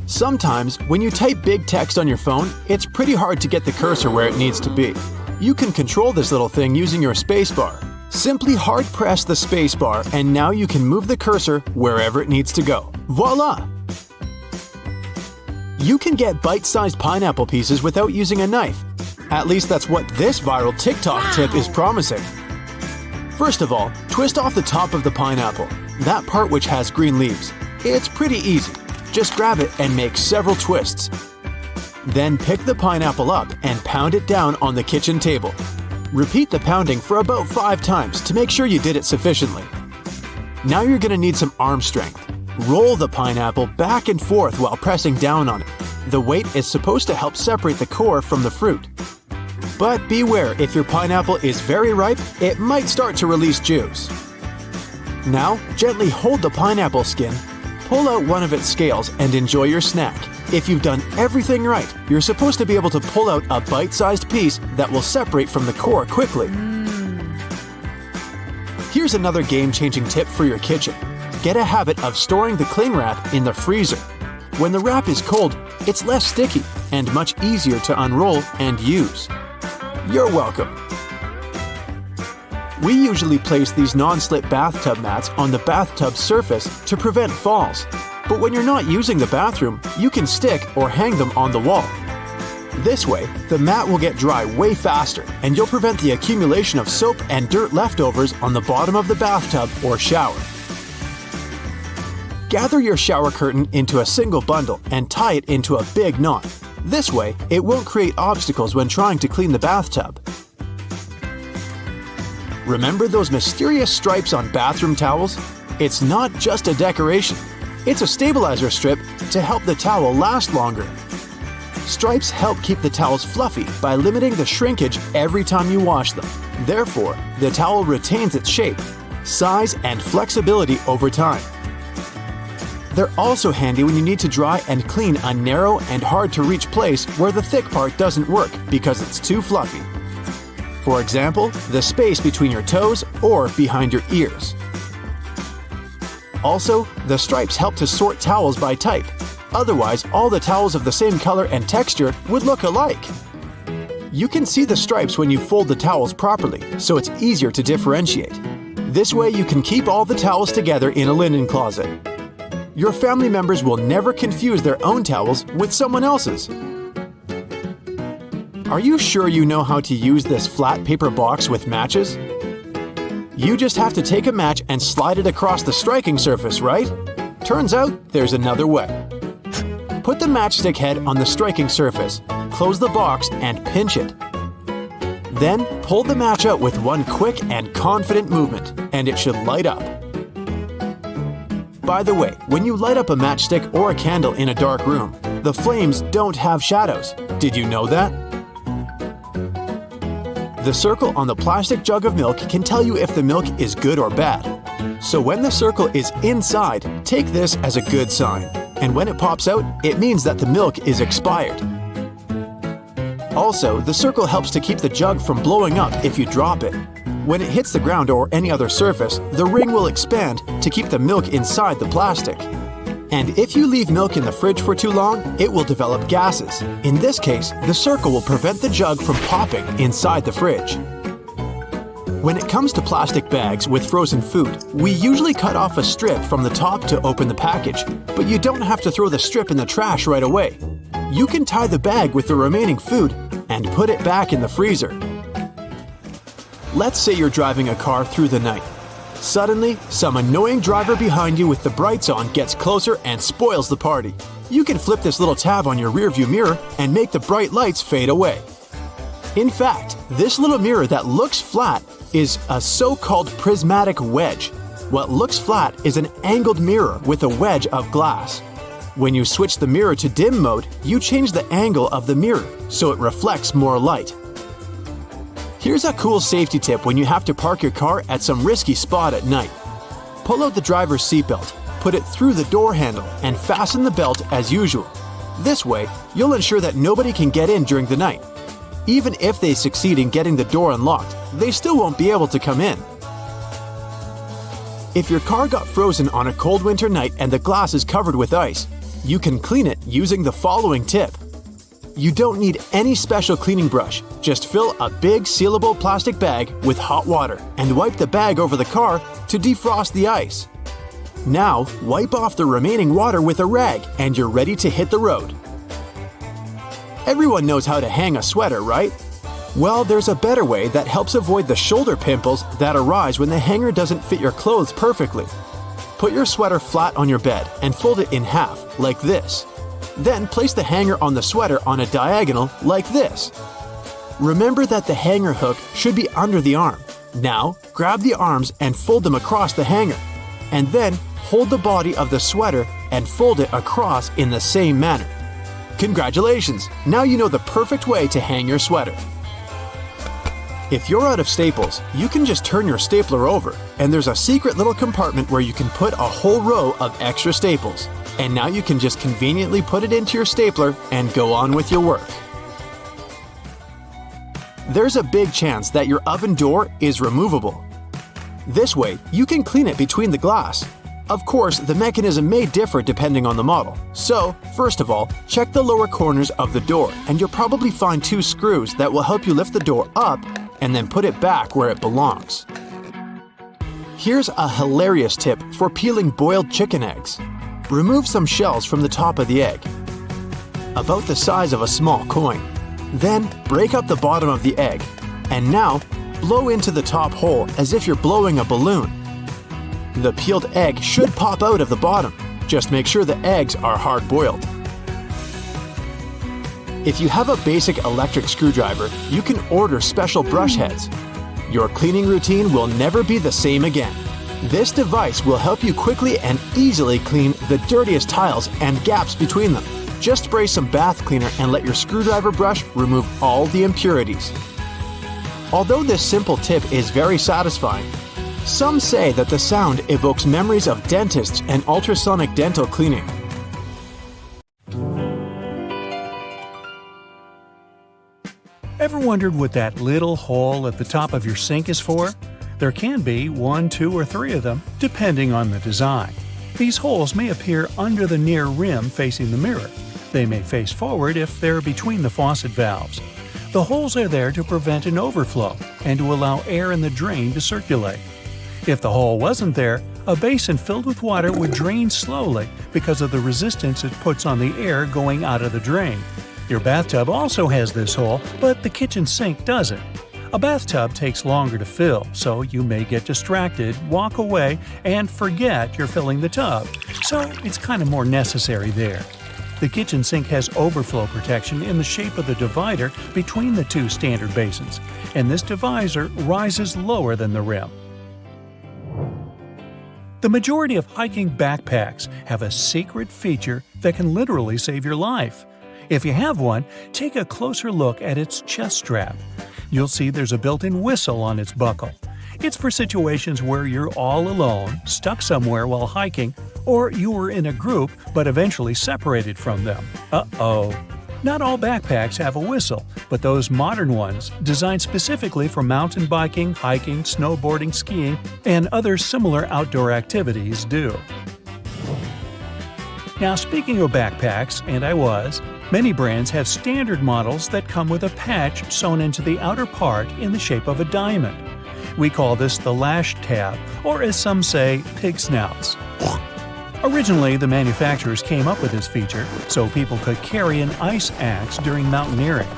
Sometimes, when you type big text on your phone, it's pretty hard to get the cursor where it needs to be. You can control this little thing using your spacebar. Simply hard press the spacebar and now you can move the cursor wherever it needs to go. Voila! You can get bite-sized pineapple pieces without using a knife. At least that's what this viral TikTok tip is promising. First of all, twist off the top of the pineapple, that part which has green leaves. It's pretty easy. Just grab it and make several twists. Then pick the pineapple up and pound it down on the kitchen table. Repeat the pounding for about 5 times to make sure you did it sufficiently. Now you're going to need some arm strength. Roll the pineapple back and forth while pressing down on it. The weight is supposed to help separate the core from the fruit. But beware, if your pineapple is very ripe, it might start to release juice. Now, gently hold the pineapple skin, pull out one of its scales and enjoy your snack. If you've done everything right, you're supposed to be able to pull out a bite-sized piece that will separate from the core quickly. Here's another game-changing tip for your kitchen. Get a habit of storing the cling wrap in the freezer. When the wrap is cold, it's less sticky and much easier to unroll and use. You're welcome. We usually place these non-slip bathtub mats on the bathtub surface to prevent falls. But when you're not using the bathroom, you can stick or hang them on the wall. This way, the mat will get dry way faster and you'll prevent the accumulation of soap and dirt leftovers on the bottom of the bathtub or shower. Gather your shower curtain into a single bundle and tie it into a big knot. This way, it won't create obstacles when trying to clean the bathtub. Remember those mysterious stripes on bathroom towels? It's not just a decoration. It's a stabilizer strip to help the towel last longer. Stripes help keep the towels fluffy by limiting the shrinkage every time you wash them. Therefore, the towel retains its shape, size, and flexibility over time. They're also handy when you need to dry and clean a narrow and hard-to-reach place where the thick part doesn't work because it's too fluffy. For example, the space between your toes or behind your ears. Also, the stripes help to sort towels by type. Otherwise, all the towels of the same color and texture would look alike. You can see the stripes when you fold the towels properly, so it's easier to differentiate. This way you can keep all the towels together in a linen closet. Your family members will never confuse their own towels with someone else's. Are you sure you know how to use this flat paper box with matches? You just have to take a match and slide it across the striking surface, right? Turns out there's another way. Put the matchstick head on the striking surface, close the box and pinch it. Then pull the match out with one quick and confident movement, and it should light up. By the way, when you light up a matchstick or a candle in a dark room, the flames don't have shadows. Did you know that? The circle on the plastic jug of milk can tell you if the milk is good or bad. So when the circle is inside, take this as a good sign. And when it pops out, it means that the milk is expired. Also, the circle helps to keep the jug from blowing up if you drop it. When it hits the ground or any other surface, the ring will expand to keep the milk inside the plastic. And if you leave milk in the fridge for too long, it will develop gases. In this case, the circle will prevent the jug from popping inside the fridge. When it comes to plastic bags with frozen food, we usually cut off a strip from the top to open the package, but you don't have to throw the strip in the trash right away. You can tie the bag with the remaining food and put it back in the freezer. Let's say you're driving a car through the night. Suddenly, some annoying driver behind you with the brights on gets closer and spoils the party. You can flip this little tab on your rearview mirror and make the bright lights fade away. In fact, this little mirror that looks flat is a so-called prismatic wedge. What looks flat is an angled mirror with a wedge of glass. When you switch the mirror to dim mode, you change the angle of the mirror so it reflects more light. Here's a cool safety tip when you have to park your car at some risky spot at night. Pull out the driver's seatbelt, put it through the door handle, and fasten the belt as usual. This way, you'll ensure that nobody can get in during the night. Even if they succeed in getting the door unlocked, they still won't be able to come in. If your car got frozen on a cold winter night and the glass is covered with ice, you can clean it using the following tip. You don't need any special cleaning brush. Just fill a big sealable plastic bag with hot water and wipe the bag over the car to defrost the ice. Now, wipe off the remaining water with a rag and you're ready to hit the road. Everyone knows how to hang a sweater, right? Well, there's a better way that helps avoid the shoulder pimples that arise when the hanger doesn't fit your clothes perfectly. Put your sweater flat on your bed and fold it in half, like this. Then place the hanger on the sweater on a diagonal, like this. Remember that the hanger hook should be under the arm. Now, grab the arms and fold them across the hanger. And then, hold the body of the sweater and fold it across in the same manner. Congratulations! Now you know the perfect way to hang your sweater. If you're out of staples, you can just turn your stapler over, and there's a secret little compartment where you can put a whole row of extra staples. And now you can just conveniently put it into your stapler and go on with your work. There's a big chance that your oven door is removable. This way, you can clean it between the glass. Of course, the mechanism may differ depending on the model. So, first of all, check the lower corners of the door, and you'll probably find 2 screws that will help you lift the door up and then put it back where it belongs. Here's a hilarious tip for peeling boiled chicken eggs. Remove some shells from the top of the egg, about the size of a small coin. Then, break up the bottom of the egg, and now, blow into the top hole as if you're blowing a balloon. The peeled egg should pop out of the bottom. Just make sure the eggs are hard-boiled. If you have a basic electric screwdriver, you can order special brush heads. Your cleaning routine will never be the same again. This device will help you quickly and easily clean the dirtiest tiles and gaps between them. Just spray some bath cleaner and let your screwdriver brush remove all the impurities. Although this simple tip is very satisfying, some say that the sound evokes memories of dentists and ultrasonic dental cleaning. Ever wondered what that little hole at the top of your sink is for? There can be 1, 2, or 3 of them, depending on the design. These holes may appear under the near rim facing the mirror. They may face forward if they're between the faucet valves. The holes are there to prevent an overflow and to allow air in the drain to circulate. If the hole wasn't there, a basin filled with water would drain slowly because of the resistance it puts on the air going out of the drain. Your bathtub also has this hole, but the kitchen sink doesn't. A bathtub takes longer to fill, so you may get distracted, walk away, and forget you're filling the tub, so it's kind of more necessary there. The kitchen sink has overflow protection in the shape of the divider between the 2 standard basins, and this divisor rises lower than the rim. The majority of hiking backpacks have a secret feature that can literally save your life. If you have one, take a closer look at its chest strap. You'll see there's a built-in whistle on its buckle. It's for situations where you're all alone, stuck somewhere while hiking, or you were in a group but eventually separated from them. Uh-oh. Not all backpacks have a whistle, but those modern ones, designed specifically for mountain biking, hiking, snowboarding, skiing, and other similar outdoor activities do. Now, speaking of backpacks, many brands have standard models that come with a patch sewn into the outer part in the shape of a diamond. We call this the lash tab, or as some say, pig snouts. Originally, the manufacturers came up with this feature so people could carry an ice axe during mountaineering.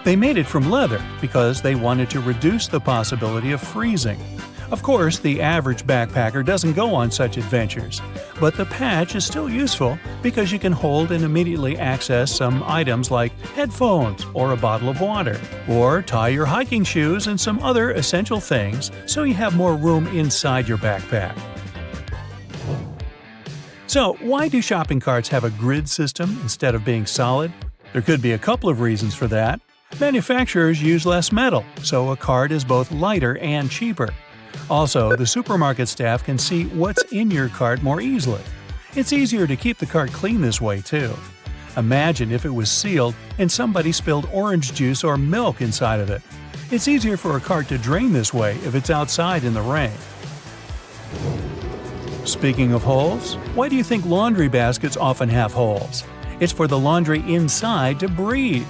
They made it from leather because they wanted to reduce the possibility of freezing. Of course, the average backpacker doesn't go on such adventures, but the patch is still useful because you can hold and immediately access some items like headphones or a bottle of water, or tie your hiking shoes and some other essential things so you have more room inside your backpack. So, why do shopping carts have a grid system instead of being solid? There could be a couple of reasons for that. Manufacturers use less metal, so a cart is both lighter and cheaper. Also, the supermarket staff can see what's in your cart more easily. It's easier to keep the cart clean this way, too. Imagine if it was sealed and somebody spilled orange juice or milk inside of it. It's easier for a cart to drain this way if it's outside in the rain. Speaking of holes, why do you think laundry baskets often have holes? It's for the laundry inside to breathe.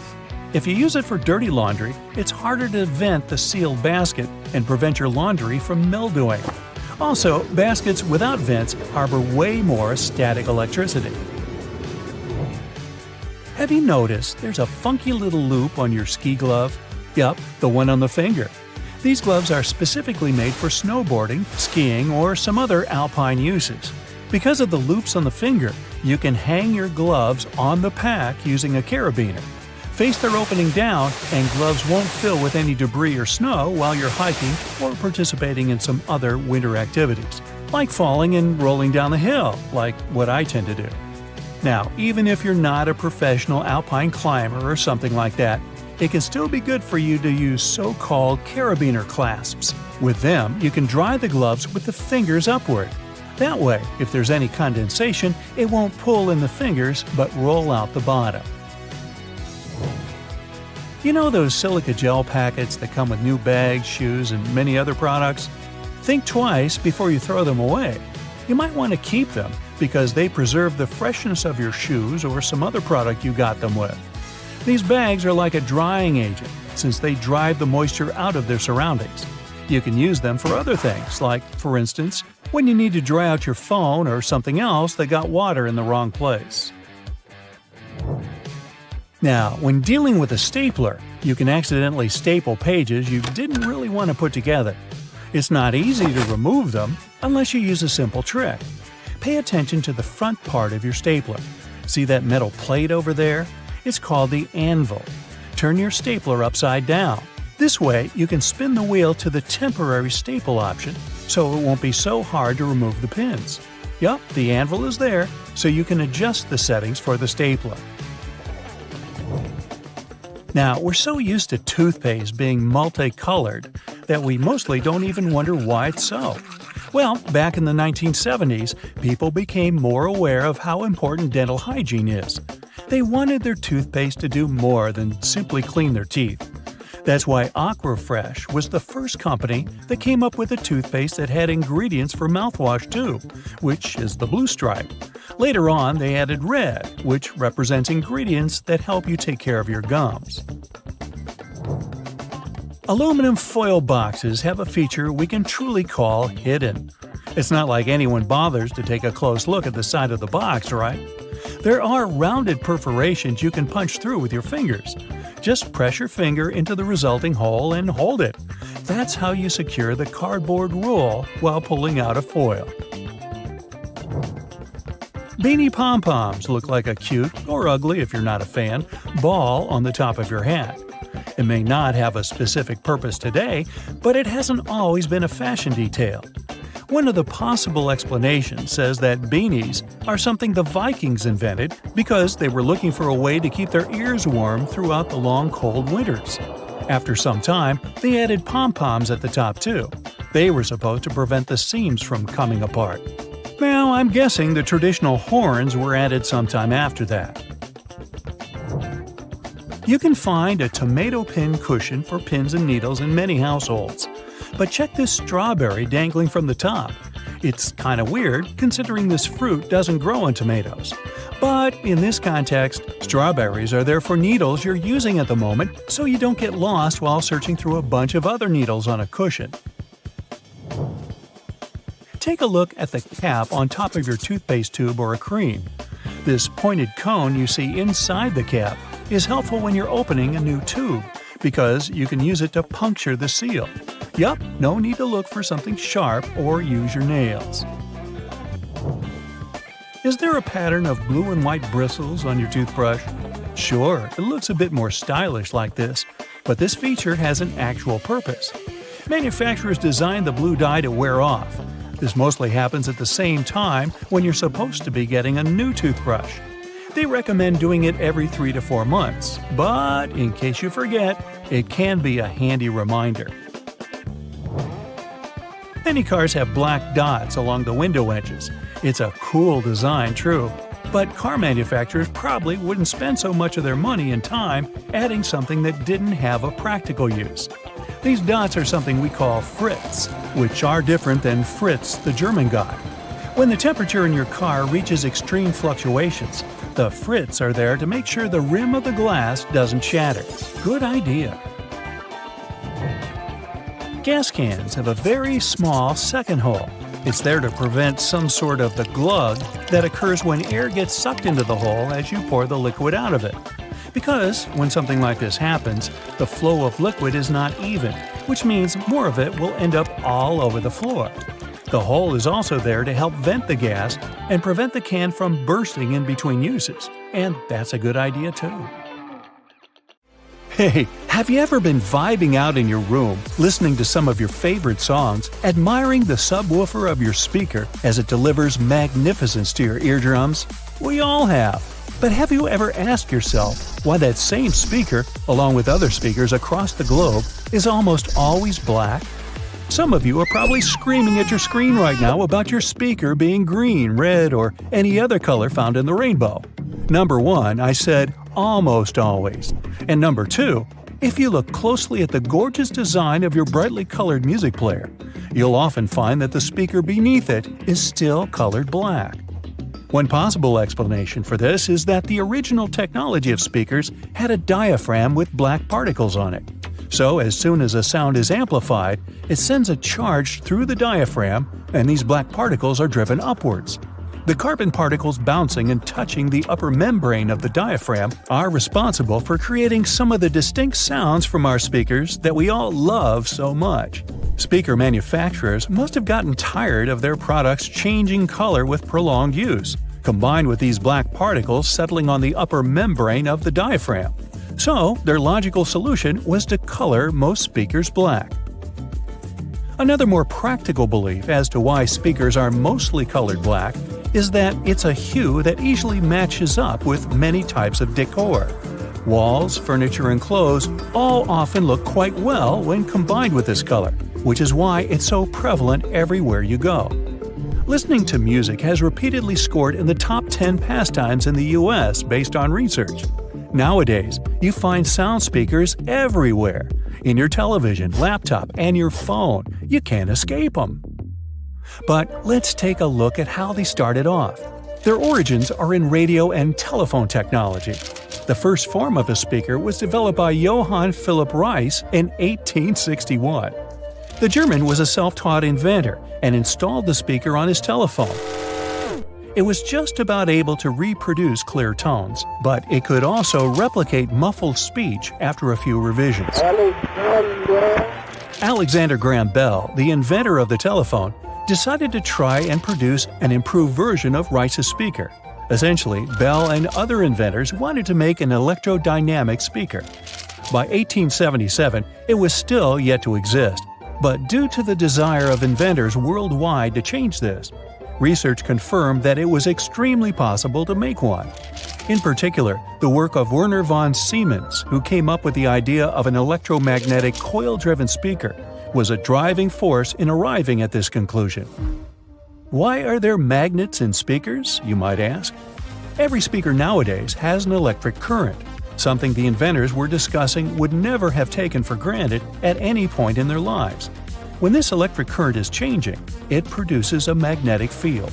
If you use it for dirty laundry, it's harder to vent the sealed basket and prevent your laundry from mildewing. Also, baskets without vents harbor way more static electricity. Have you noticed there's a funky little loop on your ski glove? Yup, the one on the finger. These gloves are specifically made for snowboarding, skiing, or some other alpine uses. Because of the loops on the finger, you can hang your gloves on the pack using a carabiner. Face their opening down, and gloves won't fill with any debris or snow while you're hiking or participating in some other winter activities, like falling and rolling down the hill, like what I tend to do. Now, even if you're not a professional alpine climber or something like that, it can still be good for you to use so-called carabiner clasps. With them, you can dry the gloves with the fingers upward. That way, if there's any condensation, it won't pull in the fingers but roll out the bottom. You know those silica gel packets that come with new bags, shoes, and many other products? Think twice before you throw them away. You might want to keep them because they preserve the freshness of your shoes or some other product you got them with. These bags are like a drying agent since they drive the moisture out of their surroundings. You can use them for other things, like, for instance, when you need to dry out your phone or something else that got water in the wrong place. Now, when dealing with a stapler, you can accidentally staple pages you didn't really want to put together. It's not easy to remove them unless you use a simple trick. Pay attention to the front part of your stapler. See that metal plate over there? It's called the anvil. Turn your stapler upside down. This way, you can spin the wheel to the temporary staple option, so it won't be so hard to remove the pins. Yup, the anvil is there, so you can adjust the settings for the stapler. Now, we're so used to toothpaste being multicolored that we mostly don't even wonder why it's so. Well, back in the 1970s, people became more aware of how important dental hygiene is. They wanted their toothpaste to do more than simply clean their teeth. That's why Aquafresh was the first company that came up with a toothpaste that had ingredients for mouthwash too, which is the blue stripe. Later on, they added red, which represents ingredients that help you take care of your gums. Aluminum foil boxes have a feature we can truly call hidden. It's not like anyone bothers to take a close look at the side of the box, right? There are rounded perforations you can punch through with your fingers. Just press your finger into the resulting hole and hold it. That's how you secure the cardboard roll while pulling out a foil. Beanie pom-poms look like a cute, or ugly if you're not a fan, ball on the top of your hat. It may not have a specific purpose today, but it hasn't always been a fashion detail. One of the possible explanations says that beanies are something the Vikings invented because they were looking for a way to keep their ears warm throughout the long cold winters. After some time, they added pom-poms at the top too. They were supposed to prevent the seams from coming apart. Now, I'm guessing the traditional horns were added sometime after that. You can find a tomato pin cushion for pins and needles in many households. But check this strawberry dangling from the top. It's kind of weird, considering this fruit doesn't grow on tomatoes. But in this context, strawberries are there for needles you're using at the moment, so you don't get lost while searching through a bunch of other needles on a cushion. Take a look at the cap on top of your toothpaste tube or a cream. This pointed cone you see inside the cap is helpful when you're opening a new tube, because you can use it to puncture the seal. Yup, no need to look for something sharp or use your nails. Is there a pattern of blue and white bristles on your toothbrush? Sure, it looks a bit more stylish like this, but this feature has an actual purpose. Manufacturers design the blue dye to wear off. This mostly happens at the same time when you're supposed to be getting a new toothbrush. They recommend doing it every 3 to 4 months, but in case you forget, it can be a handy reminder. Many cars have black dots along the window edges. It's a cool design, true, but car manufacturers probably wouldn't spend so much of their money and time adding something that didn't have a practical use. These dots are something we call Fritz, which are different than Fritz, the German guy. When the temperature in your car reaches extreme fluctuations, the frits are there to make sure the rim of the glass doesn't shatter. Good idea. Gas cans have a very small second hole. It's there to prevent some sort of the glug that occurs when air gets sucked into the hole as you pour the liquid out of it. Because when something like this happens, the flow of liquid is not even, which means more of it will end up all over the floor. The hole is also there to help vent the gas and prevent the can from bursting in between uses, and that's a good idea too. Hey, have you ever been vibing out in your room, listening to some of your favorite songs, admiring the subwoofer of your speaker as it delivers magnificence to your eardrums? We all have. But have you ever asked yourself why that same speaker, along with other speakers across the globe, is almost always black? Some of you are probably screaming at your screen right now about your speaker being green, red, or any other color found in the rainbow. Number 1, I said almost always. And number 2, if you look closely at the gorgeous design of your brightly colored music player, you'll often find that the speaker beneath it is still colored black. One possible explanation for this is that the original technology of speakers had a diaphragm with black particles on it. So as soon as a sound is amplified, it sends a charge through the diaphragm, and these black particles are driven upwards. The carbon particles bouncing and touching the upper membrane of the diaphragm are responsible for creating some of the distinct sounds from our speakers that we all love so much. Speaker manufacturers must have gotten tired of their products changing color with prolonged use, combined with these black particles settling on the upper membrane of the diaphragm. So, their logical solution was to color most speakers black. Another more practical belief as to why speakers are mostly colored black is that it's a hue that easily matches up with many types of decor. Walls, furniture, and clothes all often look quite well when combined with this color, which is why it's so prevalent everywhere you go. Listening to music has repeatedly scored in the top 10 pastimes in the US based on research. Nowadays, you find sound speakers everywhere. In your television, laptop, and your phone. You can't escape them. But let's take a look at how they started off. Their origins are in radio and telephone technology. The first form of a speaker was developed by Johann Philipp Reis in 1861. The German was a self-taught inventor and installed the speaker on his telephone. It was just about able to reproduce clear tones, but it could also replicate muffled speech after a few revisions. Alexander Graham Bell, the inventor of the telephone, decided to try and produce an improved version of Reis's speaker. Essentially, Bell and other inventors wanted to make an electrodynamic speaker. By 1877, it was still yet to exist, but due to the desire of inventors worldwide to change this, research confirmed that it was extremely possible to make one. In particular, the work of Werner von Siemens, who came up with the idea of an electromagnetic coil-driven speaker, was a driving force in arriving at this conclusion. Why are there magnets in speakers, you might ask? Every speaker nowadays has an electric current, something the inventors were discussing would never have taken for granted at any point in their lives. When this electric current is changing, it produces a magnetic field.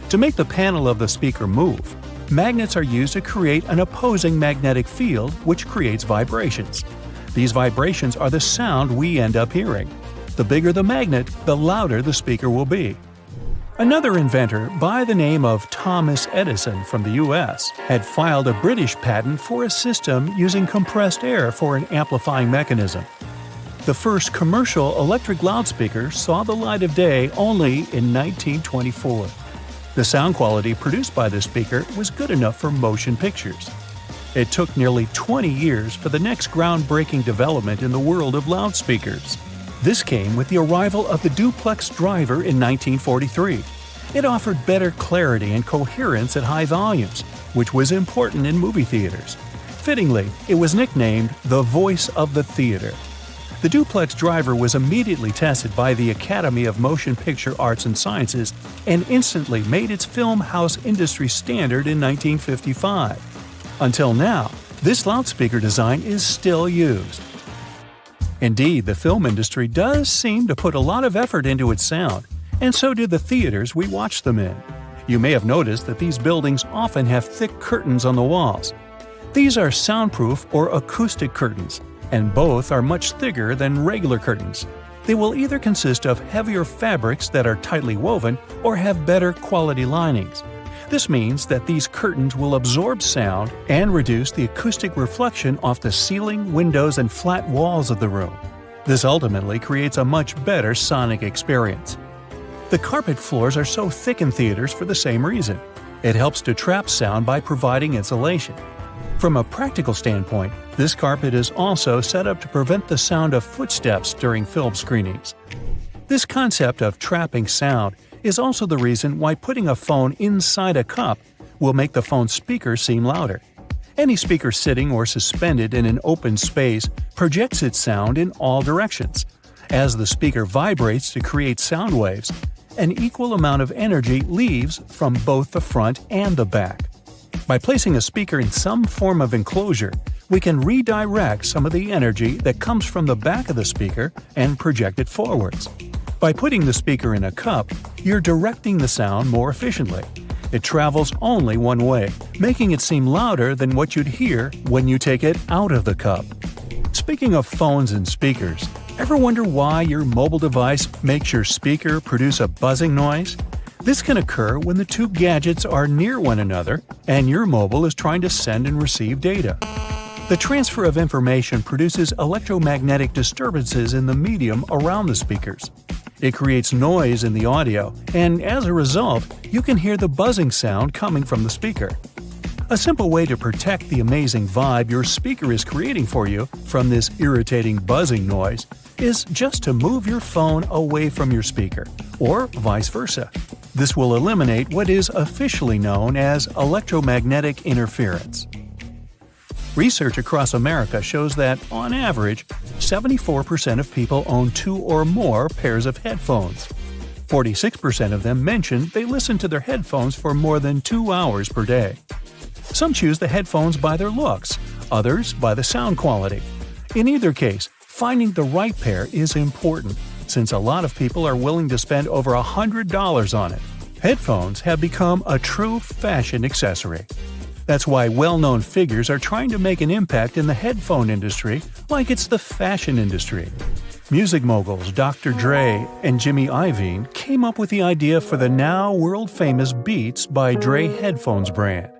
To make the panel of the speaker move, magnets are used to create an opposing magnetic field which creates vibrations. These vibrations are the sound we end up hearing. The bigger the magnet, the louder the speaker will be. Another inventor by the name of Thomas Edison from the US had filed a British patent for a system using compressed air for an amplifying mechanism. The first commercial electric loudspeaker saw the light of day only in 1924. The sound quality produced by this speaker was good enough for motion pictures. It took nearly 20 years for the next groundbreaking development in the world of loudspeakers. This came with the arrival of the duplex driver in 1943. It offered better clarity and coherence at high volumes, which was important in movie theaters. Fittingly, it was nicknamed the voice of the theater. The duplex driver was immediately tested by the Academy of Motion Picture Arts and Sciences and instantly made its film house industry standard in 1955. Until now, this loudspeaker design is still used. Indeed, the film industry does seem to put a lot of effort into its sound, And so do the theaters we watch them in. You may have noticed that these buildings often have thick curtains on the walls. These are soundproof or acoustic curtains, and both are much thicker than regular curtains. They will either consist of heavier fabrics that are tightly woven or have better quality linings. This means that these curtains will absorb sound and reduce the acoustic reflection off the ceiling, windows, and flat walls of the room. This ultimately creates a much better sonic experience. The carpet floors are so thick in theaters for the same reason. It helps to trap sound by providing insulation. From a practical standpoint, this carpet is also set up to prevent the sound of footsteps during film screenings. This concept of trapping sound is also the reason why putting a phone inside a cup will make the phone's speaker seem louder. Any speaker sitting or suspended in an open space projects its sound in all directions. As the speaker vibrates to create sound waves, an equal amount of energy leaves from both the front and the back. By placing a speaker in some form of enclosure, we can redirect some of the energy that comes from the back of the speaker and project it forwards. By putting the speaker in a cup, you're directing the sound more efficiently. It travels only one way, making it seem louder than what you'd hear when you take it out of the cup. Speaking of phones and speakers, ever wonder why your mobile device makes your speaker produce a buzzing noise? This can occur when the two gadgets are near one another and your mobile is trying to send and receive data. The transfer of information produces electromagnetic disturbances in the medium around the speakers. It creates noise in the audio, and as a result, you can hear the buzzing sound coming from the speaker. A simple way to protect the amazing vibe your speaker is creating for you from this irritating buzzing noise is just to move your phone away from your speaker, or vice versa. This will eliminate what is officially known as electromagnetic interference. Research across America shows that, on average, 74% of people own 2 or more pairs of headphones. 46% of them mention they listen to their headphones for more than 2 hours per day. Some choose the headphones by their looks, others by the sound quality. In either case, finding the right pair is important, since a lot of people are willing to spend over $100 on it. Headphones have become a true fashion accessory. That's why well-known figures are trying to make an impact in the headphone industry like it's the fashion industry. Music moguls Dr. Dre and Jimmy Iovine came up with the idea for the now world-famous Beats by Dre headphones brand.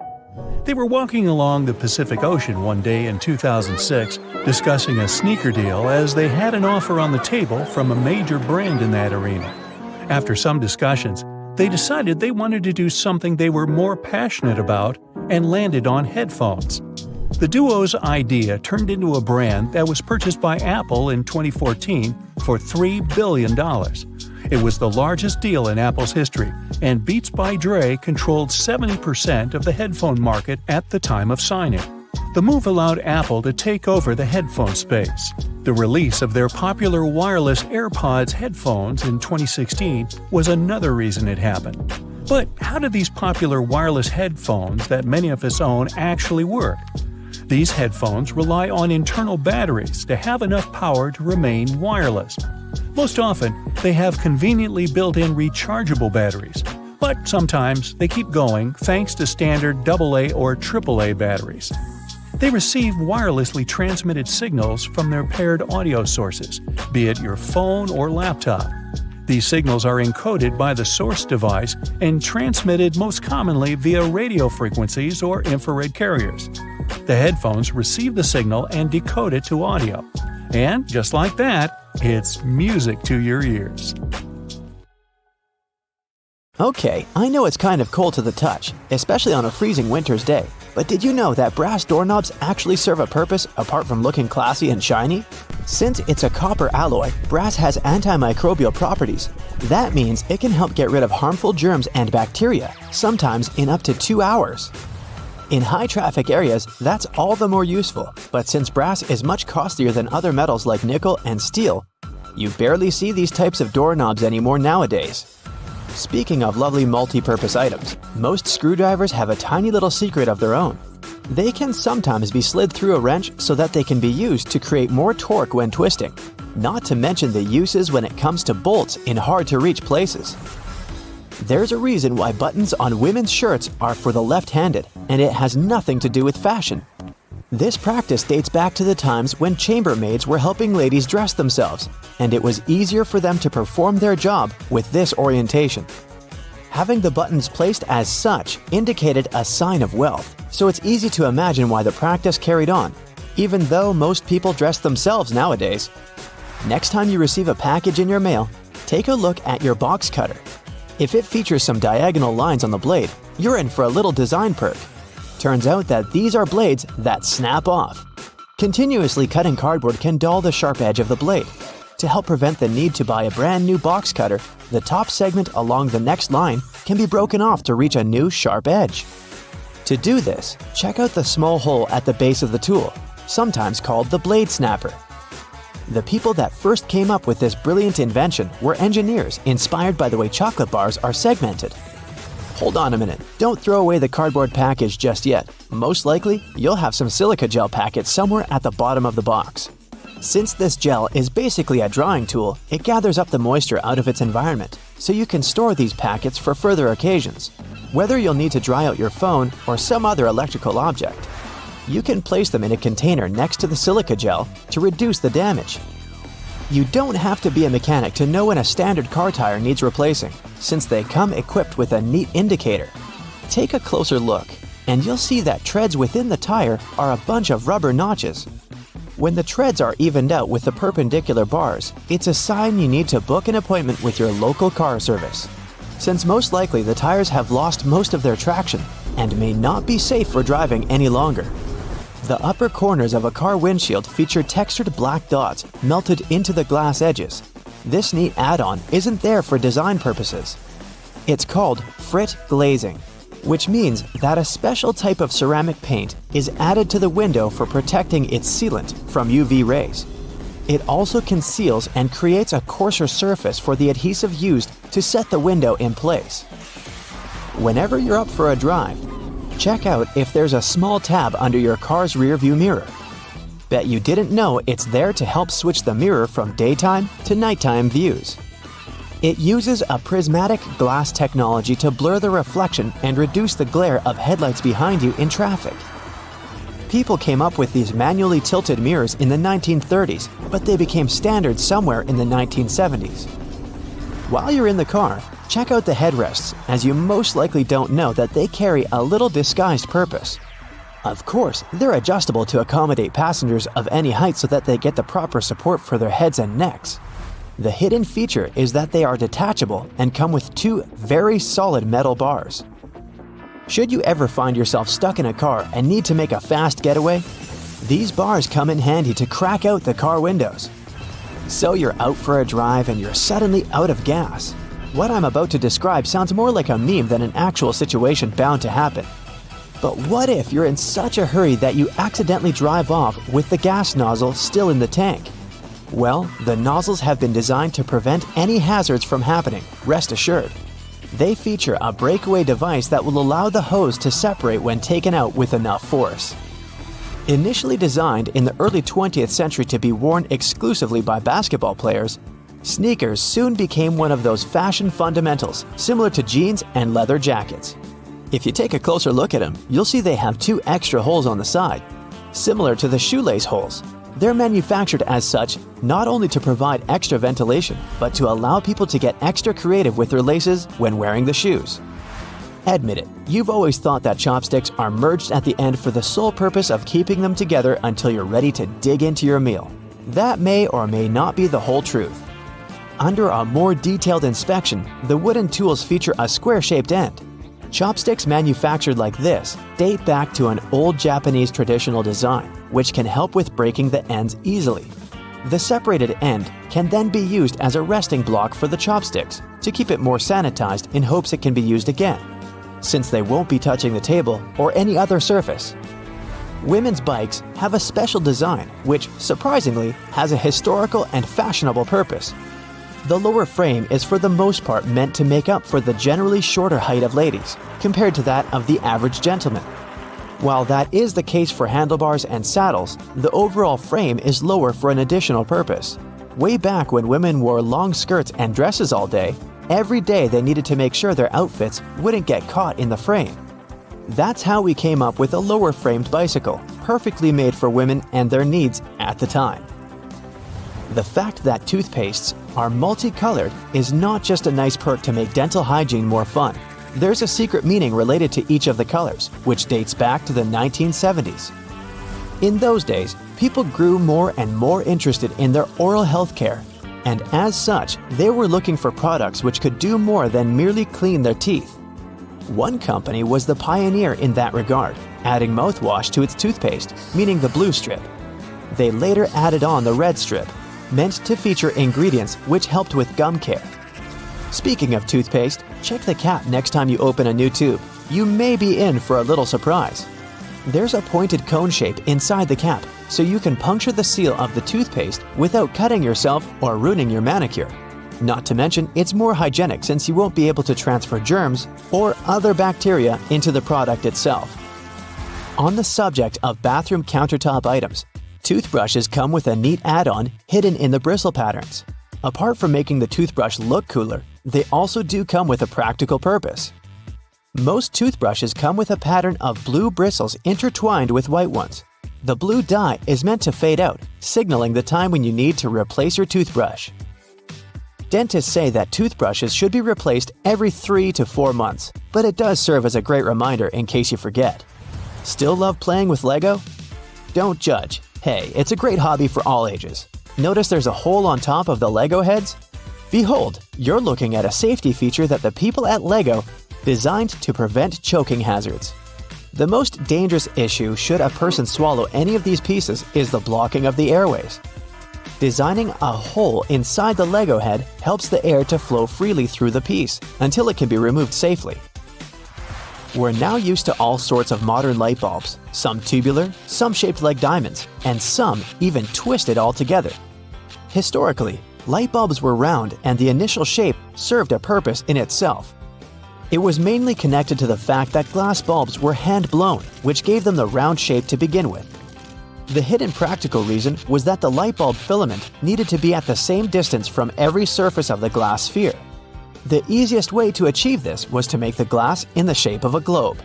They were walking along the Pacific Ocean one day in 2006 discussing a sneaker deal as they had an offer on the table from a major brand in that arena. After some discussions, they decided they wanted to do something they were more passionate about and landed on headphones. The duo's idea turned into a brand that was purchased by Apple in 2014 for $3 billion. It was the largest deal in Apple's history, and Beats by Dre controlled 70% of the headphone market at the time of signing. The move allowed Apple to take over the headphone space. The release of their popular wireless AirPods headphones in 2016 was another reason it happened. But how do these popular wireless headphones that many of us own actually work? These headphones rely on internal batteries to have enough power to remain wireless. Most often, they have conveniently built-in rechargeable batteries, but sometimes they keep going thanks to standard AA or AAA batteries. They receive wirelessly transmitted signals from their paired audio sources, be it your phone or laptop. These signals are encoded by the source device and transmitted most commonly via radio frequencies or infrared carriers. The headphones receive the signal and decode it to audio. And just like that, it's music to your ears. Okay, I know it's kind of cold to the touch, especially on a freezing winter's day, but did you know that brass doorknobs actually serve a purpose apart from looking classy and shiny? Since it's a copper alloy, brass has antimicrobial properties. That means it can help get rid of harmful germs and bacteria, sometimes in up to 2 hours. In high-traffic areas, that's all the more useful, but since brass is much costlier than other metals like nickel and steel, you barely see these types of doorknobs anymore nowadays. Speaking of lovely multi-purpose items, most screwdrivers have a tiny little secret of their own. They can sometimes be slid through a wrench so that they can be used to create more torque when twisting. not to mention the uses when it comes to bolts in hard-to-reach places. There's a reason why buttons on women's shirts are for the left-handed, and it has nothing to do with fashion. This practice dates back to the times when chambermaids were helping ladies dress themselves, and it was easier for them to perform their job with this orientation. Having the buttons placed as such indicated a sign of wealth, so it's easy to imagine why the practice carried on, even though most people dress themselves nowadays. Next time you receive a package in your mail, take a look at your box cutter. If it features some diagonal lines on the blade, you're in for a little design perk. Turns out that these are blades that snap off. Continuously cutting cardboard can dull the sharp edge of the blade. To help prevent the need to buy a brand new box cutter, the top segment along the next line can be broken off to reach a new sharp edge. To do this, check out the small hole at the base of the tool, sometimes called the blade snapper. The people that first came up with this brilliant invention were engineers inspired by the way chocolate bars are segmented. Hold on a minute, don't throw away the cardboard package just yet. Most likely, you'll have some silica gel packets somewhere at the bottom of the box. Since this gel is basically a drawing tool, it gathers up the moisture out of its environment, so you can store these packets for further occasions. Whether you'll need to dry out your phone or some other electrical object, you can place them in a container next to the silica gel to reduce the damage. You don't have to be a mechanic to know when a standard car tire needs replacing, since they come equipped with a neat indicator. Take a closer look, and you'll see that treads within the tire are a bunch of rubber notches. When the treads are evened out with the perpendicular bars, it's a sign you need to book an appointment with your local car service, since most likely the tires have lost most of their traction and may not be safe for driving any longer. The upper corners of a car windshield feature textured black dots melted into the glass edges. This neat add-on isn't there for design purposes. It's called frit glazing, which means that a special type of ceramic paint is added to the window for protecting its sealant from UV rays. It also conceals and creates a coarser surface for the adhesive used to set the window in place. Whenever you're up for a drive, check out if there's a small tab under your car's rearview mirror. Bet you didn't know it's there to help switch the mirror from daytime to nighttime views. It uses a prismatic glass technology to blur the reflection and reduce the glare of headlights behind you in traffic. People came up with these manually tilted mirrors in the 1930s, but they became standard somewhere in the 1970s. While you're in the car, check out the headrests, as you most likely don't know that they carry a little disguised purpose. Of course, they're adjustable to accommodate passengers of any height so that they get the proper support for their heads and necks. The hidden feature is that they are detachable and come with two very solid metal bars. Should you ever find yourself stuck in a car and need to make a fast getaway, these bars come in handy to crack out the car windows. So you're out for a drive and you're suddenly out of gas. What I'm about to describe sounds more like a meme than an actual situation bound to happen. But what if you're in such a hurry that you accidentally drive off with the gas nozzle still in the tank? Well, the nozzles have been designed to prevent any hazards from happening, rest assured. They feature a breakaway device that will allow the hose to separate when taken out with enough force. Initially designed in the early 20th century to be worn exclusively by basketball players, sneakers soon became one of those fashion fundamentals, similar to jeans and leather jackets. If you take a closer look at them, you'll see they have two extra holes on the side, similar to the shoelace holes. They're manufactured as such not only to provide extra ventilation, but to allow people to get extra creative with their laces when wearing the shoes. Admit it, you've always thought that chopsticks are merged at the end for the sole purpose of keeping them together until you're ready to dig into your meal. That may or may not be the whole truth. Under a more detailed inspection, the wooden tools feature a square-shaped end. Chopsticks manufactured like this date back to an old Japanese traditional design, which can help with breaking the ends easily. The separated end can then be used as a resting block for the chopsticks to keep it more sanitized in hopes it can be used again, since they won't be touching the table or any other surface. Women's bikes have a special design which, surprisingly, has a historical and fashionable purpose. The lower frame is for the most part meant to make up for the generally shorter height of ladies, compared to that of the average gentleman. While that is the case for handlebars and saddles, the overall frame is lower for an additional purpose. Way back when women wore long skirts and dresses all day, every day they needed to make sure their outfits wouldn't get caught in the frame. That's how we came up with a lower-framed bicycle, perfectly made for women and their needs at the time. The fact that toothpastes are multicolored is not just a nice perk to make dental hygiene more fun. There's a secret meaning related to each of the colors, which dates back to the 1970s. In those days, people grew more and more interested in their oral health care, and as such, they were looking for products which could do more than merely clean their teeth. One company was the pioneer in that regard, adding mouthwash to its toothpaste, meaning the blue strip. They later added on the red strip, meant to feature ingredients which helped with gum care. Speaking of toothpaste, check the cap next time you open a new tube. You may be in for a little surprise. There's a pointed cone shape inside the cap, so you can puncture the seal of the toothpaste without cutting yourself or ruining your manicure. Not to mention, it's more hygienic since you won't be able to transfer germs or other bacteria into the product itself. On the subject of bathroom countertop items, toothbrushes come with a neat add-on hidden in the bristle patterns. Apart from making the toothbrush look cooler, they also do come with a practical purpose. Most toothbrushes come with a pattern of blue bristles intertwined with white ones. The blue dye is meant to fade out, signaling the time when you need to replace your toothbrush. Dentists say that toothbrushes should be replaced every 3 to 4 months, but it does serve as a great reminder in case you forget. Still love playing with Lego? Don't judge. Hey, it's a great hobby for all ages. Notice there's a hole on top of the Lego heads? Behold, you're looking at a safety feature that the people at Lego designed to prevent choking hazards. The most dangerous issue should a person swallow any of these pieces is the blocking of the airways. Designing a hole inside the Lego head helps the air to flow freely through the piece until it can be removed safely. We're now used to all sorts of modern light bulbs, some tubular, some shaped like diamonds, and some even twisted altogether. Historically, light bulbs were round and the initial shape served a purpose in itself. It was mainly connected to the fact that glass bulbs were hand-blown, which gave them the round shape to begin with. The hidden practical reason was that the light bulb filament needed to be at the same distance from every surface of the glass sphere. The easiest way to achieve this was to make the glass in the shape of a globe.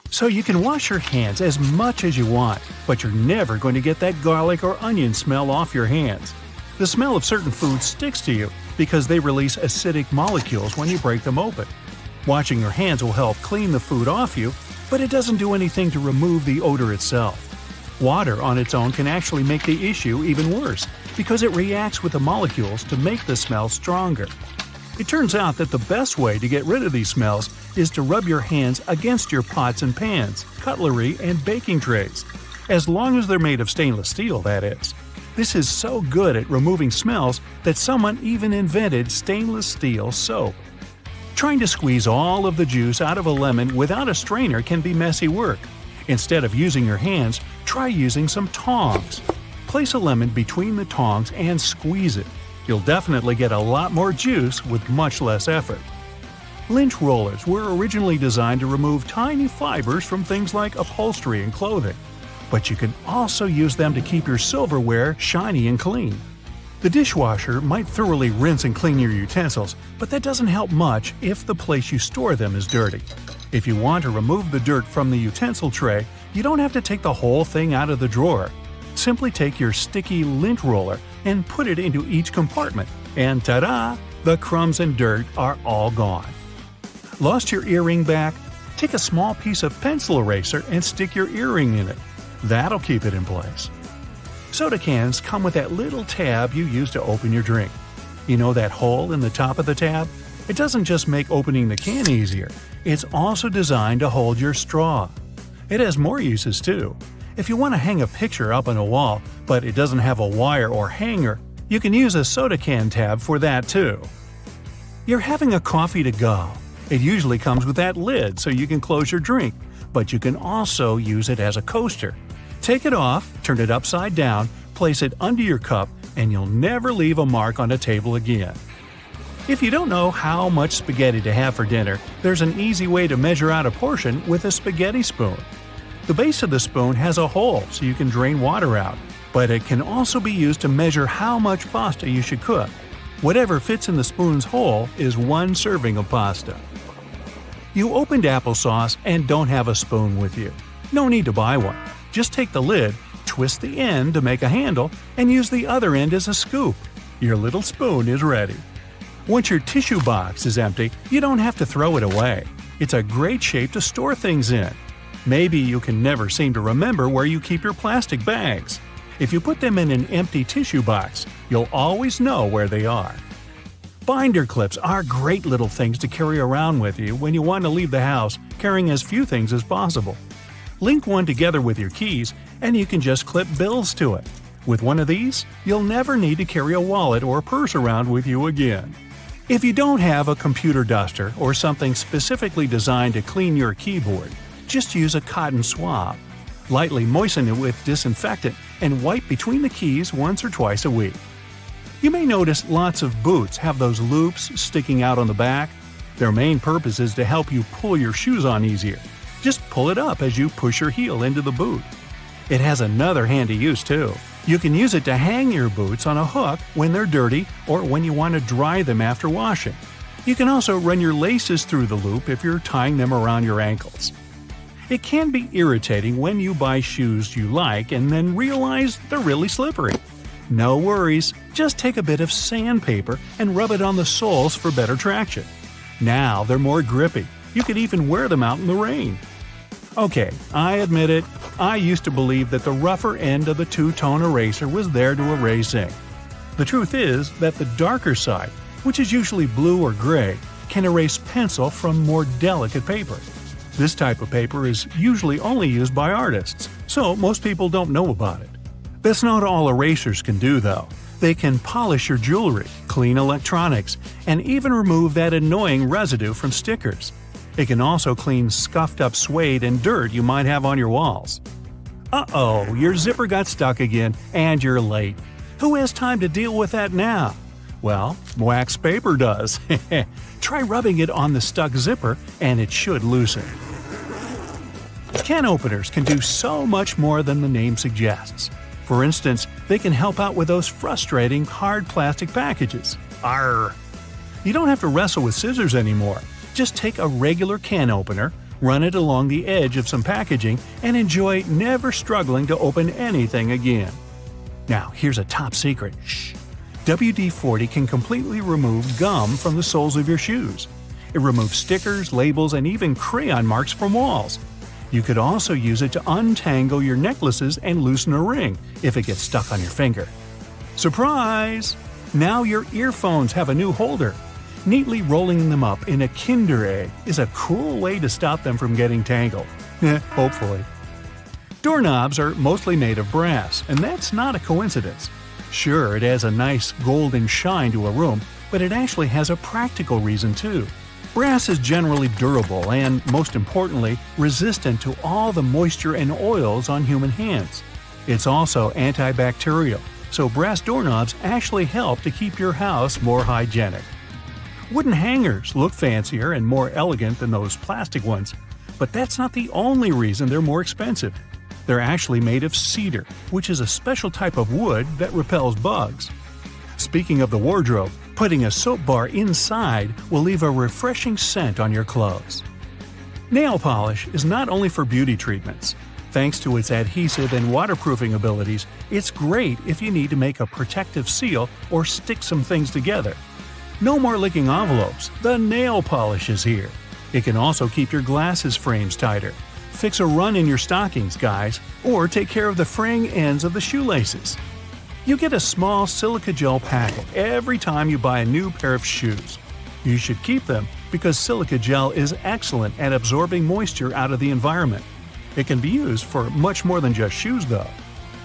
So you can wash your hands as much as you want, but you're never going to get that garlic or onion smell off your hands. The smell of certain foods sticks to you because they release acidic molecules when you break them open. Washing your hands will help clean the food off you, but it doesn't do anything to remove the odor itself. Water on its own can actually make the issue even worse because it reacts with the molecules to make the smell stronger. It turns out that the best way to get rid of these smells is to rub your hands against your pots and pans, cutlery, and baking trays. As long as they're made of stainless steel, that is. This is so good at removing smells that someone even invented stainless steel soap. Trying to squeeze all of the juice out of a lemon without a strainer can be messy work. Instead of using your hands, try using some tongs. Place a lemon between the tongs and squeeze it. You'll definitely get a lot more juice with much less effort. Lint rollers were originally designed to remove tiny fibers from things like upholstery and clothing. But you can also use them to keep your silverware shiny and clean. The dishwasher might thoroughly rinse and clean your utensils, but that doesn't help much if the place you store them is dirty. If you want to remove the dirt from the utensil tray, you don't have to take the whole thing out of the drawer. Simply take your sticky lint roller and put it into each compartment, and ta-da! The crumbs and dirt are all gone. Lost your earring back? Take a small piece of pencil eraser and stick your earring in it. That'll keep it in place. Soda cans come with that little tab you use to open your drink. You know that hole in the top of the tab? It doesn't just make opening the can easier, it's also designed to hold your straw. It has more uses too. If you want to hang a picture up on a wall, but it doesn't have a wire or hanger, you can use a soda can tab for that too. You're having a coffee to go. It usually comes with that lid so you can close your drink, but you can also use it as a coaster. Take it off, turn it upside down, place it under your cup, and you'll never leave a mark on a table again. If you don't know how much spaghetti to have for dinner, there's an easy way to measure out a portion with a spaghetti spoon. The base of the spoon has a hole so you can drain water out, but it can also be used to measure how much pasta you should cook. Whatever fits in the spoon's hole is 1 serving of pasta. You opened applesauce and don't have a spoon with you. No need to buy one. Just take the lid, twist the end to make a handle, and use the other end as a scoop. Your little spoon is ready. Once your tissue box is empty, you don't have to throw it away. It's a great shape to store things in. Maybe you can never seem to remember where you keep your plastic bags. If you put them in an empty tissue box, you'll always know where they are. Binder clips are great little things to carry around with you when you want to leave the house carrying as few things as possible. Link one together with your keys, and you can just clip bills to it. With one of these, you'll never need to carry a wallet or purse around with you again. If you don't have a computer duster or something specifically designed to clean your keyboard, just use a cotton swab. Lightly moisten it with disinfectant and wipe between the keys once or twice a week. You may notice lots of boots have those loops sticking out on the back. Their main purpose is to help you pull your shoes on easier. Just pull it up as you push your heel into the boot. It has another handy use too. You can use it to hang your boots on a hook when they're dirty or when you want to dry them after washing. You can also run your laces through the loop if you're tying them around your ankles. It can be irritating when you buy shoes you like and then realize they're really slippery. No worries, just take a bit of sandpaper and rub it on the soles for better traction. Now they're more grippy. You could even wear them out in the rain. Okay, I admit it, I used to believe that the rougher end of the two-tone eraser was there to erase ink. The truth is that the darker side, which is usually blue or gray, can erase pencil from more delicate paper. This type of paper is usually only used by artists, so most people don't know about it. That's not all erasers can do, though. They can polish your jewelry, clean electronics, and even remove that annoying residue from stickers. It can also clean scuffed-up suede and dirt you might have on your walls. Uh-oh, your zipper got stuck again, and you're late. Who has time to deal with that now? Well, wax paper does. Try rubbing it on the stuck zipper, and it should loosen. Can openers can do so much more than the name suggests. For instance, they can help out with those frustrating hard plastic packages. Arrgh! You don't have to wrestle with scissors anymore. Just take a regular can opener, run it along the edge of some packaging, and enjoy never struggling to open anything again. Now, here's a top secret. Shh! WD-40 can completely remove gum from the soles of your shoes. It removes stickers, labels, and even crayon marks from walls. You could also use it to untangle your necklaces and loosen a ring if it gets stuck on your finger. Surprise! Now your earphones have a new holder. Neatly rolling them up in a Kinder Egg is a cool way to stop them from getting tangled. Hopefully. Doorknobs are mostly made of brass, and that's not a coincidence. Sure, it has a nice golden shine to a room, but it actually has a practical reason too. Brass is generally durable and, most importantly, resistant to all the moisture and oils on human hands. It's also antibacterial, so brass doorknobs actually help to keep your house more hygienic. Wooden hangers look fancier and more elegant than those plastic ones, but that's not the only reason they're more expensive. They're actually made of cedar, which is a special type of wood that repels bugs. Speaking of the wardrobe, putting a soap bar inside will leave a refreshing scent on your clothes. Nail polish is not only for beauty treatments. Thanks to its adhesive and waterproofing abilities, it's great if you need to make a protective seal or stick some things together. No more licking envelopes, the nail polish is here. It can also keep your glasses frames tighter, fix a run in your stockings, guys, or take care of the fraying ends of the shoelaces. You get a small silica gel packet every time you buy a new pair of shoes. You should keep them because silica gel is excellent at absorbing moisture out of the environment. It can be used for much more than just shoes, though.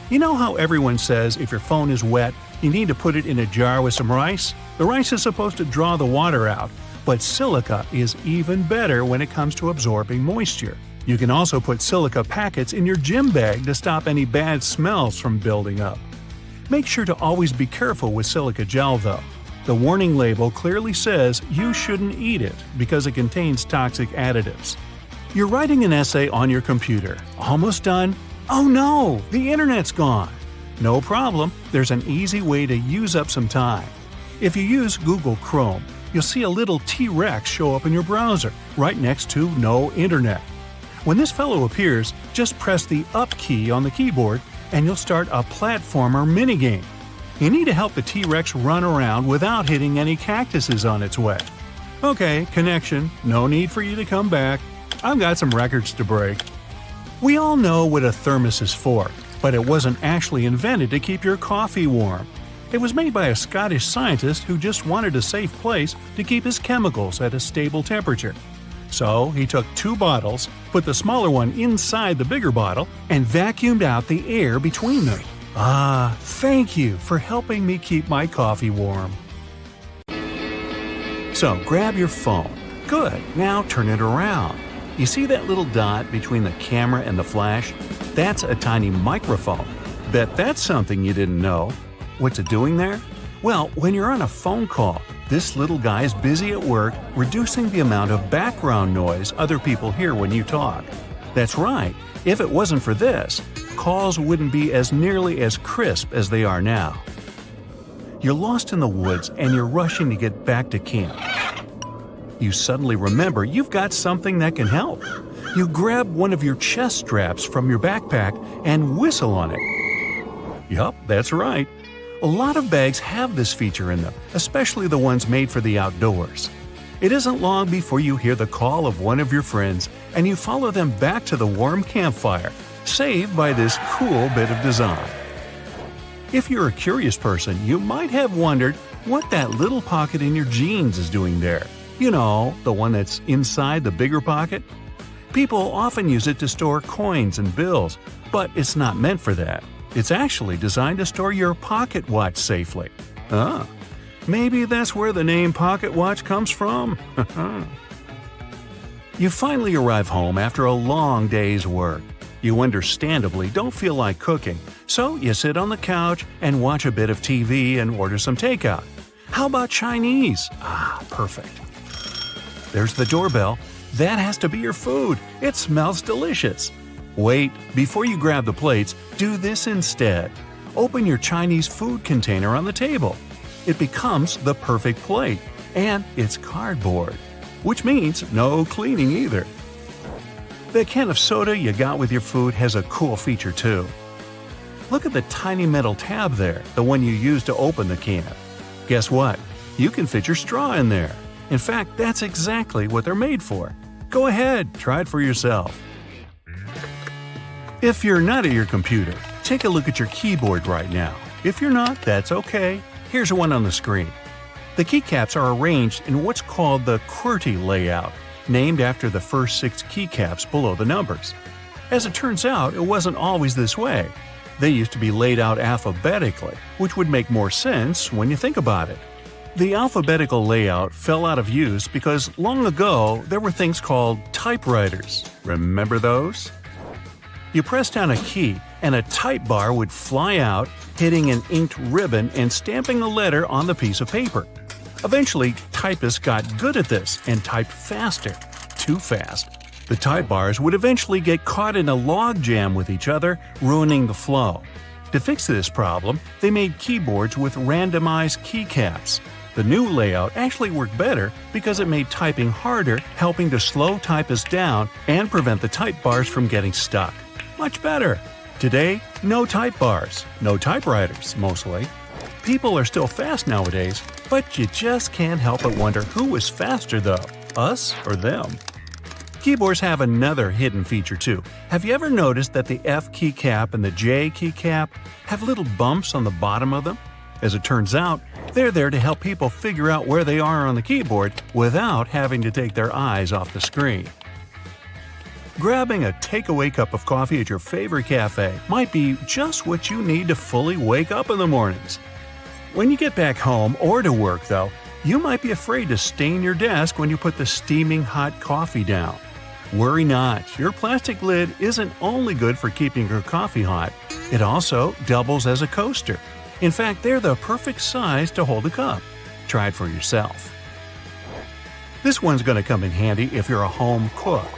You know how everyone says if your phone is wet, you need to put it in a jar with some rice? The rice is supposed to draw the water out, but silica is even better when it comes to absorbing moisture. You can also put silica packets in your gym bag to stop any bad smells from building up. Make sure to always be careful with silica gel, though. The warning label clearly says you shouldn't eat it because it contains toxic additives. You're writing an essay on your computer. Almost done? Oh no, the internet's gone. No problem, there's an easy way to use up some time. If you use Google Chrome, you'll see a little T-Rex show up in your browser, right next to No Internet. When this fellow appears, just press the Up key on the keyboard and you'll start a platformer minigame. You need to help the T-Rex run around without hitting any cactuses on its way. Okay, connection, no need for you to come back. I've got some records to break. We all know what a thermos is for, but it wasn't actually invented to keep your coffee warm. It was made by a Scottish scientist who just wanted a safe place to keep his chemicals at a stable temperature. So he took 2 bottles, put the smaller one inside the bigger bottle, and vacuumed out the air between them. Ah, thank you for helping me keep my coffee warm. So grab your phone. Good, now turn it around. You see that little dot between the camera and the flash? That's a tiny microphone. Bet that's something you didn't know. What's it doing there? Well, when you're on a phone call, this little guy is busy at work reducing the amount of background noise other people hear when you talk. That's right, if it wasn't for this, calls wouldn't be as nearly as crisp as they are now. You're lost in the woods and you're rushing to get back to camp. You suddenly remember you've got something that can help. You grab one of your chest straps from your backpack and whistle on it. Yup, that's right. A lot of bags have this feature in them, especially the ones made for the outdoors. It isn't long before you hear the call of one of your friends and you follow them back to the warm campfire, saved by this cool bit of design. If you're a curious person, you might have wondered what that little pocket in your jeans is doing there. You know, the one that's inside the bigger pocket? People often use it to store coins and bills, but it's not meant for that. It's actually designed to store your pocket watch safely. Ah, maybe that's where the name pocket watch comes from. You finally arrive home after a long day's work. You understandably don't feel like cooking, so you sit on the couch and watch a bit of TV and order some takeout. How about Chinese? Ah, perfect. There's the doorbell. That has to be your food. It smells delicious. Wait, before you grab the plates, do this instead. Open your Chinese food container on the table. It becomes the perfect plate, and it's cardboard, which means no cleaning either. The can of soda you got with your food has a cool feature too. Look at the tiny metal tab there, the one you use to open the can. Guess what? You can fit your straw in there. In fact, that's exactly what they're made for. Go ahead, try it for yourself. If you're not at your computer, take a look at your keyboard right now. If you're not, that's okay. Here's one on the screen. The keycaps are arranged in what's called the QWERTY layout, named after the first 6 keycaps below the numbers. As it turns out, it wasn't always this way. They used to be laid out alphabetically, which would make more sense when you think about it. The alphabetical layout fell out of use because long ago there were things called typewriters. Remember those? You press down a key and a type bar would fly out, hitting an inked ribbon and stamping a letter on the piece of paper. Eventually, typists got good at this and typed faster. Too fast. The type bars would eventually get caught in a log jam with each other, ruining the flow. To fix this problem, they made keyboards with randomized keycaps. The new layout actually worked better because it made typing harder, helping to slow typists down and prevent the type bars from getting stuck. Much better. Today, no type bars, no typewriters, mostly. People are still fast nowadays, but you just can't help but wonder who was faster though, us or them. Keyboards have another hidden feature too. Have you ever noticed that the F keycap and the J keycap have little bumps on the bottom of them? As it turns out, they're there to help people figure out where they are on the keyboard without having to take their eyes off the screen. Grabbing a takeaway cup of coffee at your favorite cafe might be just what you need to fully wake up in the mornings. When you get back home or to work, though, you might be afraid to stain your desk when you put the steaming hot coffee down. Worry not, your plastic lid isn't only good for keeping your coffee hot, it also doubles as a coaster. In fact, they're the perfect size to hold a cup. Try it for yourself. This one's going to come in handy if you're a home cook.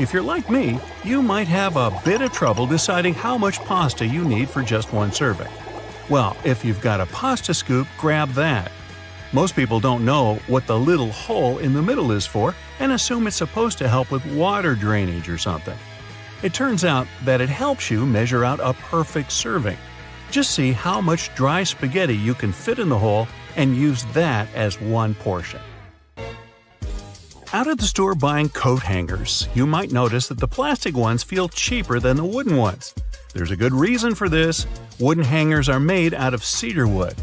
If you're like me, you might have a bit of trouble deciding how much pasta you need for just one serving. Well, if you've got a pasta scoop, grab that. Most people don't know what the little hole in the middle is for and assume it's supposed to help with water drainage or something. It turns out that it helps you measure out a perfect serving. Just see how much dry spaghetti you can fit in the hole and use that as one portion. Out at the store buying coat hangers, you might notice that the plastic ones feel cheaper than the wooden ones. There's a good reason for this. Wooden hangers are made out of cedar wood.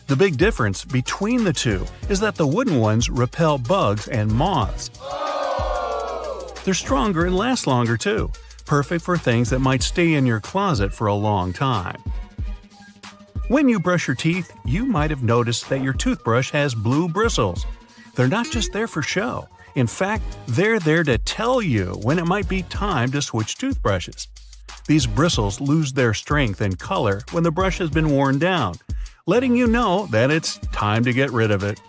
The big difference between the two is that the wooden ones repel bugs and moths. They're stronger and last longer too, perfect for things that might stay in your closet for a long time. When you brush your teeth, you might have noticed that your toothbrush has blue bristles. They're not just there for show. In fact, they're there to tell you when it might be time to switch toothbrushes. These bristles lose their strength and color when the brush has been worn down, letting you know that it's time to get rid of it.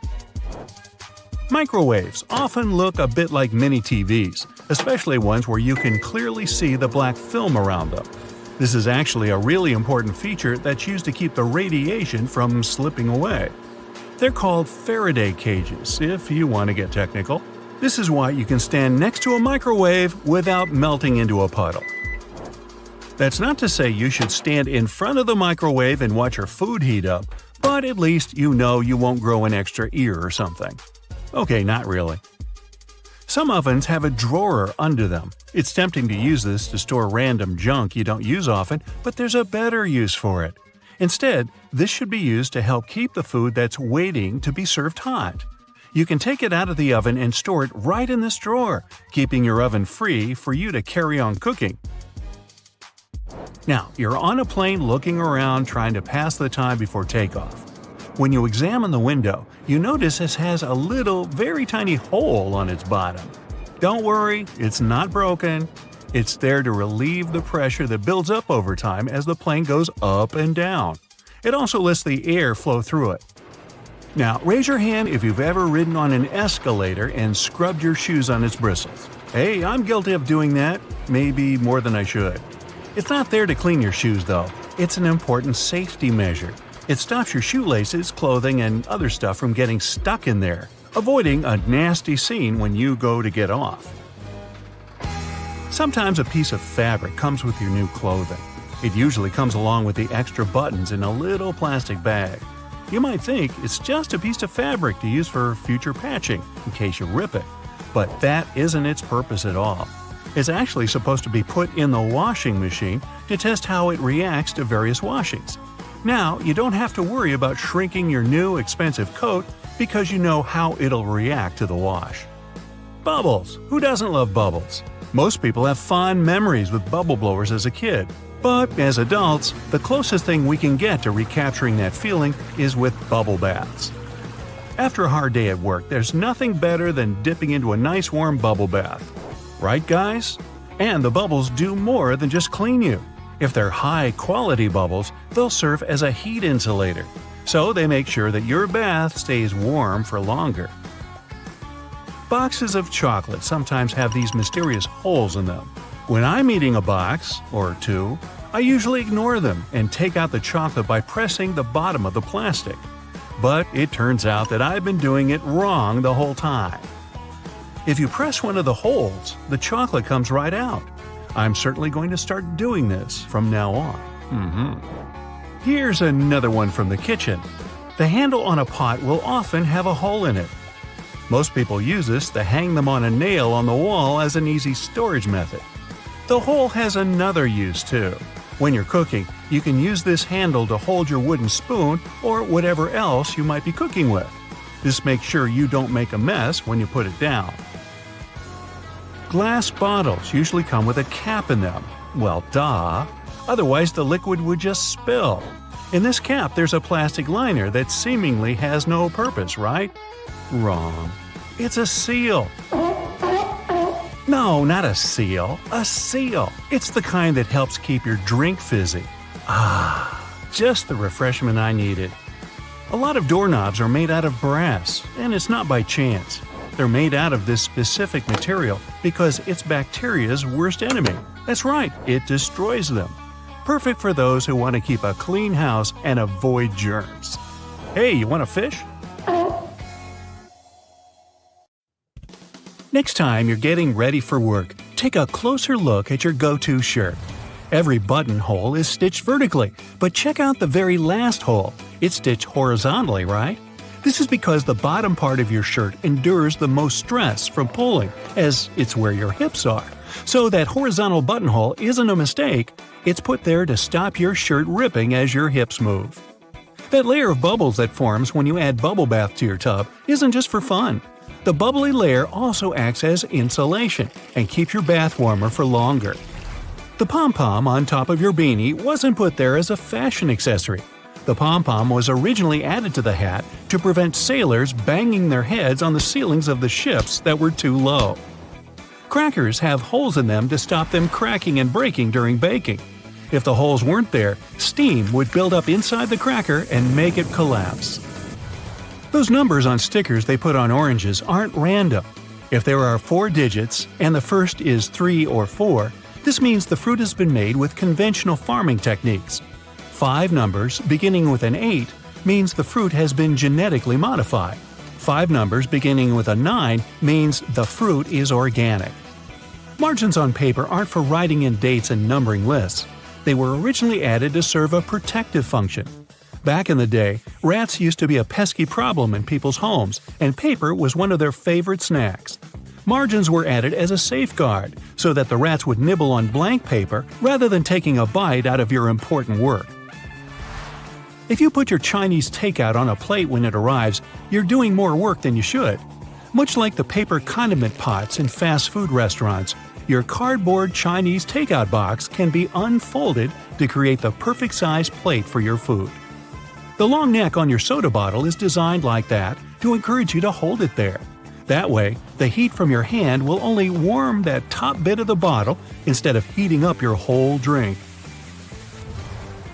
Microwaves often look a bit like mini TVs, especially ones where you can clearly see the black film around them. This is actually a really important feature that's used to keep the radiation from slipping away. They're called Faraday cages, if you want to get technical. This is why you can stand next to a microwave without melting into a puddle. That's not to say you should stand in front of the microwave and watch your food heat up, but at least you know you won't grow an extra ear or something. Okay, not really. Some ovens have a drawer under them. It's tempting to use this to store random junk you don't use often, but there's a better use for it. Instead, this should be used to help keep the food that's waiting to be served hot. You can take it out of the oven and store it right in this drawer, keeping your oven free for you to carry on cooking. Now, you're on a plane looking around trying to pass the time before takeoff. When you examine the window, you notice it has a little, very tiny hole on its bottom. Don't worry, it's not broken. It's there to relieve the pressure that builds up over time as the plane goes up and down. It also lets the air flow through it. Now, raise your hand if you've ever ridden on an escalator and scrubbed your shoes on its bristles. Hey, I'm guilty of doing that, maybe more than I should. It's not there to clean your shoes, though. It's an important safety measure. It stops your shoelaces, clothing, and other stuff from getting stuck in there, avoiding a nasty scene when you go to get off. Sometimes a piece of fabric comes with your new clothing. It usually comes along with the extra buttons in a little plastic bag. You might think it's just a piece of fabric to use for future patching, in case you rip it. But that isn't its purpose at all. It's actually supposed to be put in the washing machine to test how it reacts to various washings. Now, you don't have to worry about shrinking your new expensive coat because you know how it'll react to the wash. Bubbles! Who doesn't love bubbles? Most people have fond memories with bubble blowers as a kid. But as adults, the closest thing we can get to recapturing that feeling is with bubble baths. After a hard day at work, there's nothing better than dipping into a nice warm bubble bath. Right, guys? And the bubbles do more than just clean you. If they're high-quality bubbles, they'll serve as a heat insulator, so they make sure that your bath stays warm for longer. Boxes of chocolate sometimes have these mysterious holes in them. When I'm eating a box, or two, I usually ignore them and take out the chocolate by pressing the bottom of the plastic. But it turns out that I've been doing it wrong the whole time. If you press one of the holes, the chocolate comes right out. I'm certainly going to start doing this from now on. Here's another one from the kitchen. The handle on a pot will often have a hole in it. Most people use this to hang them on a nail on the wall as an easy storage method. The hole has another use too. When you're cooking, you can use this handle to hold your wooden spoon or whatever else you might be cooking with. This makes sure you don't make a mess when you put it down. Glass bottles usually come with a cap in them. Well, duh. Otherwise, the liquid would just spill. In this cap, there's a plastic liner that seemingly has no purpose, right? Wrong. It's a seal. No, not a seal. A seal. It's the kind that helps keep your drink fizzy. Just the refreshment I needed. A lot of doorknobs are made out of brass, and it's not by chance. They're made out of this specific material because it's bacteria's worst enemy. That's right, it destroys them. Perfect for those who want to keep a clean house and avoid germs. Hey, you want a fish? Next time you're getting ready for work, take a closer look at your go-to shirt. Every buttonhole is stitched vertically, but check out the very last hole. It's stitched horizontally, right? This is because the bottom part of your shirt endures the most stress from pulling, as it's where your hips are. So that horizontal buttonhole isn't a mistake, it's put there to stop your shirt ripping as your hips move. That layer of bubbles that forms when you add bubble bath to your tub isn't just for fun. The bubbly layer also acts as insulation and keeps your bath warmer for longer. The pom-pom on top of your beanie wasn't put there as a fashion accessory. The pom-pom was originally added to the hat to prevent sailors banging their heads on the ceilings of the ships that were too low. Crackers have holes in them to stop them cracking and breaking during baking. If the holes weren't there, steam would build up inside the cracker and make it collapse. Those numbers on stickers they put on oranges aren't random. If there are 4 digits and the first is 3 or 4, this means the fruit has been made with conventional farming techniques. 5 numbers beginning with an 8 means the fruit has been genetically modified. 5 numbers beginning with a 9 means the fruit is organic. Margins on paper aren't for writing in dates and numbering lists. They were originally added to serve a protective function. Back in the day, rats used to be a pesky problem in people's homes, and paper was one of their favorite snacks. Margins were added as a safeguard, so that the rats would nibble on blank paper rather than taking a bite out of your important work. If you put your Chinese takeout on a plate when it arrives, you're doing more work than you should. Much like the paper condiment pots in fast food restaurants, your cardboard Chinese takeout box can be unfolded to create the perfect size plate for your food. The long neck on your soda bottle is designed like that to encourage you to hold it there. That way, the heat from your hand will only warm that top bit of the bottle instead of heating up your whole drink.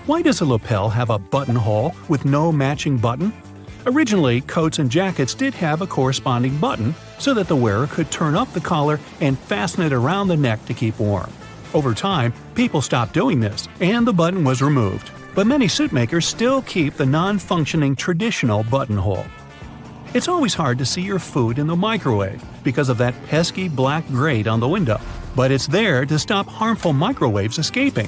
Why does a lapel have a buttonhole with no matching button? Originally, coats and jackets did have a corresponding button so that the wearer could turn up the collar and fasten it around the neck to keep warm. Over time, people stopped doing this, and the button was removed. But many suit makers still keep the non-functioning traditional buttonhole. It's always hard to see your food in the microwave because of that pesky black grate on the window, but it's there to stop harmful microwaves escaping.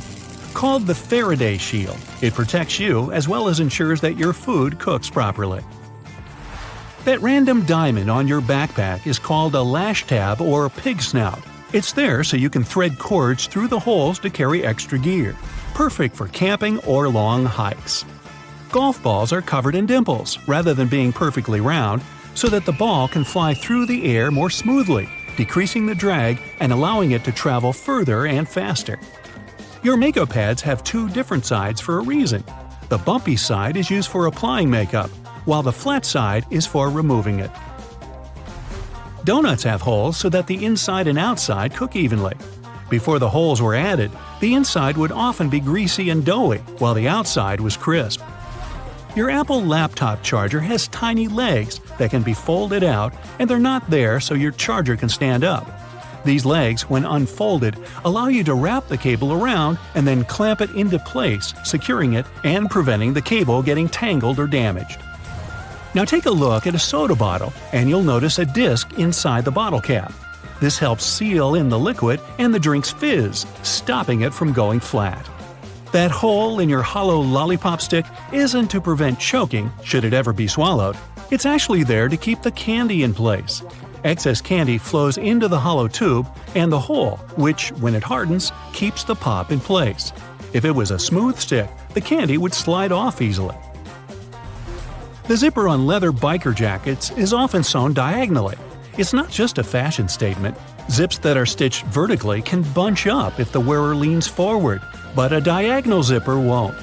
Called the Faraday Shield, it protects you as well as ensures that your food cooks properly. That random diamond on your backpack is called a lash tab or pig snout. It's there so you can thread cords through the holes to carry extra gear. Perfect for camping or long hikes. Golf balls are covered in dimples rather than being perfectly round, so that the ball can fly through the air more smoothly, decreasing the drag and allowing it to travel further and faster. Your makeup pads have 2 different sides for a reason. The bumpy side is used for applying makeup, while the flat side is for removing it. Donuts have holes so that the inside and outside cook evenly. Before the holes were added, the inside would often be greasy and doughy, while the outside was crisp. Your Apple laptop charger has tiny legs that can be folded out, and they're not there so your charger can stand up. These legs, when unfolded, allow you to wrap the cable around and then clamp it into place, securing it and preventing the cable getting tangled or damaged. Now take a look at a soda bottle, and you'll notice a disc inside the bottle cap. This helps seal in the liquid and the drink's fizz, stopping it from going flat. That hole in your hollow lollipop stick isn't to prevent choking, should it ever be swallowed. It's actually there to keep the candy in place. Excess candy flows into the hollow tube and the hole, which, when it hardens, keeps the pop in place. If it was a smooth stick, the candy would slide off easily. The zipper on leather biker jackets is often sewn diagonally. It's not just a fashion statement. Zips that are stitched vertically can bunch up if the wearer leans forward, but a diagonal zipper won't.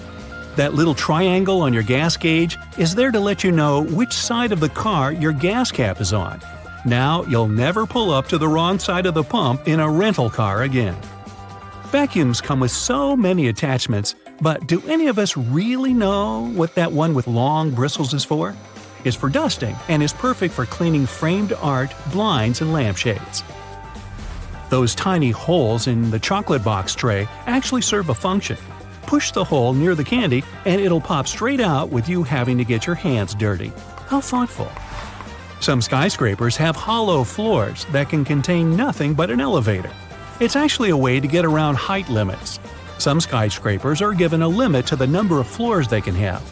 That little triangle on your gas gauge is there to let you know which side of the car your gas cap is on. Now you'll never pull up to the wrong side of the pump in a rental car again. Vacuums come with so many attachments, but do any of us really know what that one with long bristles is for? is for dusting and is perfect for cleaning framed art, blinds, and lampshades. Those tiny holes in the chocolate box tray actually serve a function. Push the hole near the candy and it'll pop straight out with you having to get your hands dirty. How thoughtful. Some skyscrapers have hollow floors that can contain nothing but an elevator. It's actually a way to get around height limits. Some skyscrapers are given a limit to the number of floors they can have.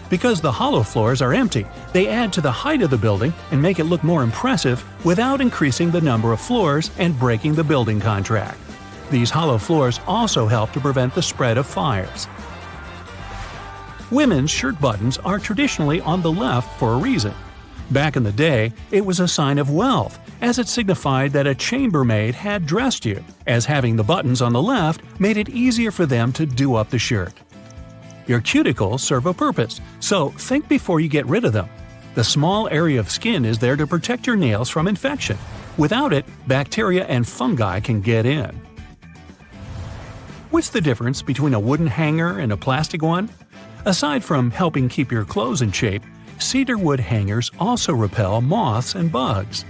Because the hollow floors are empty, they add to the height of the building and make it look more impressive without increasing the number of floors and breaking the building contract. These hollow floors also help to prevent the spread of fires. Women's shirt buttons are traditionally on the left for a reason. Back in the day, it was a sign of wealth, as it signified that a chambermaid had dressed you, as having the buttons on the left made it easier for them to do up the shirt. Your cuticles serve a purpose, so think before you get rid of them. The small area of skin is there to protect your nails from infection. Without it, bacteria and fungi can get in. What's the difference between a wooden hanger and a plastic one? Aside from helping keep your clothes in shape, cedar wood hangers also repel moths and bugs.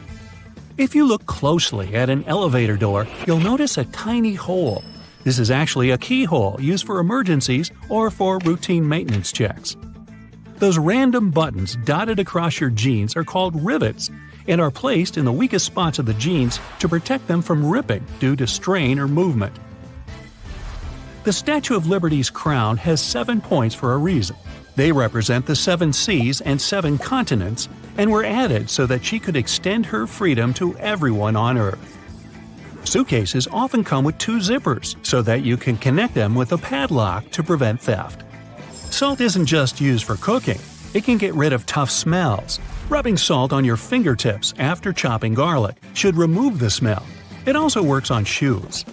If you look closely at an elevator door, you'll notice a tiny hole. This is actually a keyhole used for emergencies or for routine maintenance checks. Those random buttons dotted across your jeans are called rivets and are placed in the weakest spots of the jeans to protect them from ripping due to strain or movement. The Statue of Liberty's crown has 7 points for a reason. They represent the 7 seas and 7 continents and were added so that she could extend her freedom to everyone on Earth. Suitcases often come with 2 zippers so that you can connect them with a padlock to prevent theft. Salt isn't just used for cooking. It can get rid of tough smells. Rubbing salt on your fingertips after chopping garlic should remove the smell. It also works on shoes.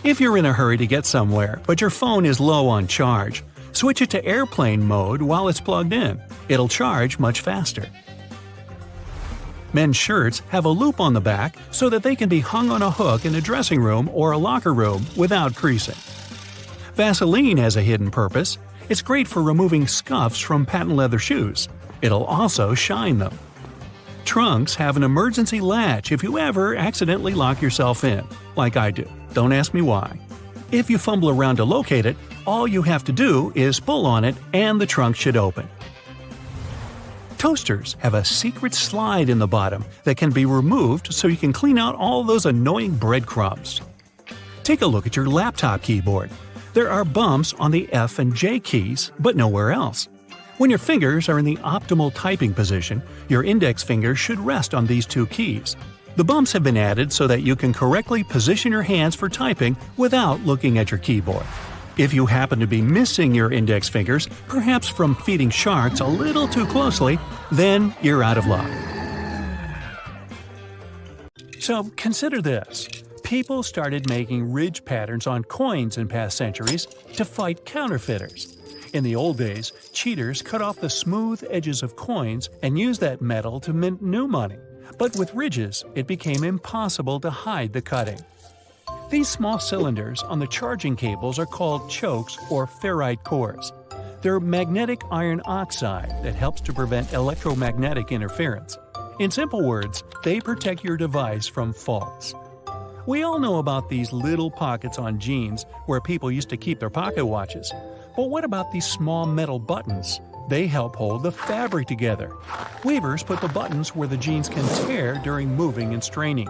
If you're in a hurry to get somewhere, but your phone is low on charge, switch it to airplane mode while it's plugged in. It'll charge much faster. Men's shirts have a loop on the back so that they can be hung on a hook in a dressing room or a locker room without creasing. Vaseline has a hidden purpose. It's great for removing scuffs from patent leather shoes. It'll also shine them. Trunks have an emergency latch if you ever accidentally lock yourself in, like I do. Don't ask me why. If you fumble around to locate it, all you have to do is pull on it and the trunk should open. Toasters have a secret slide in the bottom that can be removed so you can clean out all those annoying breadcrumbs. Take a look at your laptop keyboard. There are bumps on the F and J keys, but nowhere else. When your fingers are in the optimal typing position, your index finger should rest on these 2 keys. The bumps have been added so that you can correctly position your hands for typing without looking at your keyboard. If you happen to be missing your index fingers, perhaps from feeding sharks a little too closely, then you're out of luck. So consider this. People started making ridge patterns on coins in past centuries to fight counterfeiters. In the old days, cheaters cut off the smooth edges of coins and used that metal to mint new money. But with ridges, it became impossible to hide the cutting. These small cylinders on the charging cables are called chokes or ferrite cores. They're magnetic iron oxide that helps to prevent electromagnetic interference. In simple words, they protect your device from faults. We all know about these little pockets on jeans where people used to keep their pocket watches. But what about these small metal buttons? They help hold the fabric together. Weavers put the buttons where the jeans can tear during moving and straining.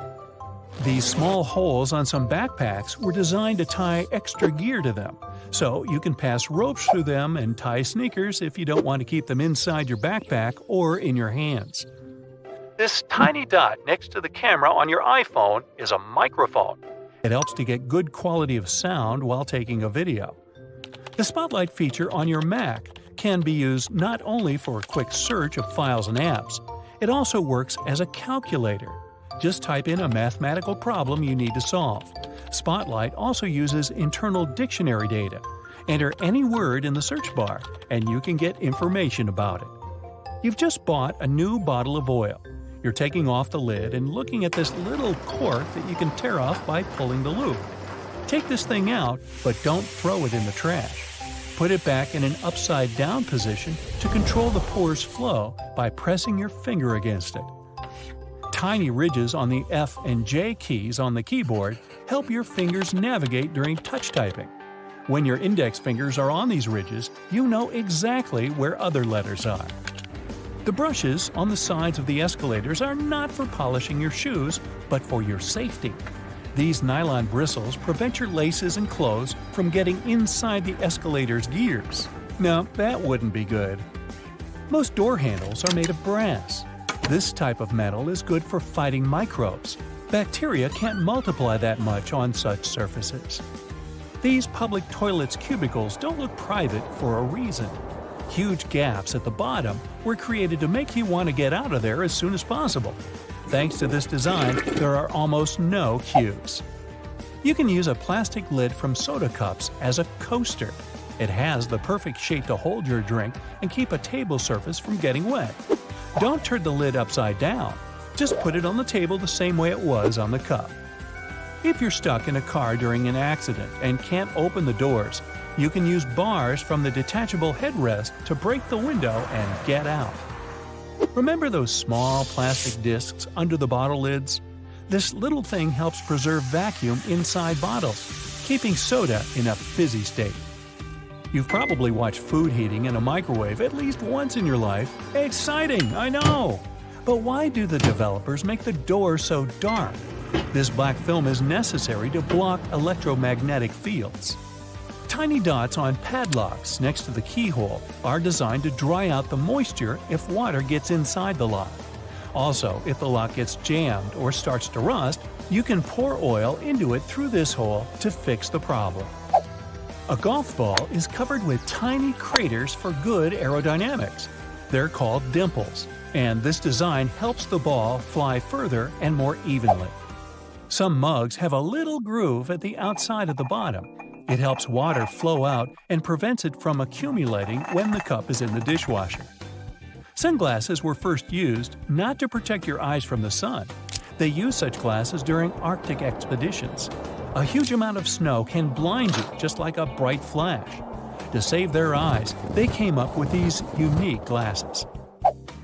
These small holes on some backpacks were designed to tie extra gear to them, so you can pass ropes through them and tie sneakers if you don't want to keep them inside your backpack or in your hands. This tiny dot next to the camera on your iPhone is a microphone. It helps to get good quality of sound while taking a video. The Spotlight feature on your Mac can be used not only for a quick search of files and apps, it also works as a calculator. Just type in a mathematical problem you need to solve. Spotlight also uses internal dictionary data. Enter any word in the search bar, and you can get information about it. You've just bought a new bottle of oil. You're taking off the lid and looking at this little cork that you can tear off by pulling the loop. Take this thing out, but don't throw it in the trash. Put it back in an upside-down position to control the pour's flow by pressing your finger against it. Tiny ridges on the F and J keys on the keyboard help your fingers navigate during touch typing. When your index fingers are on these ridges, you know exactly where other letters are. The brushes on the sides of the escalators are not for polishing your shoes, but for your safety. These nylon bristles prevent your laces and clothes from getting inside the escalator's gears. Now, that wouldn't be good. Most door handles are made of brass. This type of metal is good for fighting microbes. Bacteria can't multiply that much on such surfaces. These public toilets' cubicles don't look private for a reason. Huge gaps at the bottom were created to make you want to get out of there as soon as possible. Thanks to this design, there are almost no queues. You can use a plastic lid from soda cups as a coaster. It has the perfect shape to hold your drink and keep a table surface from getting wet. Don't turn the lid upside down. Just put it on the table the same way it was on the cup. If you're stuck in a car during an accident and can't open the doors, you can use bars from the detachable headrest to break the window and get out. Remember those small plastic discs under the bottle lids? This little thing helps preserve vacuum inside bottles, keeping soda in a fizzy state. You've probably watched food heating in a microwave at least once in your life. Exciting, I know! But why do the developers make the door so dark? This black film is necessary to block electromagnetic fields. Tiny dots on padlocks next to the keyhole are designed to dry out the moisture if water gets inside the lock. Also, if the lock gets jammed or starts to rust, you can pour oil into it through this hole to fix the problem. A golf ball is covered with tiny craters for good aerodynamics. They're called dimples, and this design helps the ball fly further and more evenly. Some mugs have a little groove at the outside of the bottom. It helps water flow out and prevents it from accumulating when the cup is in the dishwasher. Sunglasses were first used not to protect your eyes from the sun. They use such glasses during Arctic expeditions. A huge amount of snow can blind you just like a bright flash. To save their eyes, they came up with these unique glasses.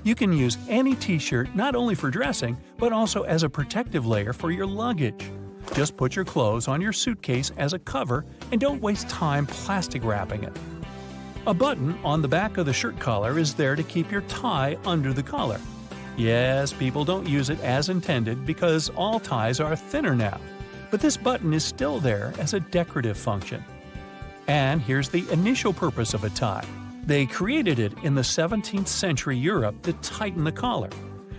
You can use any t-shirt not only for dressing, but also as a protective layer for your luggage. Just put your clothes on your suitcase as a cover and don't waste time plastic wrapping it. A button on the back of the shirt collar is there to keep your tie under the collar. Yes, people don't use it as intended because all ties are thinner now, but this button is still there as a decorative function. And here's the initial purpose of a tie. They created it in the 17th century Europe to tighten the collar.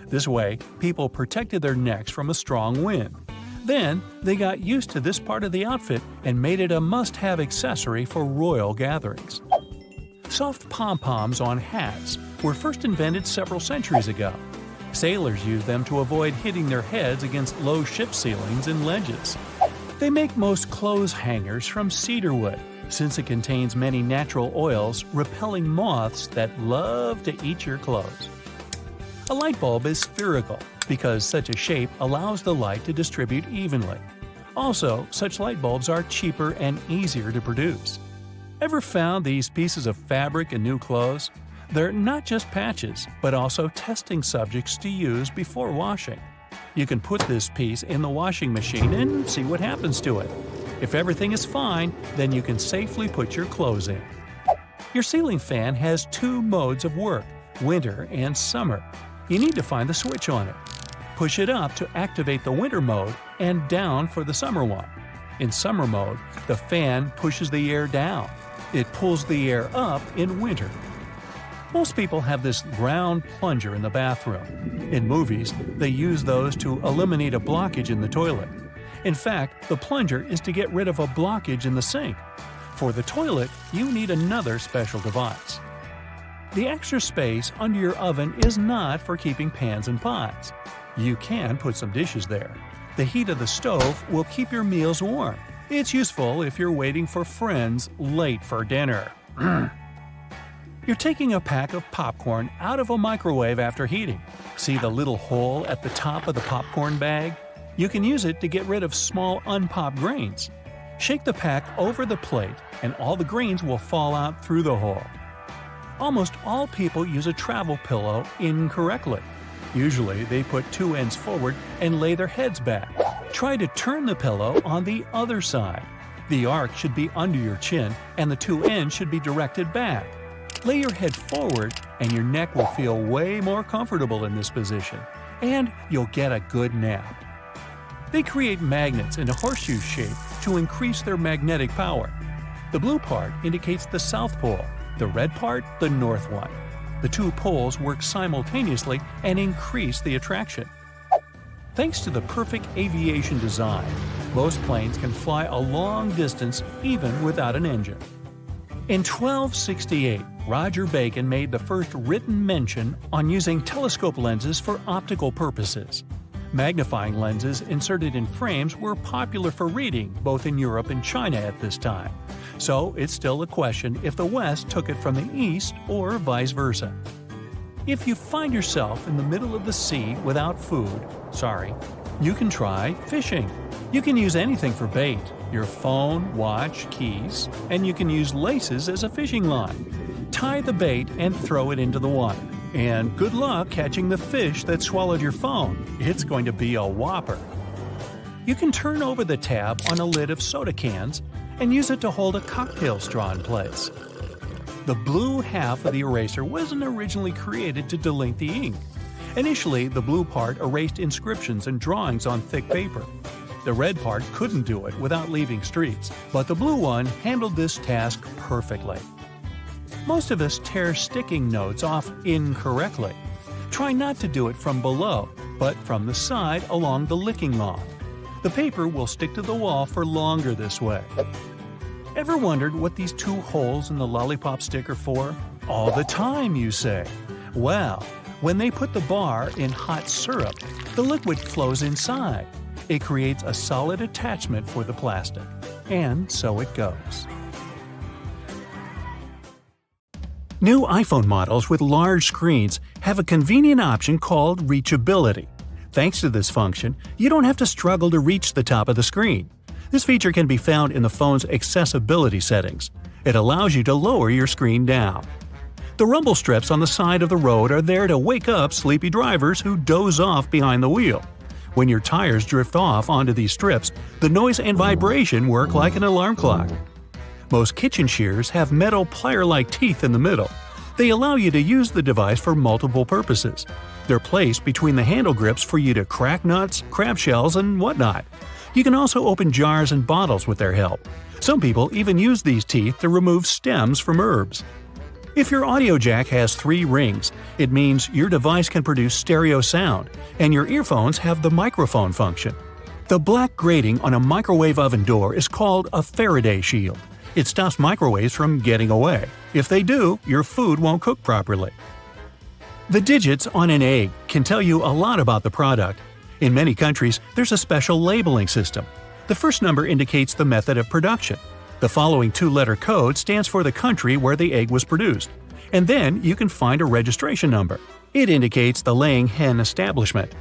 This way, people protected their necks from a strong wind. Then, they got used to this part of the outfit and made it a must-have accessory for royal gatherings. Soft pom-poms on hats were first invented several centuries ago. Sailors used them to avoid hitting their heads against low ship ceilings and ledges. They make most clothes hangers from cedar wood, since it contains many natural oils repelling moths that love to eat your clothes. A light bulb is spherical because such a shape allows the light to distribute evenly. Also, such light bulbs are cheaper and easier to produce. Ever found these pieces of fabric in new clothes? They're not just patches, but also testing subjects to use before washing. You can put this piece in the washing machine and see what happens to it. If everything is fine, then you can safely put your clothes in. Your ceiling fan has two modes of work, winter and summer. You need to find the switch on it. Push it up to activate the winter mode and down for the summer one. In summer mode, the fan pushes the air down. It pulls the air up in winter. Most people have this round plunger in the bathroom. In movies, they use those to eliminate a blockage in the toilet. In fact, the plunger is to get rid of a blockage in the sink. For the toilet, you need another special device. The extra space under your oven is not for keeping pans and pots. You can put some dishes there. The heat of the stove will keep your meals warm. It's useful if you're waiting for friends late for dinner. You're taking a pack of popcorn out of a microwave after heating. See the little hole at the top of the popcorn bag? You can use it to get rid of small unpopped grains. Shake the pack over the plate and all the greens will fall out through the hole. Almost all people use a travel pillow incorrectly. Usually, they put two ends forward and lay their heads back. Try to turn the pillow on the other side. The arc should be under your chin and the two ends should be directed back. Lay your head forward and your neck will feel way more comfortable in this position, and you'll get a good nap. They create magnets in a horseshoe shape to increase their magnetic power. The blue part indicates the south pole, the red part the north one. The two poles work simultaneously and increase the attraction. Thanks to the perfect aviation design, most planes can fly a long distance even without an engine. In 1268, Roger Bacon made the first written mention on using telescope lenses for optical purposes. Magnifying lenses inserted in frames were popular for reading both in Europe and China at this time, so it's still a question if the West took it from the East or vice versa. If you find yourself in the middle of the sea without food, you can try fishing. You can use anything for bait, your phone, watch, keys, and you can use laces as a fishing line. Tie the bait and throw it into the water. And good luck catching the fish that swallowed your phone. It's going to be a whopper. You can turn over the tab on a lid of soda cans and use it to hold a cocktail straw in place. The blue half of the eraser wasn't originally created to delink the ink. Initially, the blue part erased inscriptions and drawings on thick paper. The red part couldn't do it without leaving streaks, but the blue one handled this task perfectly. Most of us tear sticking notes off incorrectly. Try not to do it from below, but from the side along the licking log. The paper will stick to the wall for longer this way. Ever wondered what these two holes in the lollipop stick are for? All the time, you say. Well, when they put the bar in hot syrup, the liquid flows inside. It creates a solid attachment for the plastic. And so it goes. New iPhone models with large screens have a convenient option called reachability. Thanks to this function, you don't have to struggle to reach the top of the screen. This feature can be found in the phone's accessibility settings. It allows you to lower your screen down. The rumble strips on the side of the road are there to wake up sleepy drivers who doze off behind the wheel. When your tires drift off onto these strips, the noise and vibration work like an alarm clock. Most kitchen shears have metal plier-like teeth in the middle. They allow you to use the device for multiple purposes. They're placed between the handle grips for you to crack nuts, crab shells, and whatnot. You can also open jars and bottles with their help. Some people even use these teeth to remove stems from herbs. If your audio jack has 3 rings, it means your device can produce stereo sound, and your earphones have the microphone function. The black grating on a microwave oven door is called a Faraday shield. It stops microwaves from getting away. If they do, your food won't cook properly. The digits on an egg can tell you a lot about the product. In many countries, there's a special labeling system. The first number indicates the method of production. The following 2-letter code stands for the country where the egg was produced. And then you can find a registration number. It indicates the laying hen establishment.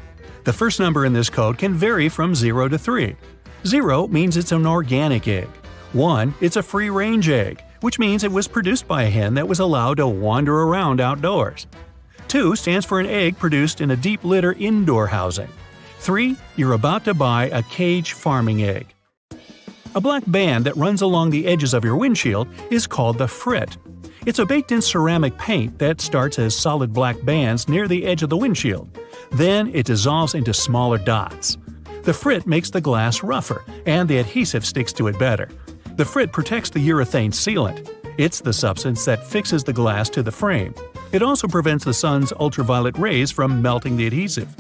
The first number in this code can vary from 0 to 3. 0 means it's an organic egg. 1, it's a free-range egg, which means it was produced by a hen that was allowed to wander around outdoors. 2 stands for an egg produced in a deep litter indoor housing. 3, you're about to buy a cage farming egg. A black band that runs along the edges of your windshield is called the frit. It's a baked-in ceramic paint that starts as solid black bands near the edge of the windshield. Then it dissolves into smaller dots. The frit makes the glass rougher, and the adhesive sticks to it better. The frit protects the urethane sealant. It's the substance that fixes the glass to the frame. It also prevents the sun's ultraviolet rays from melting the adhesive.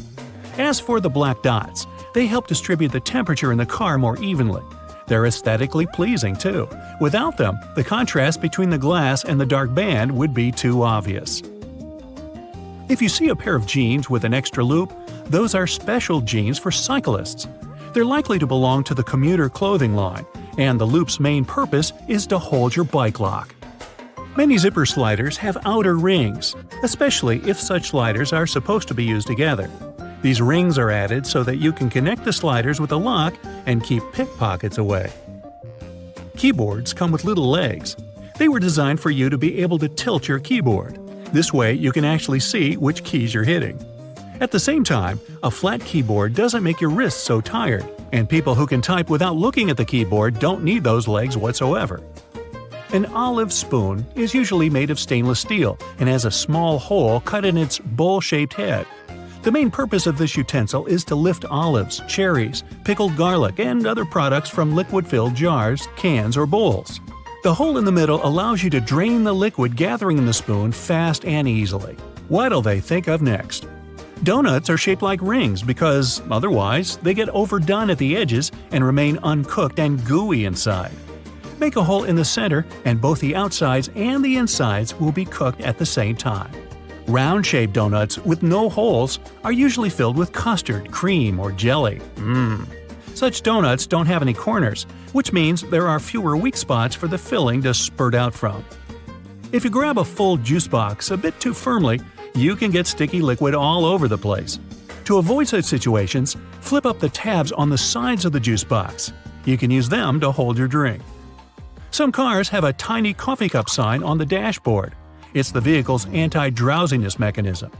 As for the black dots, they help distribute the temperature in the car more evenly. They're aesthetically pleasing, too. Without them, the contrast between the glass and the dark band would be too obvious. If you see a pair of jeans with an extra loop, those are special jeans for cyclists. They're likely to belong to the commuter clothing line, and the loop's main purpose is to hold your bike lock. Many zipper sliders have outer rings, especially if such sliders are supposed to be used together. These rings are added so that you can connect the sliders with a lock and keep pickpockets away. Keyboards come with little legs. They were designed for you to be able to tilt your keyboard. This way you can actually see which keys you're hitting. At the same time, a flat keyboard doesn't make your wrists so tired, and people who can type without looking at the keyboard don't need those legs whatsoever. An olive spoon is usually made of stainless steel and has a small hole cut in its bowl-shaped head. The main purpose of this utensil is to lift olives, cherries, pickled garlic, and other products from liquid-filled jars, cans, or bowls. The hole in the middle allows you to drain the liquid gathering in the spoon fast and easily. What'll they think of next? Donuts are shaped like rings because, otherwise, they get overdone at the edges and remain uncooked and gooey inside. Make a hole in the center and both the outsides and the insides will be cooked at the same time. Round-shaped donuts with no holes are usually filled with custard, cream, or jelly. Such donuts don't have any corners, which means there are fewer weak spots for the filling to spurt out from. If you grab a full juice box a bit too firmly, you can get sticky liquid all over the place. To avoid such situations, flip up the tabs on the sides of the juice box. You can use them to hold your drink. Some cars have a tiny coffee cup sign on the dashboard. It's the vehicle's anti-drowsiness mechanism.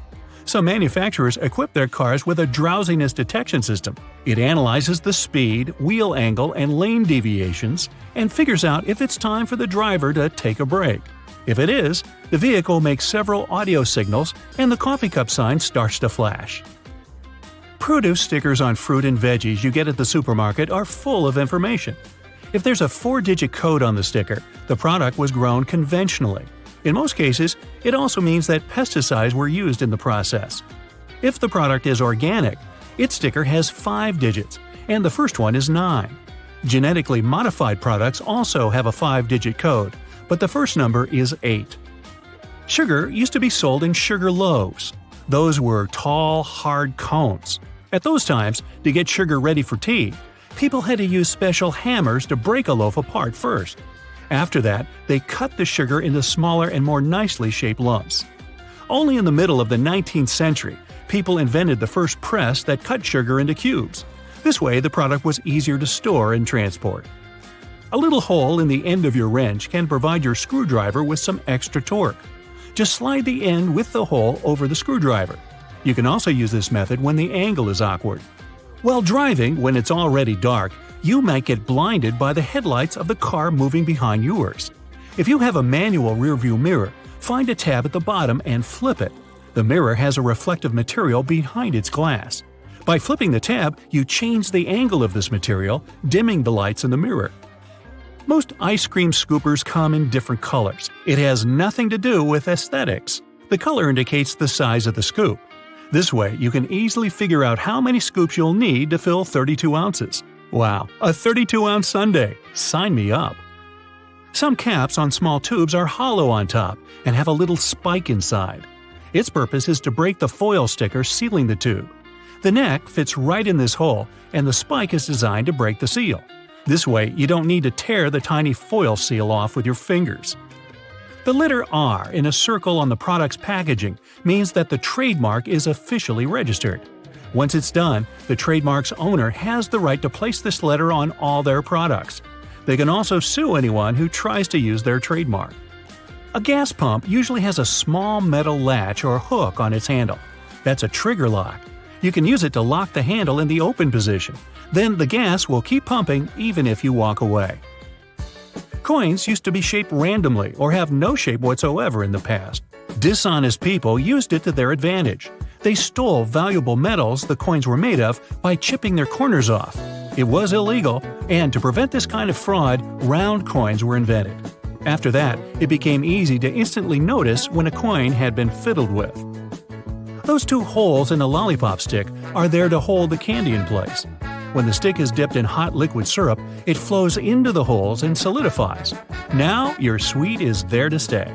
Some manufacturers equip their cars with a drowsiness detection system. It analyzes the speed, wheel angle, and lane deviations, and figures out if it's time for the driver to take a break. If it is, the vehicle makes several audio signals and the coffee cup sign starts to flash. Produce stickers on fruit and veggies you get at the supermarket are full of information. If there's a 4-digit code on the sticker, the product was grown conventionally. In most cases, it also means that pesticides were used in the process. If the product is organic, its sticker has 5 digits, and the first one is 9. Genetically modified products also have a 5-digit code, but the first number is 8. Sugar used to be sold in sugar loaves. Those were tall, hard cones. At those times, to get sugar ready for tea, people had to use special hammers to break a loaf apart first. After that, they cut the sugar into smaller and more nicely shaped lumps. Only in the middle of the 19th century, people invented the first press that cut sugar into cubes. This way, the product was easier to store and transport. A little hole in the end of your wrench can provide your screwdriver with some extra torque. Just slide the end with the hole over the screwdriver. You can also use this method when the angle is awkward. While driving, when it's already dark, you might get blinded by the headlights of the car moving behind yours. If you have a manual rearview mirror, find a tab at the bottom and flip it. The mirror has a reflective material behind its glass. By flipping the tab, you change the angle of this material, dimming the lights in the mirror. Most ice cream scoopers come in different colors. It has nothing to do with aesthetics. The color indicates the size of the scoop. This way, you can easily figure out how many scoops you'll need to fill 32 ounces. Wow, a 32-ounce sundae! Sign me up! Some caps on small tubes are hollow on top and have a little spike inside. Its purpose is to break the foil sticker sealing the tube. The neck fits right in this hole, and the spike is designed to break the seal. This way, you don't need to tear the tiny foil seal off with your fingers. The letter R in a circle on the product's packaging means that the trademark is officially registered. Once it's done, the trademark's owner has the right to place this letter on all their products. They can also sue anyone who tries to use their trademark. A gas pump usually has a small metal latch or hook on its handle. That's a trigger lock. You can use it to lock the handle in the open position. Then the gas will keep pumping even if you walk away. Coins used to be shaped randomly or have no shape whatsoever in the past. Dishonest people used it to their advantage. They stole valuable metals the coins were made of by chipping their corners off. It was illegal, and to prevent this kind of fraud, round coins were invented. After that, it became easy to instantly notice when a coin had been fiddled with. Those 2 holes in a lollipop stick are there to hold the candy in place. When the stick is dipped in hot liquid syrup, it flows into the holes and solidifies. Now your sweet is there to stay.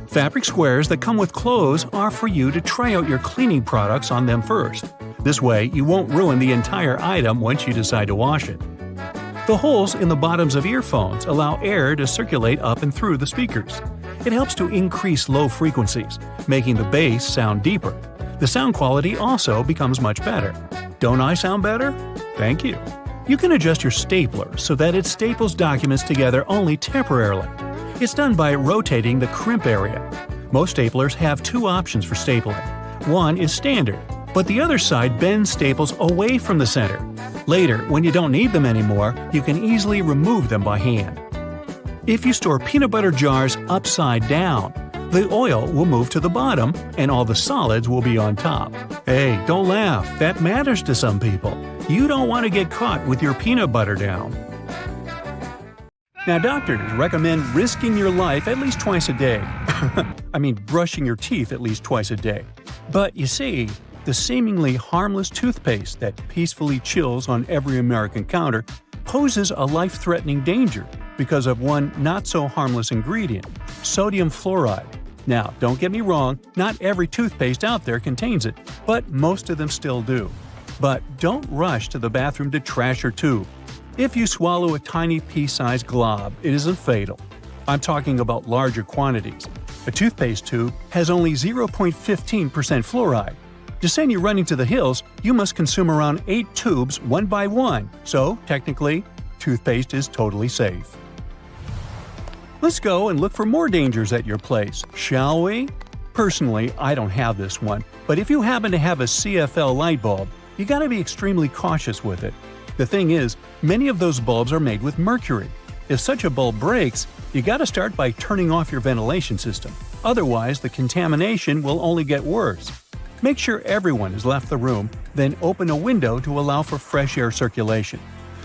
Fabric squares that come with clothes are for you to try out your cleaning products on them first. This way, you won't ruin the entire item once you decide to wash it. The holes in the bottoms of earphones allow air to circulate up and through the speakers. It helps to increase low frequencies, making the bass sound deeper. The sound quality also becomes much better. Don't I sound better? Thank you. You can adjust your stapler so that it staples documents together only temporarily. It's done by rotating the crimp area. Most staplers have two options for stapling. One is standard, but the other side bends staples away from the center. Later, when you don't need them anymore, you can easily remove them by hand. If you store peanut butter jars upside down, the oil will move to the bottom and all the solids will be on top. Hey, don't laugh, that matters to some people. You don't want to get caught with your peanut butter down. Now, doctors recommend risking your life at least twice a day. I mean, brushing your teeth at least twice a day. But you see, the seemingly harmless toothpaste that peacefully chills on every American counter poses a life-threatening danger because of one not-so-harmless ingredient, sodium fluoride. Now, don't get me wrong, not every toothpaste out there contains it, but most of them still do. But don't rush to the bathroom to trash your tube. If you swallow a tiny pea-sized glob, it isn't fatal. I'm talking about larger quantities. A toothpaste tube has only 0.15% fluoride. To send you running to the hills, you must consume around 8 tubes one by one, so technically, toothpaste is totally safe. Let's go and look for more dangers at your place, shall we? Personally, I don't have this one, but if you happen to have a CFL light bulb, you gotta be extremely cautious with it. The thing is, many of those bulbs are made with mercury. If such a bulb breaks, you gotta start by turning off your ventilation system. Otherwise, the contamination will only get worse. Make sure everyone has left the room, then open a window to allow for fresh air circulation.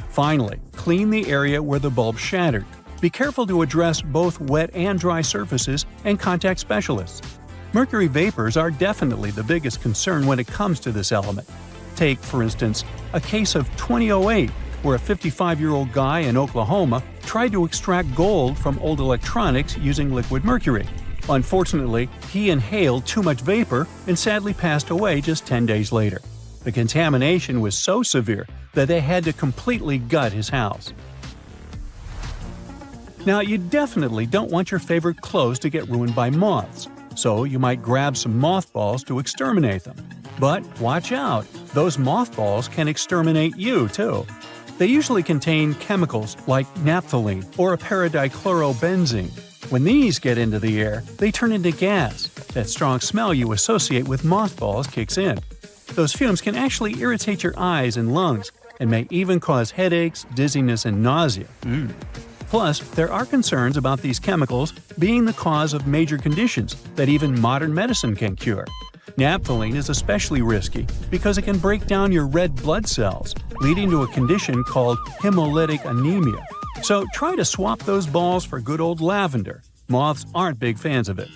Finally, clean the area where the bulb shattered. Be careful to address both wet and dry surfaces and contact specialists. Mercury vapors are definitely the biggest concern when it comes to this element. Take, for instance, a case of 2008, where a 55-year-old guy in Oklahoma tried to extract gold from old electronics using liquid mercury. Unfortunately, he inhaled too much vapor and sadly passed away just 10 days later. The contamination was so severe that they had to completely gut his house. Now, you definitely don't want your favorite clothes to get ruined by moths, so you might grab some mothballs to exterminate them. But watch out, those mothballs can exterminate you too. They usually contain chemicals like naphthalene or a paradichlorobenzene. When these get into the air, they turn into gas. That strong smell you associate with mothballs kicks in. Those fumes can actually irritate your eyes and lungs, and may even cause headaches, dizziness, and nausea. Plus, there are concerns about these chemicals being the cause of major conditions that even modern medicine can cure. Naphthalene is especially risky because it can break down your red blood cells, leading to a condition called hemolytic anemia. So try to swap those balls for good old lavender. Moths aren't big fans of it.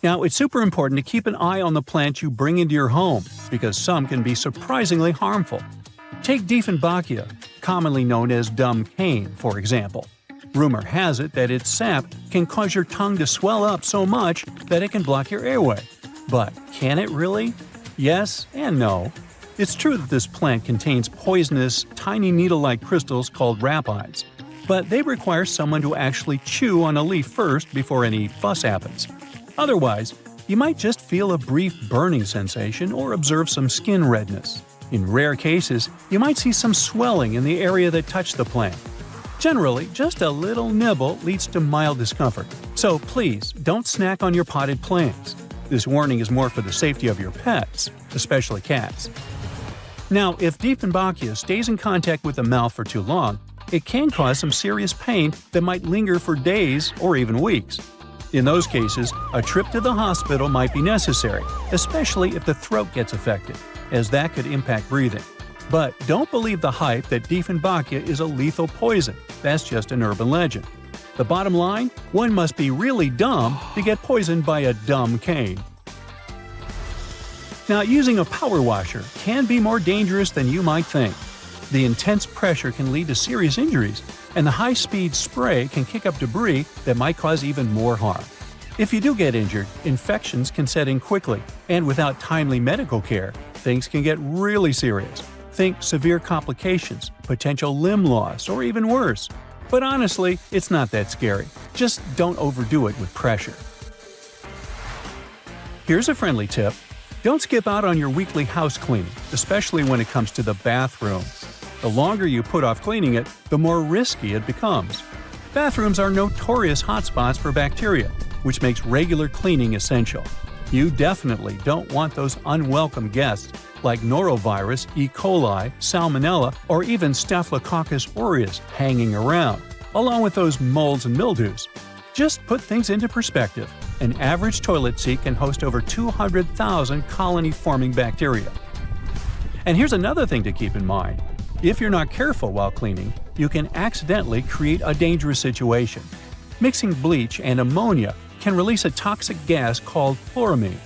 Now, it's super important to keep an eye on the plants you bring into your home, because some can be surprisingly harmful. Take Dieffenbachia, commonly known as dumb cane, for example. Rumor has it that its sap can cause your tongue to swell up so much that it can block your airway. But can it really? Yes and no. It's true that this plant contains poisonous, tiny needle-like crystals called rapides, but they require someone to actually chew on a leaf first before any fuss happens. Otherwise, you might just feel a brief burning sensation or observe some skin redness. In rare cases, you might see some swelling in the area that touched the plant. Generally, just a little nibble leads to mild discomfort, so please don't snack on your potted plants. This warning is more for the safety of your pets, especially cats. Now, if Dieffenbachia stays in contact with the mouth for too long, it can cause some serious pain that might linger for days or even weeks. In those cases, a trip to the hospital might be necessary, especially if the throat gets affected, as that could impact breathing. But don't believe the hype that Dieffenbachia is a lethal poison. That's just an urban legend. The bottom line? One must be really dumb to get poisoned by a dumb cane. Now, using a power washer can be more dangerous than you might think. The intense pressure can lead to serious injuries, and the high-speed spray can kick up debris that might cause even more harm. If you do get injured, infections can set in quickly, and without timely medical care, things can get really serious. Think severe complications, potential limb loss, or even worse. But honestly, it's not that scary. Just don't overdo it with pressure. Here's a friendly tip. Don't skip out on your weekly house cleaning, especially when it comes to the bathroom. The longer you put off cleaning it, the more risky it becomes. Bathrooms are notorious hotspots for bacteria, which makes regular cleaning essential. You definitely don't want those unwelcome guests like norovirus, E. coli, salmonella, or even Staphylococcus aureus hanging around, along with those molds and mildews. Just put things into perspective. An average toilet seat can host over 200,000 colony-forming bacteria. And here's another thing to keep in mind. If you're not careful while cleaning, you can accidentally create a dangerous situation. Mixing bleach and ammonia can release a toxic gas called chloramine.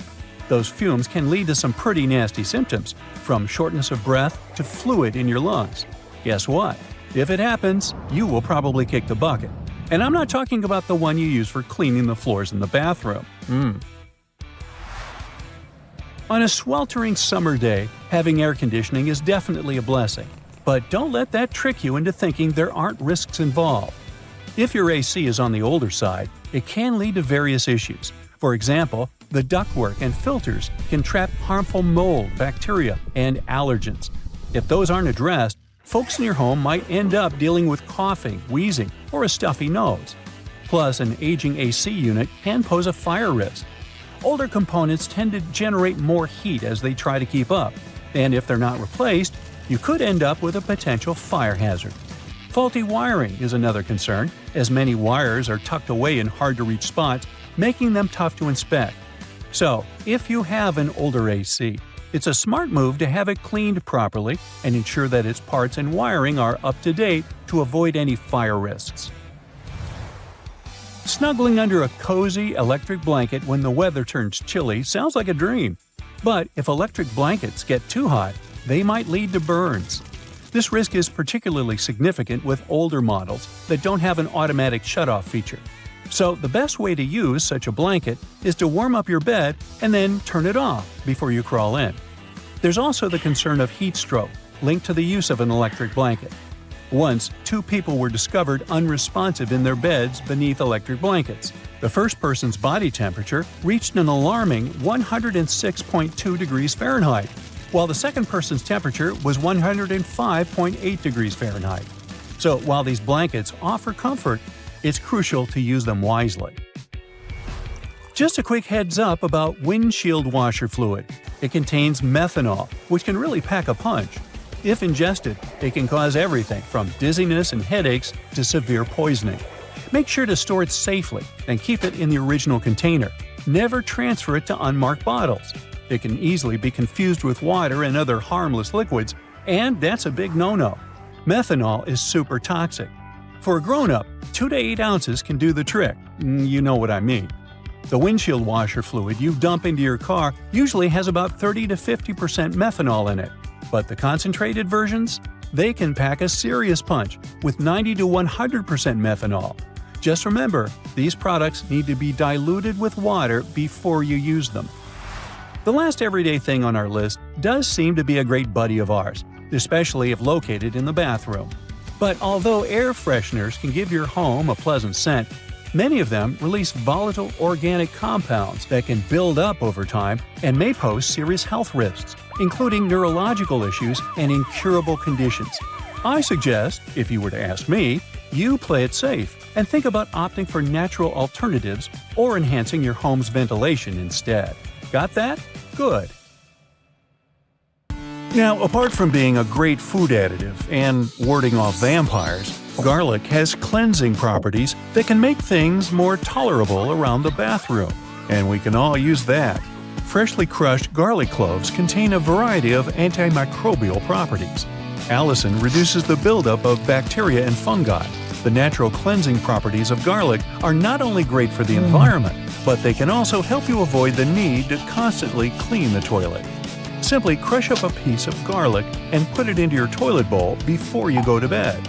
Those fumes can lead to some pretty nasty symptoms, from shortness of breath to fluid in your lungs. Guess what? If it happens, you will probably kick the bucket. And I'm not talking about the one you use for cleaning the floors in the bathroom. On a sweltering summer day, having air conditioning is definitely a blessing. But don't let that trick you into thinking there aren't risks involved. If your AC is on the older side, it can lead to various issues. For example, the ductwork and filters can trap harmful mold, bacteria, and allergens. If those aren't addressed, folks in your home might end up dealing with coughing, wheezing, or a stuffy nose. Plus, an aging AC unit can pose a fire risk. Older components tend to generate more heat as they try to keep up, and if they're not replaced, you could end up with a potential fire hazard. Faulty wiring is another concern, as many wires are tucked away in hard-to-reach spots, making them tough to inspect. So, if you have an older AC, it's a smart move to have it cleaned properly and ensure that its parts and wiring are up to date to avoid any fire risks. Snuggling under a cozy electric blanket when the weather turns chilly sounds like a dream. But if electric blankets get too hot, they might lead to burns. This risk is particularly significant with older models that don't have an automatic shutoff feature. So the best way to use such a blanket is to warm up your bed and then turn it off before you crawl in. There's also the concern of heat stroke linked to the use of an electric blanket. Once, 2 people were discovered unresponsive in their beds beneath electric blankets. The first person's body temperature reached an alarming 106.2 degrees Fahrenheit, while the second person's temperature was 105.8 degrees Fahrenheit. So while these blankets offer comfort, it's crucial to use them wisely. Just a quick heads up about windshield washer fluid. It contains methanol, which can really pack a punch. If ingested, it can cause everything from dizziness and headaches to severe poisoning. Make sure to store it safely and keep it in the original container. Never transfer it to unmarked bottles. It can easily be confused with water and other harmless liquids, and that's a big no-no. Methanol is super toxic. For a grown-up, 2 to 8 ounces can do the trick. You know what I mean. The windshield washer fluid you dump into your car usually has about 30 to 50% methanol in it. But the concentrated versions? They can pack a serious punch with 90 to 100% methanol. Just remember, these products need to be diluted with water before you use them. The last everyday thing on our list does seem to be a great buddy of ours, especially if located in the bathroom. But although air fresheners can give your home a pleasant scent, many of them release volatile organic compounds that can build up over time and may pose serious health risks, including neurological issues and incurable conditions. I suggest, if you were to ask me, you play it safe and think about opting for natural alternatives or enhancing your home's ventilation instead. Got that? Good. Now, apart from being a great food additive and warding off vampires, garlic has cleansing properties that can make things more tolerable around the bathroom. And we can all use that. Freshly crushed garlic cloves contain a variety of antimicrobial properties. Allicin reduces the buildup of bacteria and fungi. The natural cleansing properties of garlic are not only great for the environment, but they can also help you avoid the need to constantly clean the toilet. Simply crush up a piece of garlic and put it into your toilet bowl before you go to bed.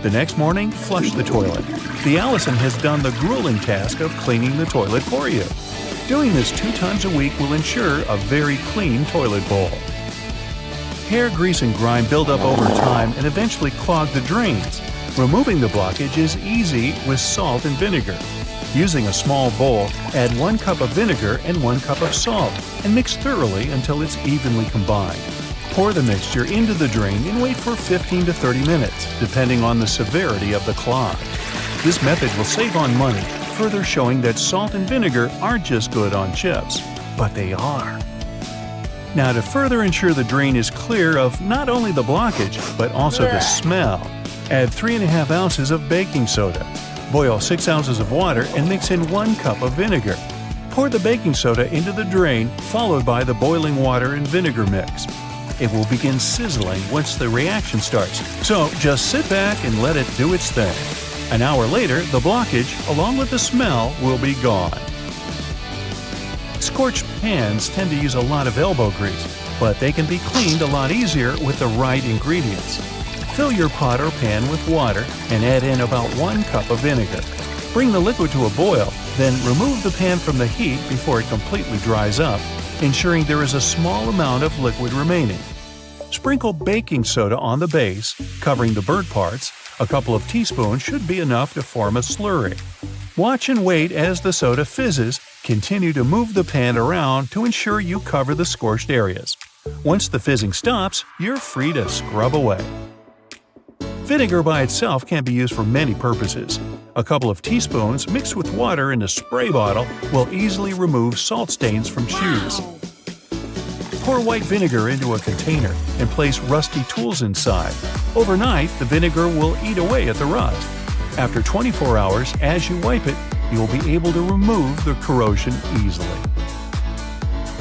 The next morning, flush the toilet. The allicin has done the grueling task of cleaning the toilet for you. Doing this 2 times a week will ensure a very clean toilet bowl. Hair grease and grime build up over time and eventually clog the drains. Removing the blockage is easy with salt and vinegar. Using a small bowl, add 1 cup of vinegar and 1 cup of salt and mix thoroughly until it's evenly combined. Pour the mixture into the drain and wait for 15 to 30 minutes, depending on the severity of the clog. This method will save on money, further showing that salt and vinegar aren't just good on chips, but they are. Now, to further ensure the drain is clear of not only the blockage, but also the smell, add 3½ ounces of baking soda. Boil 6 ounces of water and mix in 1 cup of vinegar. Pour the baking soda into the drain, followed by the boiling water and vinegar mix. It will begin sizzling once the reaction starts, so just sit back and let it do its thing. An hour later, the blockage, along with the smell, will be gone. Scorched pans tend to use a lot of elbow grease, but they can be cleaned a lot easier with the right ingredients. Fill your pot or pan with water and add in about 1 cup of vinegar. Bring the liquid to a boil, then remove the pan from the heat before it completely dries up, ensuring there is a small amount of liquid remaining. Sprinkle baking soda on the base, covering the burnt parts. A couple of teaspoons should be enough to form a slurry. Watch and wait as the soda fizzes. Continue to move the pan around to ensure you cover the scorched areas. Once the fizzing stops, you're free to scrub away. Vinegar by itself can be used for many purposes. A couple of teaspoons mixed with water in a spray bottle will easily remove salt stains from shoes. Pour white vinegar into a container and place rusty tools inside. Overnight, the vinegar will eat away at the rust. After 24 hours, as you wipe it, you'll be able to remove the corrosion easily.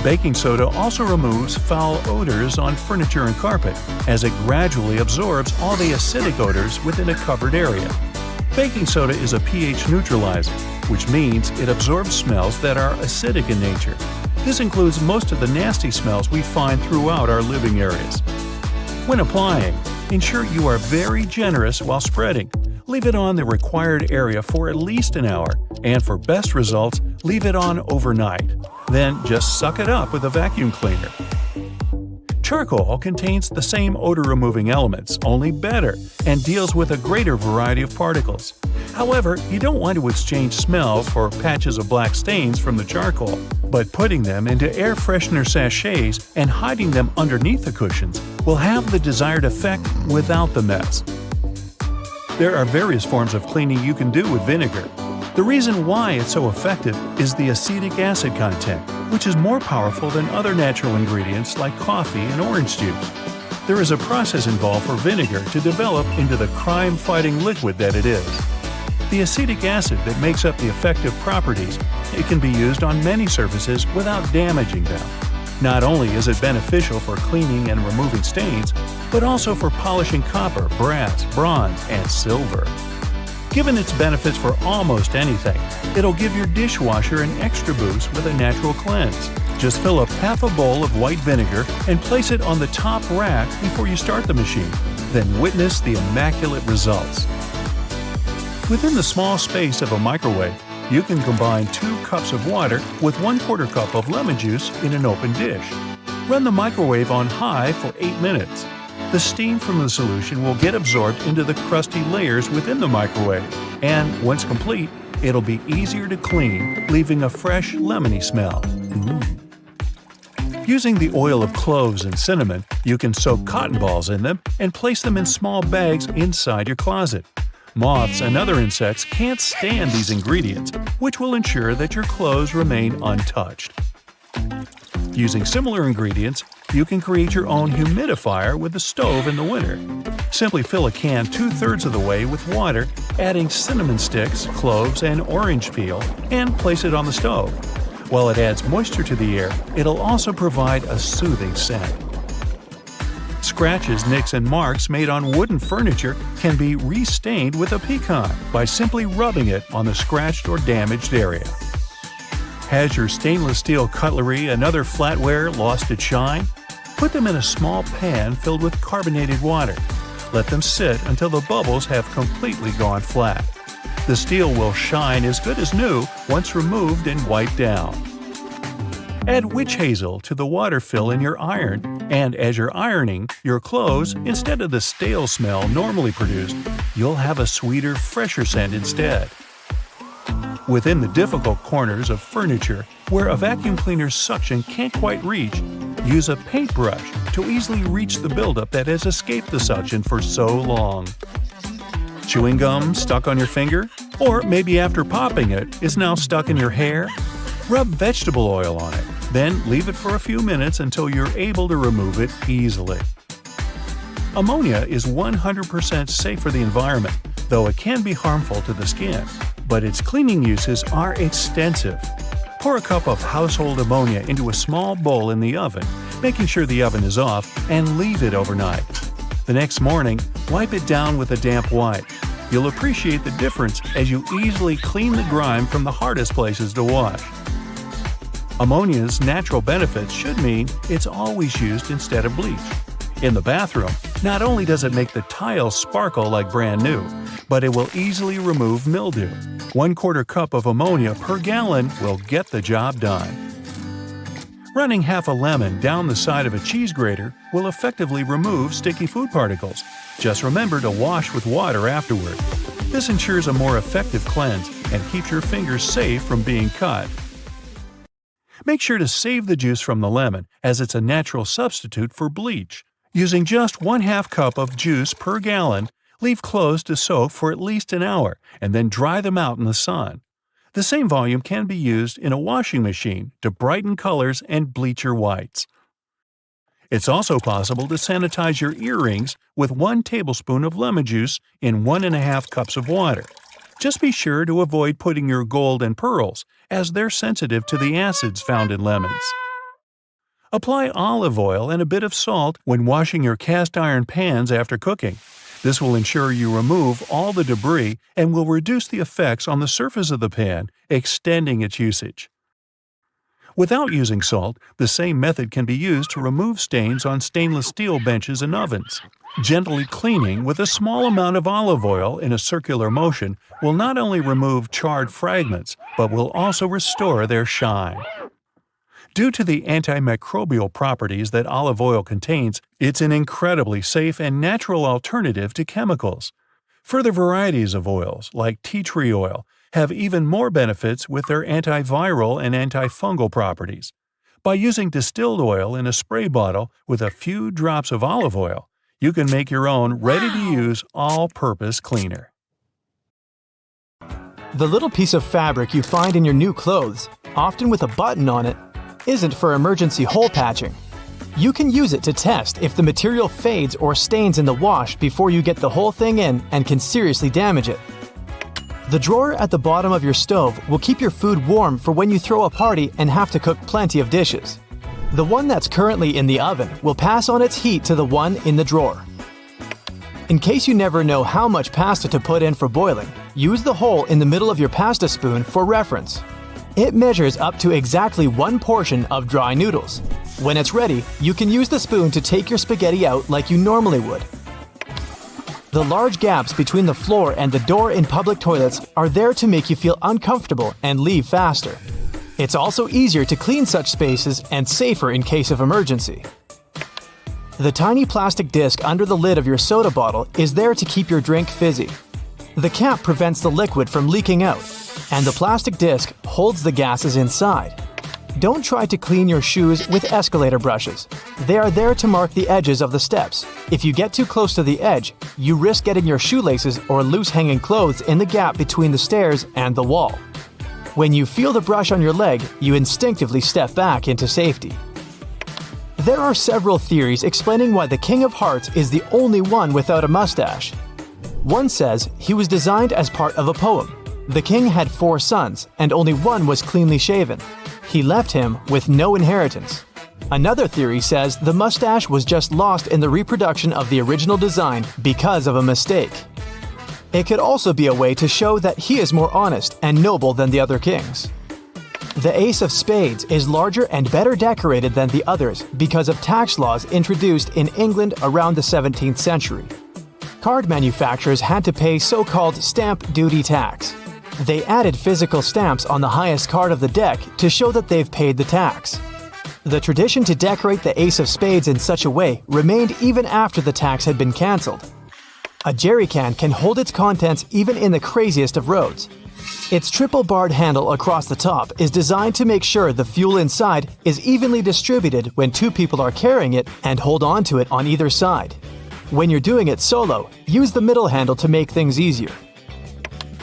Baking soda also removes foul odors on furniture and carpet, as it gradually absorbs all the acidic odors within a covered area. Baking soda is a pH neutralizer, which means it absorbs smells that are acidic in nature. This includes most of the nasty smells we find throughout our living areas. When applying, ensure you are very generous while spreading. Leave it on the required area for at least an hour, and for best results, leave it on overnight. Then just suck it up with a vacuum cleaner. Charcoal contains the same odor-removing elements, only better, and deals with a greater variety of particles. However, you don't want to exchange smells for patches of black stains from the charcoal, but putting them into air freshener sachets and hiding them underneath the cushions will have the desired effect without the mess. There are various forms of cleaning you can do with vinegar. The reason why it's so effective is the acetic acid content, which is more powerful than other natural ingredients like coffee and orange juice. There is a process involved for vinegar to develop into the crime-fighting liquid that it is. The acetic acid that makes up the effective properties, it can be used on many surfaces without damaging them. Not only is it beneficial for cleaning and removing stains, but also for polishing copper, brass, bronze, and silver. Given its benefits for almost anything, it'll give your dishwasher an extra boost with a natural cleanse. Just fill up half a bowl of white vinegar and place it on the top rack before you start the machine. Then witness the immaculate results. Within the small space of a microwave, you can combine 2 cups of water with 1/4 cup of lemon juice in an open dish. Run the microwave on high for 8 minutes. The steam from the solution will get absorbed into the crusty layers within the microwave, and once complete, it'll be easier to clean, leaving a fresh, lemony smell. Using the oil of cloves and cinnamon, you can soak cotton balls in them and place them in small bags inside your closet. Moths and other insects can't stand these ingredients, which will ensure that your clothes remain untouched. Using similar ingredients, you can create your own humidifier with a stove in the winter. Simply fill a can 2/3 of the way with water, adding cinnamon sticks, cloves, and orange peel, and place it on the stove. While it adds moisture to the air, it'll also provide a soothing scent. Scratches, nicks, and marks made on wooden furniture can be restained with a pecan by simply rubbing it on the scratched or damaged area. Has your stainless steel cutlery and other flatware lost its shine? Put them in a small pan filled with carbonated water. Let them sit until the bubbles have completely gone flat. The steel will shine as good as new once removed and wiped down. Add witch hazel to the water fill in your iron, and as you're ironing your clothes, instead of the stale smell normally produced, you'll have a sweeter, fresher scent instead. Within the difficult corners of furniture where a vacuum cleaner's suction can't quite reach, use a paintbrush to easily reach the buildup that has escaped the suction for so long. Chewing gum stuck on your finger? Or maybe after popping it, is now stuck in your hair? Rub vegetable oil on it, then leave it for a few minutes until you're able to remove it easily. Ammonia is 100% safe for the environment, though it can be harmful to the skin. But its cleaning uses are extensive. Pour a cup of household ammonia into a small bowl in the oven, making sure the oven is off, and leave it overnight. The next morning, wipe it down with a damp wipe. You'll appreciate the difference as you easily clean the grime from the hardest places to wash. Ammonia's natural benefits should mean it's always used instead of bleach. In the bathroom, not only does it make the tiles sparkle like brand new, but it will easily remove mildew. 1/4 cup of ammonia per gallon will get the job done. Running half a lemon down the side of a cheese grater will effectively remove sticky food particles. Just remember to wash with water afterward. This ensures a more effective cleanse and keeps your fingers safe from being cut. Make sure to save the juice from the lemon, as it's a natural substitute for bleach. Using just 1/2 cup of juice per gallon, leave clothes to soak for at least an hour and then dry them out in the sun. The same volume can be used in a washing machine to brighten colors and bleach your whites. It's also possible to sanitize your earrings with 1 tablespoon of lemon juice in 1½ cups of water. Just be sure to avoid putting your gold and pearls, as they're sensitive to the acids found in lemons. Apply olive oil and a bit of salt when washing your cast iron pans after cooking. This will ensure you remove all the debris and will reduce the effects on the surface of the pan, extending its usage. Without using salt, the same method can be used to remove stains on stainless steel benches and ovens. Gently cleaning with a small amount of olive oil in a circular motion will not only remove charred fragments, but will also restore their shine. Due to the antimicrobial properties that olive oil contains, it's an incredibly safe and natural alternative to chemicals. Further varieties of oils, like tea tree oil, have even more benefits with their antiviral and antifungal properties. By using distilled oil in a spray bottle with a few drops of olive oil, you can make your own ready-to-use all-purpose cleaner. The little piece of fabric you find in your new clothes, often with a button on it, isn't for emergency hole patching. You can use it to test if the material fades or stains in the wash before you get the whole thing in and can seriously damage it. The drawer at the bottom of your stove will keep your food warm for when you throw a party and have to cook plenty of dishes. The one that's currently in the oven will pass on its heat to the one in the drawer. In case you never know how much pasta to put in for boiling, use the hole in the middle of your pasta spoon for reference. It measures up to exactly 1 portion of dry noodles. When it's ready, you can use the spoon to take your spaghetti out like you normally would. The large gaps between the floor and the door in public toilets are there to make you feel uncomfortable and leave faster. It's also easier to clean such spaces and safer in case of emergency. The tiny plastic disc under the lid of your soda bottle is there to keep your drink fizzy. The cap prevents the liquid from leaking out, and the plastic disc holds the gases inside. Don't try to clean your shoes with escalator brushes. They are there to mark the edges of the steps. If you get too close to the edge, you risk getting your shoelaces or loose hanging clothes in the gap between the stairs and the wall. When you feel the brush on your leg, you instinctively step back into safety. There are several theories explaining why the King of Hearts is the only one without a mustache. One says he was designed as part of a poem. The king had 4 sons, and only one was cleanly shaven. He left him with no inheritance. Another theory says the mustache was just lost in the reproduction of the original design because of a mistake. It could also be a way to show that he is more honest and noble than the other kings. The Ace of Spades is larger and better decorated than the others because of tax laws introduced in England around the 17th century. Card manufacturers had to pay so-called stamp duty tax. They added physical stamps on the highest card of the deck to show that they've paid the tax. The tradition to decorate the Ace of Spades in such a way remained even after the tax had been cancelled. A jerry can hold its contents even in the craziest of roads. Its triple-barred handle across the top is designed to make sure the fuel inside is evenly distributed when two people are carrying it and hold on to it on either side. When you're doing it solo, use the middle handle to make things easier.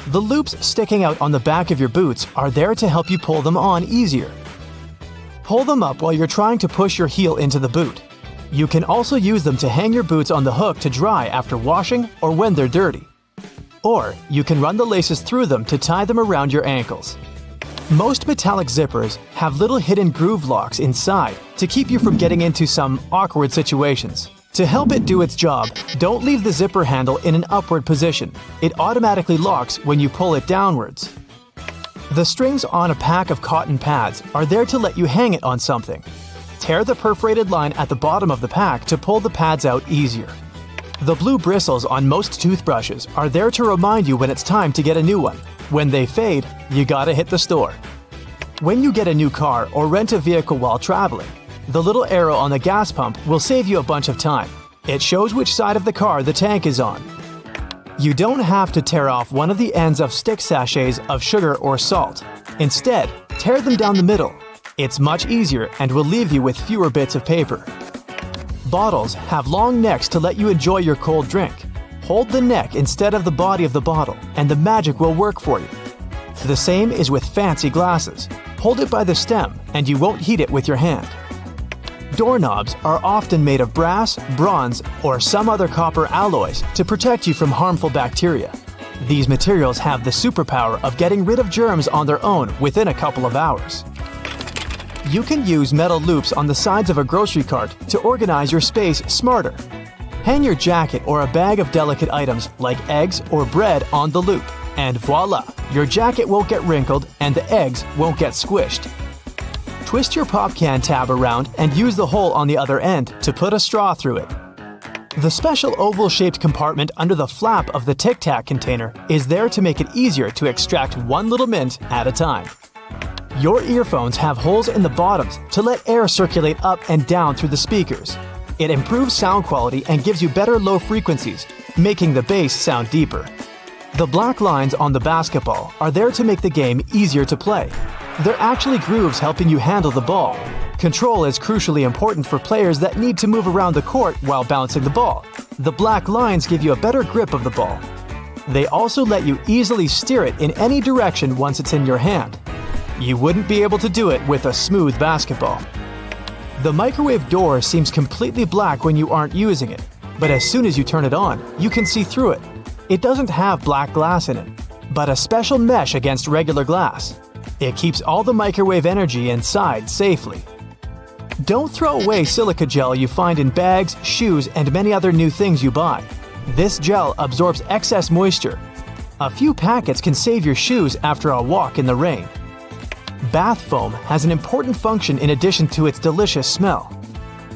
The loops sticking out on the back of your boots are there to help you pull them on easier. Pull them up while you're trying to push your heel into the boot. You can also use them to hang your boots on the hook to dry after washing or when they're dirty. Or you can run the laces through them to tie them around your ankles. Most metallic zippers have little hidden groove locks inside to keep you from getting into some awkward situations. To help it do its job, don't leave the zipper handle in an upward position. It automatically locks when you pull it downwards. The strings on a pack of cotton pads are there to let you hang it on something. Tear the perforated line at the bottom of the pack to pull the pads out easier. The blue bristles on most toothbrushes are there to remind you when it's time to get a new one. When they fade, you gotta hit the store. When you get a new car or rent a vehicle while traveling, the little arrow on the gas pump will save you a bunch of time. It shows which side of the car the tank is on. You don't have to tear off one of the ends of stick sachets of sugar or salt. Instead, tear them down the middle. It's much easier and will leave you with fewer bits of paper. Bottles have long necks to let you enjoy your cold drink. Hold the neck instead of the body of the bottle, and the magic will work for you. The same is with fancy glasses. Hold it by the stem, and you won't heat it with your hand. Doorknobs are often made of brass, bronze, or some other copper alloys to protect you from harmful bacteria. These materials have the superpower of getting rid of germs on their own within a couple of hours. You can use metal loops on the sides of a grocery cart to organize your space smarter. Hang your jacket or a bag of delicate items like eggs or bread on the loop, and voila! Your jacket won't get wrinkled and the eggs won't get squished. Twist your pop can tab around and use the hole on the other end to put a straw through it. The special oval-shaped compartment under the flap of the Tic Tac container is there to make it easier to extract one little mint at a time. Your earphones have holes in the bottoms to let air circulate up and down through the speakers. It improves sound quality and gives you better low frequencies, making the bass sound deeper. The black lines on the basketball are there to make the game easier to play. They're actually grooves helping you handle the ball. Control is crucially important for players that need to move around the court while bouncing the ball. The black lines give you a better grip of the ball. They also let you easily steer it in any direction once it's in your hand. You wouldn't be able to do it with a smooth basketball. The microwave door seems completely black when you aren't using it, but as soon as you turn it on, you can see through it. It doesn't have black glass in it, but a special mesh against regular glass. It keeps all the microwave energy inside safely. Don't throw away silica gel you find in bags, shoes, and many other new things you buy. This gel absorbs excess moisture. A few packets can save your shoes after a walk in the rain. Bath foam has an important function in addition to its delicious smell.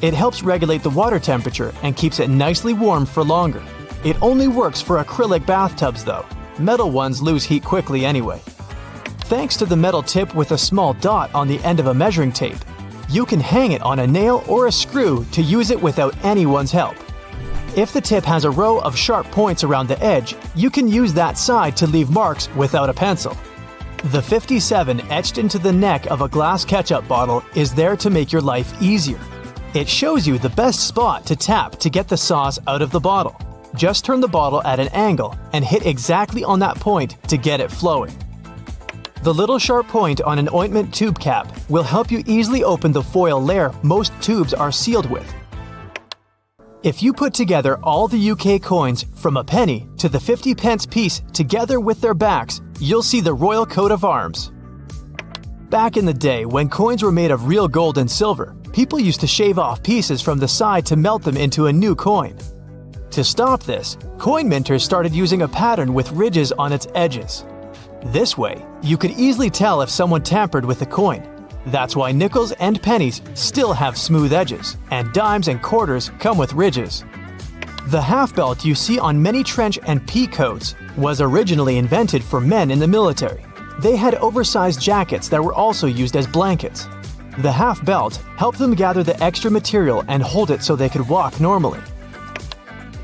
It helps regulate the water temperature and keeps it nicely warm for longer. It only works for acrylic bathtubs though. Metal ones lose heat quickly anyway. Thanks to the metal tip with a small dot on the end of a measuring tape, you can hang it on a nail or a screw to use it without anyone's help. If the tip has a row of sharp points around the edge, you can use that side to leave marks without a pencil. The 57 etched into the neck of a glass ketchup bottle is there to make your life easier. It shows you the best spot to tap to get the sauce out of the bottle. Just turn the bottle at an angle and hit exactly on that point to get it flowing. The little sharp point on an ointment tube cap will help you easily open the foil layer most tubes are sealed with. If you put together all the UK coins from a penny to the 50p piece together with their backs, you'll see the royal coat of arms. Back in the day, when coins were made of real gold and silver, people used to shave off pieces from the side to melt them into a new coin. To stop this, coin minters started using a pattern with ridges on its edges. This way, you could easily tell if someone tampered with the coin. That's why nickels and pennies still have smooth edges, and dimes and quarters come with ridges. The half belt you see on many trench and pea coats was originally invented for men in the military. They had oversized jackets that were also used as blankets. The half belt helped them gather the extra material and hold it so they could walk normally.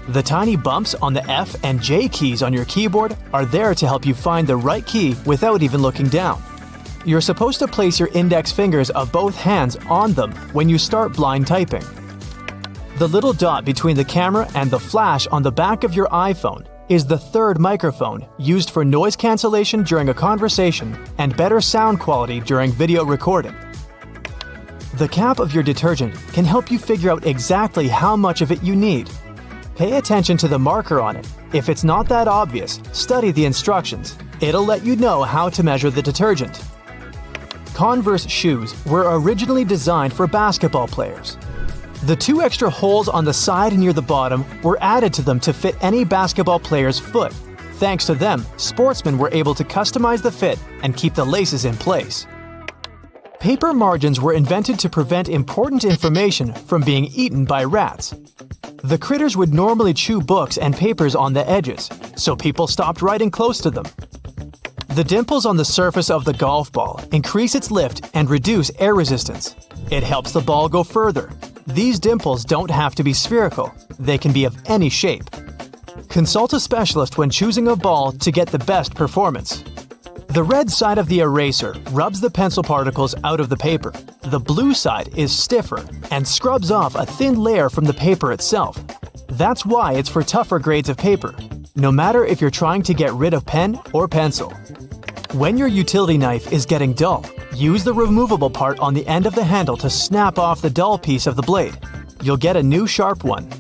The tiny bumps on the F and J keys on your keyboard are there to help you find the right key without even looking down. You're supposed to place your index fingers of both hands on them when you start blind typing. The little dot between the camera and the flash on the back of your iPhone is the third microphone used for noise cancellation during a conversation and better sound quality during video recording. The cap of your detergent can help you figure out exactly how much of it you need. Pay attention to the marker on it. If it's not that obvious, study the instructions. It'll let you know how to measure the detergent. Converse shoes were originally designed for basketball players. The 2 extra holes on the side near the bottom were added to them to fit any basketball player's foot. Thanks to them, sportsmen were able to customize the fit and keep the laces in place. Paper margins were invented to prevent important information from being eaten by rats. The critters would normally chew books and papers on the edges, so people stopped writing close to them. The dimples on the surface of the golf ball increase its lift and reduce air resistance. It helps the ball go further. These dimples don't have to be spherical. They can be of any shape. Consult a specialist when choosing a ball to get the best performance. The red side of the eraser rubs the pencil particles out of the paper. The blue side is stiffer and scrubs off a thin layer from the paper itself. That's why it's for tougher grades of paper, no matter if you're trying to get rid of pen or pencil. When your utility knife is getting dull, use the removable part on the end of the handle to snap off the dull piece of the blade. You'll get a new sharp one.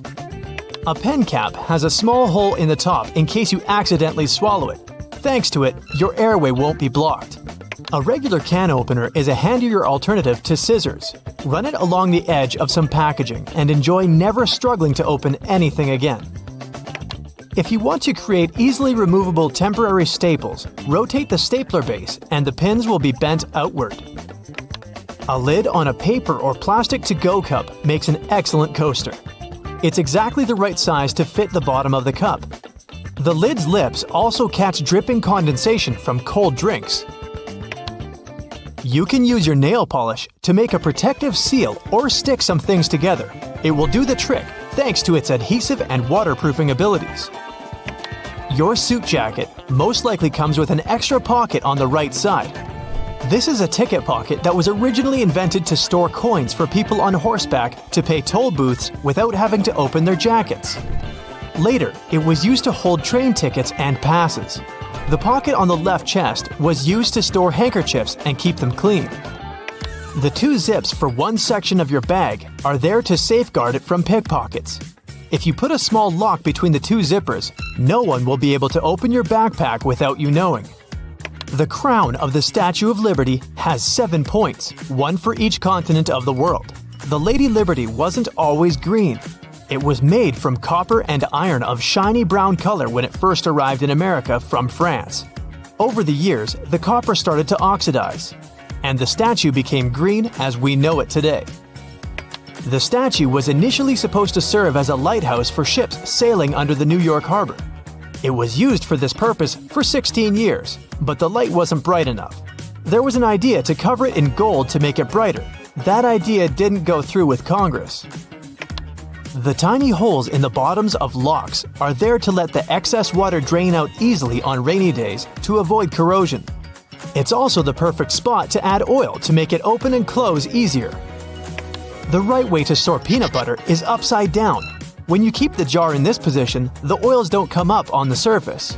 A pen cap has a small hole in the top in case you accidentally swallow it. Thanks to it, your airway won't be blocked. A regular can opener is a handier alternative to scissors. Run it along the edge of some packaging and enjoy never struggling to open anything again. If you want to create easily removable temporary staples, rotate the stapler base and the pins will be bent outward. A lid on a paper or plastic to-go cup makes an excellent coaster. It's exactly the right size to fit the bottom of the cup. The lid's lips also catch dripping condensation from cold drinks. You can use your nail polish to make a protective seal or stick some things together. It will do the trick thanks to its adhesive and waterproofing abilities. Your suit jacket most likely comes with an extra pocket on the right side. This is a ticket pocket that was originally invented to store coins for people on horseback to pay toll booths without having to open their jackets. Later, it was used to hold train tickets and passes. The pocket on the left chest was used to store handkerchiefs and keep them clean. The 2 zips for one section of your bag are there to safeguard it from pickpockets. If you put a small lock between the 2 zippers, no one will be able to open your backpack without you knowing. The crown of the Statue of Liberty has 7 points, one for each continent of the world. The Lady Liberty wasn't always green. It was made from copper and iron of shiny brown color when it first arrived in America from France. Over the years, the copper started to oxidize, and the statue became green as we know it today. The statue was initially supposed to serve as a lighthouse for ships sailing under the New York harbor. It was used for this purpose for 16 years, but the light wasn't bright enough. There was an idea to cover it in gold to make it brighter. That idea didn't go through with Congress. The tiny holes in the bottoms of locks are there to let the excess water drain out easily on rainy days to avoid corrosion. It's also the perfect spot to add oil to make it open and close easier. The right way to store peanut butter is upside down. When you keep the jar in this position, the oils don't come up on the surface.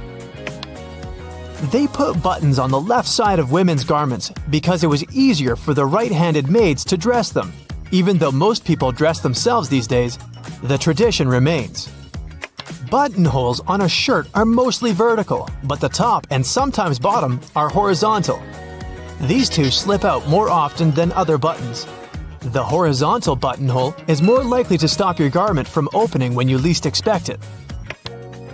They put buttons on the left side of women's garments because it was easier for the right-handed maids to dress them. Even though most people dress themselves these days, the tradition remains. Buttonholes on a shirt are mostly vertical, but the top and sometimes bottom are horizontal. These 2 slip out more often than other buttons. The horizontal buttonhole is more likely to stop your garment from opening when you least expect it.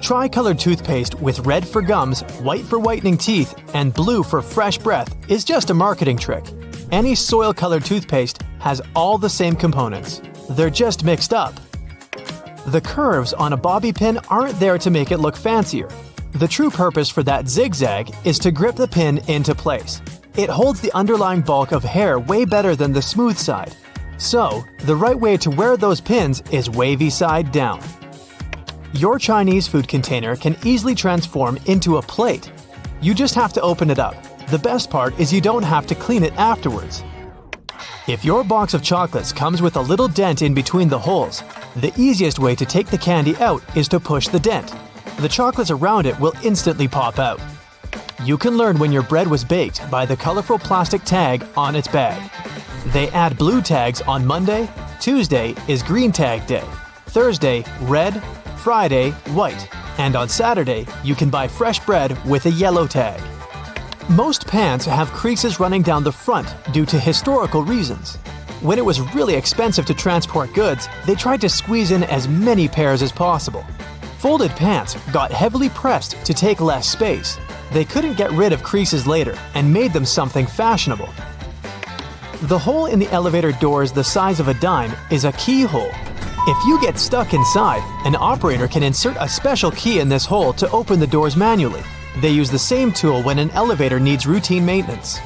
Tri-colored toothpaste with red for gums, white for whitening teeth, and blue for fresh breath is just a marketing trick. Any soil-colored toothpaste has all the same components. They're just mixed up. The curves on a bobby pin aren't there to make it look fancier. The true purpose for that zigzag is to grip the pin into place. It holds the underlying bulk of hair way better than the smooth side. So, the right way to wear those pins is wavy side down. Your Chinese food container can easily transform into a plate. You just have to open it up. The best part is you don't have to clean it afterwards. If your box of chocolates comes with a little dent in between the holes, the easiest way to take the candy out is to push the dent. The chocolates around it will instantly pop out. You can learn when your bread was baked by the colorful plastic tag on its bag. They add blue tags on Monday, Tuesday is green tag day, Thursday, red, Friday, white, and on Saturday, you can buy fresh bread with a yellow tag. Most pants have creases running down the front due to historical reasons. When it was really expensive to transport goods, they tried to squeeze in as many pairs as possible. Folded pants got heavily pressed to take less space. They couldn't get rid of creases later and made them something fashionable. The hole in the elevator doors the size of a dime is a keyhole. If you get stuck inside, an operator can insert a special key in this hole to open the doors manually. They use the same tool when an elevator needs routine maintenance.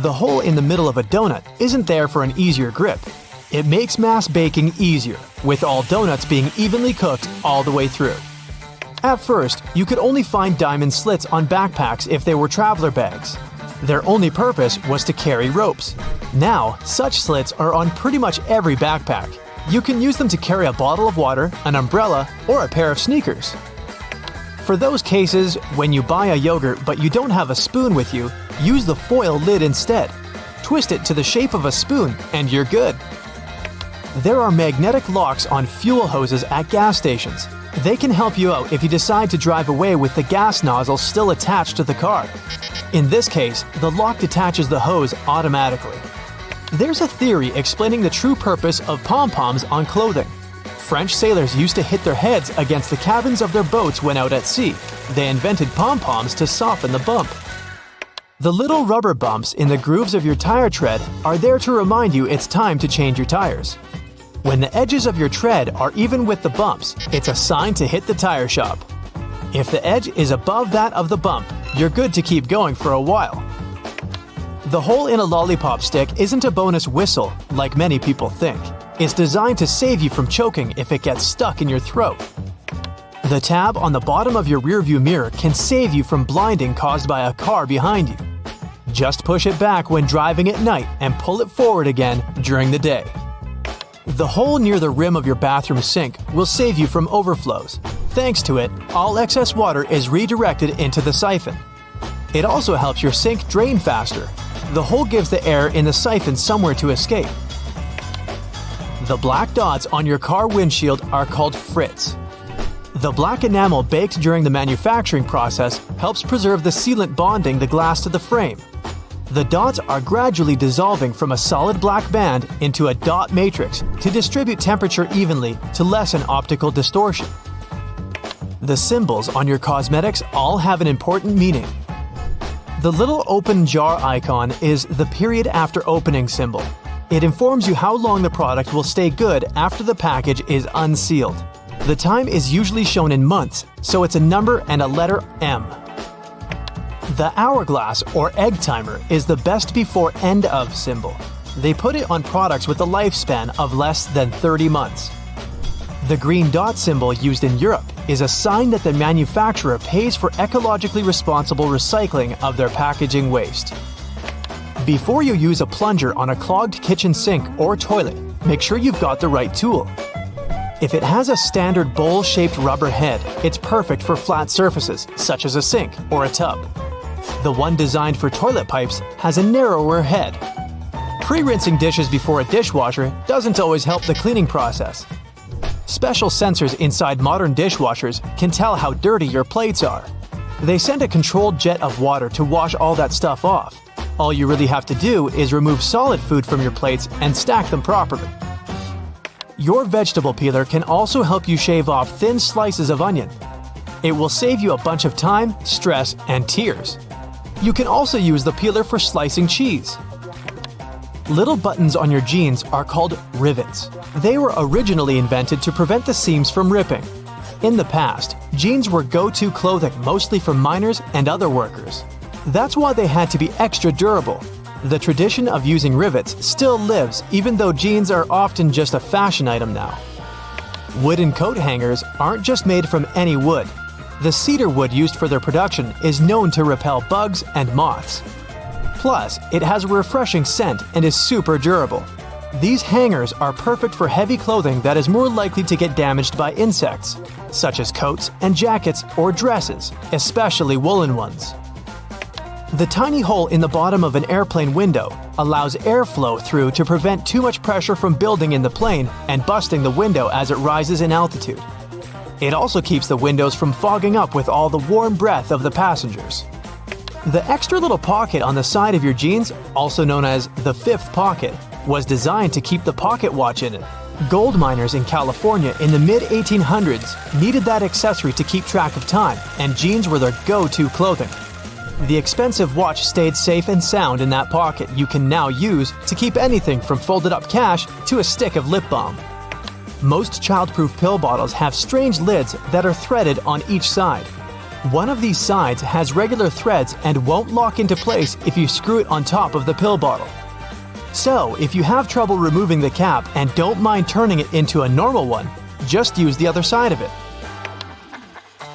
The hole in the middle of a donut isn't there for an easier grip. It makes mass baking easier, with all donuts being evenly cooked all the way through. At first, you could only find diamond slits on backpacks if they were traveler bags. Their only purpose was to carry ropes. Now, such slits are on pretty much every backpack. You can use them to carry a bottle of water, an umbrella, or a pair of sneakers. For those cases, when you buy a yogurt but you don't have a spoon with you, use the foil lid instead. Twist it to the shape of a spoon and you're good. There are magnetic locks on fuel hoses at gas stations. They can help you out if you decide to drive away with the gas nozzle still attached to the car. In this case, the lock detaches the hose automatically. There's a theory explaining the true purpose of pom-poms on clothing. French sailors used to hit their heads against the cabins of their boats when out at sea. They invented pom-poms to soften the bump. The little rubber bumps in the grooves of your tire tread are there to remind you it's time to change your tires. When the edges of your tread are even with the bumps, it's a sign to hit the tire shop. If the edge is above that of the bump, you're good to keep going for a while. The hole in a lollipop stick isn't a bonus whistle, like many people think. It's designed to save you from choking if it gets stuck in your throat. The tab on the bottom of your rearview mirror can save you from blinding caused by a car behind you. Just push it back when driving at night and pull it forward again during the day. The hole near the rim of your bathroom sink will save you from overflows. Thanks to it, all excess water is redirected into the siphon. It also helps your sink drain faster. The hole gives the air in the siphon somewhere to escape. The black dots on your car windshield are called frits. The black enamel baked during the manufacturing process helps preserve the sealant bonding the glass to the frame. The dots are gradually dissolving from a solid black band into a dot matrix to distribute temperature evenly to lessen optical distortion. The symbols on your cosmetics all have an important meaning. The little open jar icon is the period after opening symbol. It informs you how long the product will stay good after the package is unsealed. The time is usually shown in months, so it's a number and a letter M. The hourglass or egg timer is the best before end of symbol. They put it on products with a lifespan of less than 30 months. The green dot symbol used in Europe is a sign that the manufacturer pays for ecologically responsible recycling of their packaging waste. Before you use a plunger on a clogged kitchen sink or toilet, make sure you've got the right tool. If it has a standard bowl-shaped rubber head, it's perfect for flat surfaces, such as a sink or a tub. The one designed for toilet pipes has a narrower head. Pre-rinsing dishes before a dishwasher doesn't always help the cleaning process. Special sensors inside modern dishwashers can tell how dirty your plates are. They send a controlled jet of water to wash all that stuff off. All you really have to do is remove solid food from your plates and stack them properly. Your vegetable peeler can also help you shave off thin slices of onion. It will save you a bunch of time, stress, and tears. You can also use the peeler for slicing cheese. Little buttons on your jeans are called rivets. They were originally invented to prevent the seams from ripping. In the past, jeans were go-to clothing mostly for miners and other workers. That's why they had to be extra durable. The tradition of using rivets still lives even though jeans are often just a fashion item now. Wooden coat hangers aren't just made from any wood. The cedar wood used for their production is known to repel bugs and moths. Plus, it has a refreshing scent and is super durable. These hangers are perfect for heavy clothing that is more likely to get damaged by insects, such as coats and jackets or dresses, especially woolen ones. The tiny hole in the bottom of an airplane window allows airflow through to prevent too much pressure from building in the plane and busting the window as it rises in altitude. It also keeps the windows from fogging up with all the warm breath of the passengers. The extra little pocket on the side of your jeans, also known as the fifth pocket, was designed to keep the pocket watch in it. Gold miners in California in the mid-1800s needed that accessory to keep track of time, and jeans were their go-to clothing. The expensive watch stayed safe and sound in that pocket you can now use to keep anything from folded up cash to a stick of lip balm. Most childproof pill bottles have strange lids that are threaded on each side. One of these sides has regular threads and won't lock into place if you screw it on top of the pill bottle. So, if you have trouble removing the cap and don't mind turning it into a normal one, just use the other side of it.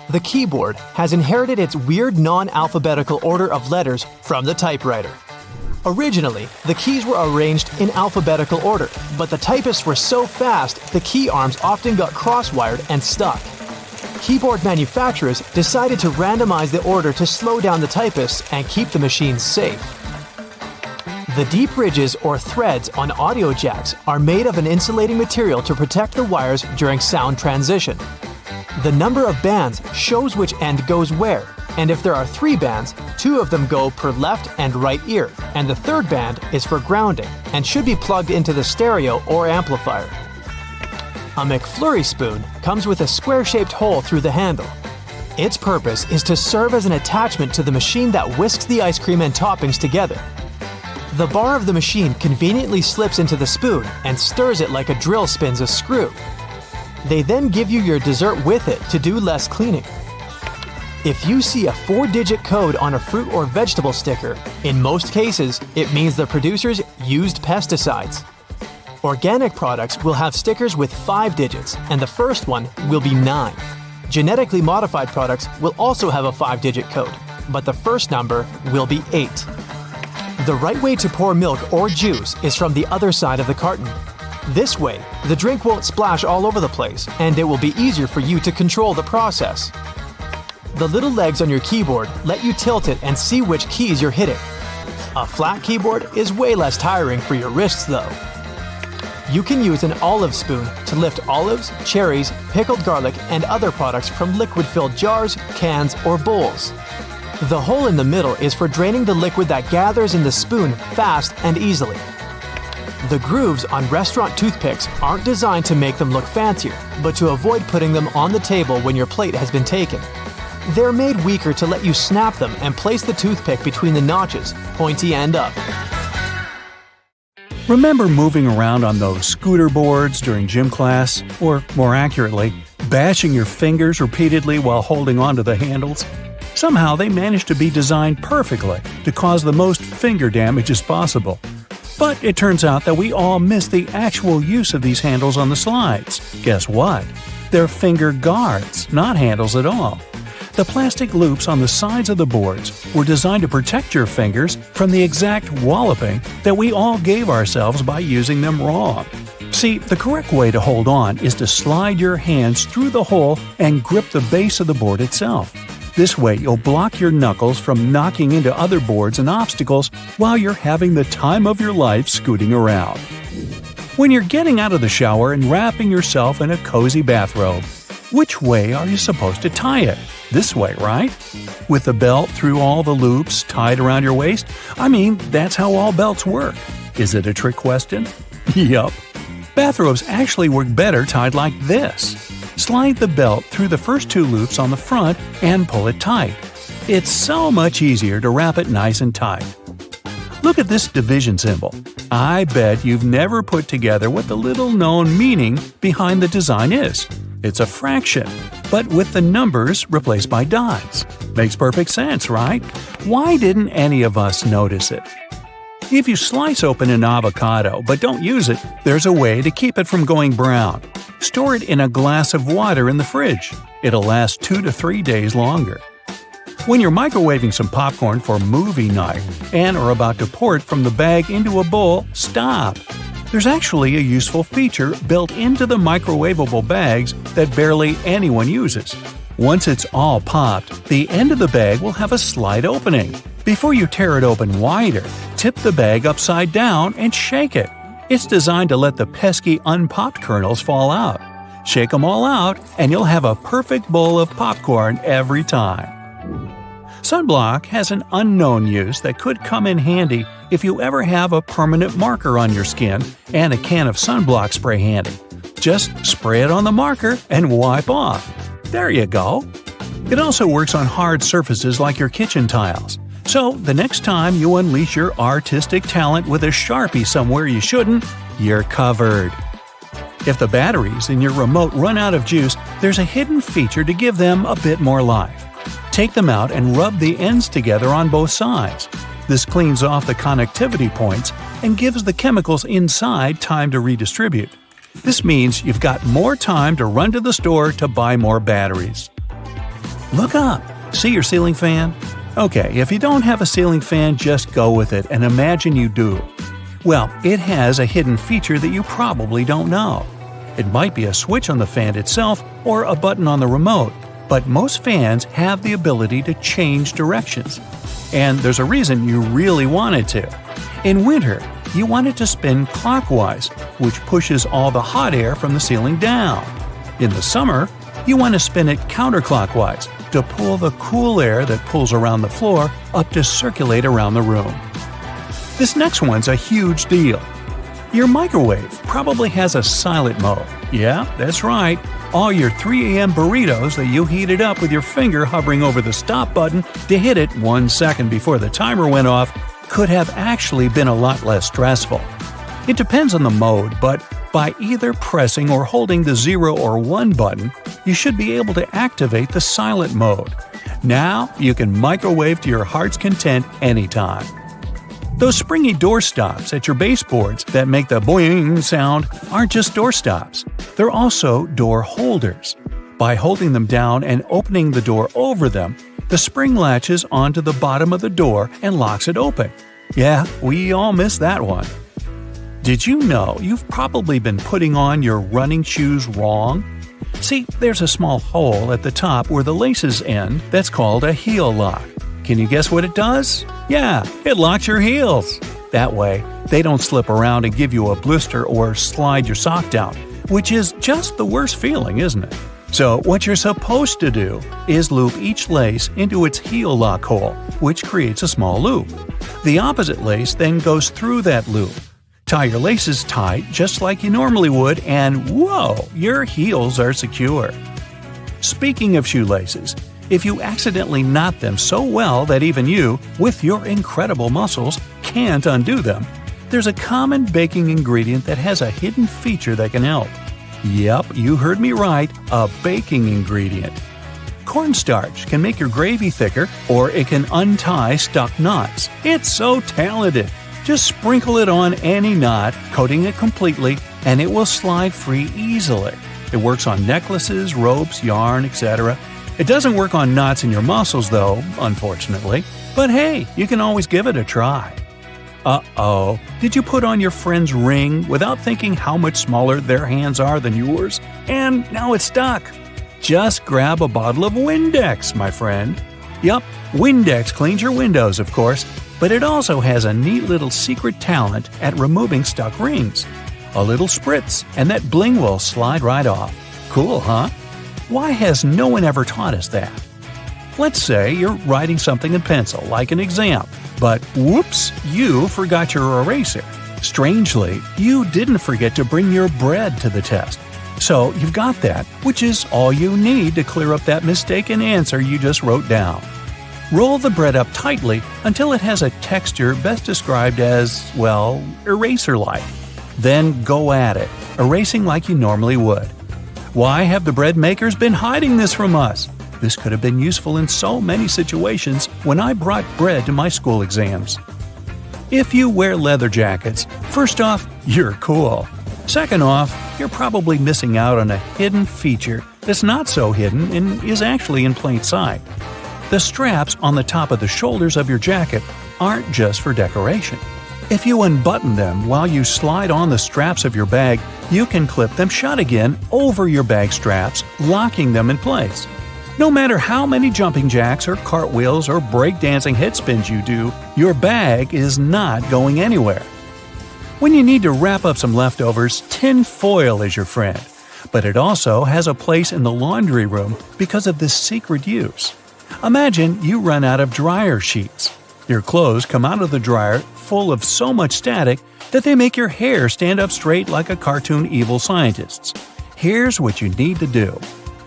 The keyboard has inherited its weird non-alphabetical order of letters from the typewriter. Originally, the keys were arranged in alphabetical order, but the typists were so fast the key arms often got cross-wired and stuck. Keyboard manufacturers decided to randomize the order to slow down the typists and keep the machines safe. The deep ridges or threads on audio jacks are made of an insulating material to protect the wires during sound transition. The number of bands shows which end goes where, and if there are 3 bands, 2 of them go per left and right ear, and the third band is for grounding and should be plugged into the stereo or amplifier. A McFlurry spoon comes with a square-shaped hole through the handle. Its purpose is to serve as an attachment to the machine that whisks the ice cream and toppings together. The bar of the machine conveniently slips into the spoon and stirs it like a drill spins a screw. They then give you your dessert with it to do less cleaning. If you see a 4-digit code on a fruit or vegetable sticker, in most cases, it means the producers used pesticides. Organic products will have stickers with 5 digits, and the first one will be 9. Genetically modified products will also have a 5-digit code, but the first number will be 8. The right way to pour milk or juice is from the other side of the carton. This way, the drink won't splash all over the place, and it will be easier for you to control the process. The little legs on your keyboard let you tilt it and see which keys you're hitting. A flat keyboard is way less tiring for your wrists though. You can use an olive spoon to lift olives, cherries, pickled garlic, and other products from liquid-filled jars, cans, or bowls. The hole in the middle is for draining the liquid that gathers in the spoon fast and easily. The grooves on restaurant toothpicks aren't designed to make them look fancier, but to avoid putting them on the table when your plate has been taken. They're made weaker to let you snap them and place the toothpick between the notches, pointy end up. Remember moving around on those scooter boards during gym class? Or, more accurately, bashing your fingers repeatedly while holding onto the handles? Somehow they managed to be designed perfectly to cause the most finger damage as possible. But it turns out that we all miss the actual use of these handles on the slides. Guess what? They're finger guards, not handles at all. The plastic loops on the sides of the boards were designed to protect your fingers from the exact walloping that we all gave ourselves by using them wrong. See, the correct way to hold on is to slide your hands through the hole and grip the base of the board itself. This way, you'll block your knuckles from knocking into other boards and obstacles while you're having the time of your life scooting around. When you're getting out of the shower and wrapping yourself in a cozy bathrobe, which way are you supposed to tie it? This way, right? With the belt through all the loops tied around your waist? I mean, that's how all belts work. Is it a trick question? Yup. Bathrobes actually work better tied like this. Slide the belt through the first 2 loops on the front and pull it tight. It's so much easier to wrap it nice and tight. Look at this division symbol. I bet you've never put together what the little-known meaning behind the design is. It's a fraction, but with the numbers replaced by dots. Makes perfect sense, right? Why didn't any of us notice it? If you slice open an avocado but don't use it, there's a way to keep it from going brown. Store it in a glass of water in the fridge. It'll last 2 to 3 days longer. When you're microwaving some popcorn for movie night and are about to pour it from the bag into a bowl, stop. There's actually a useful feature built into the microwavable bags that barely anyone uses. Once it's all popped, the end of the bag will have a slight opening. Before you tear it open wider, tip the bag upside down and shake it. It's designed to let the pesky unpopped kernels fall out. Shake them all out, and you'll have a perfect bowl of popcorn every time. Sunblock has an unknown use that could come in handy if you ever have a permanent marker on your skin and a can of sunblock spray handy. Just spray it on the marker and wipe off. There you go. It also works on hard surfaces like your kitchen tiles. So the next time you unleash your artistic talent with a Sharpie somewhere you shouldn't, you're covered. If the batteries in your remote run out of juice, there's a hidden feature to give them a bit more life. Take them out and rub the ends together on both sides. This cleans off the connectivity points and gives the chemicals inside time to redistribute. This means you've got more time to run to the store to buy more batteries. Look up. See your ceiling fan? Okay, if you don't have a ceiling fan, just go with it and imagine you do. Well, it has a hidden feature that you probably don't know. It might be a switch on the fan itself or a button on the remote, but most fans have the ability to change directions. And there's a reason you really want it to. In winter, you want it to spin clockwise, which pushes all the hot air from the ceiling down. In the summer, you want to spin it counterclockwise to pull the cool air that pulls around the floor up to circulate around the room. This next one's a huge deal. Your microwave probably has a silent mode. Yeah, that's right. All your 3 a.m. burritos that you heated up with your finger hovering over the stop button to hit it 1 second before the timer went off could have actually been a lot less stressful. It depends on the mode, but by either pressing or holding the 0 or 1 button, you should be able to activate the silent mode. Now you can microwave to your heart's content anytime. Those springy door stops at your baseboards that make the boing sound aren't just door stops. They're also door holders. By holding them down and opening the door over them, the spring latches onto the bottom of the door and locks it open. Yeah, we all miss that one. Did you know you've probably been putting on your running shoes wrong? See, there's a small hole at the top where the laces end that's called a heel lock. Can you guess what it does? Yeah, it locks your heels. That way, they don't slip around and give you a blister or slide your sock down, which is just the worst feeling, isn't it? So what you're supposed to do is loop each lace into its heel lock hole, which creates a small loop. The opposite lace then goes through that loop. Tie your laces tight just like you normally would, and whoa, your heels are secure. Speaking of shoelaces, if you accidentally knot them so well that even you, with your incredible muscles, can't undo them, there's a common baking ingredient that has a hidden feature that can help. Yep, you heard me right, a baking ingredient. Cornstarch can make your gravy thicker, or it can untie stuck knots. It's so talented! Just sprinkle it on any knot, coating it completely, and it will slide free easily. It works on necklaces, ropes, yarn, etc. It doesn't work on knots in your muscles, though, unfortunately. But hey, you can always give it a try. Uh-oh, did you put on your friend's ring without thinking how much smaller their hands are than yours? And now it's stuck. Just grab a bottle of Windex, my friend. Yup, Windex cleans your windows, of course, but it also has a neat little secret talent at removing stuck rings. A little spritz, and that bling will slide right off. Cool, huh? Why has no one ever taught us that? Let's say you're writing something in pencil, like an exam, but whoops, you forgot your eraser. Strangely, you didn't forget to bring your bread to the test. So you've got that, which is all you need to clear up that mistaken answer you just wrote down. Roll the bread up tightly until it has a texture best described as, well, eraser-like. Then go at it, erasing like you normally would. Why have the bread makers been hiding this from us? This could have been useful in so many situations when I brought bread to my school exams. If you wear leather jackets, first off, you're cool. Second off, you're probably missing out on a hidden feature that's not so hidden and is actually in plain sight. The straps on the top of the shoulders of your jacket aren't just for decoration. If you unbutton them while you slide on the straps of your bag, you can clip them shut again over your bag straps, locking them in place. No matter how many jumping jacks or cartwheels or breakdancing head spins you do, your bag is not going anywhere. When you need to wrap up some leftovers, tin foil is your friend. But it also has a place in the laundry room because of this secret use. Imagine you run out of dryer sheets. Your clothes come out of the dryer full of so much static that they make your hair stand up straight like a cartoon evil scientist's. Here's what you need to do.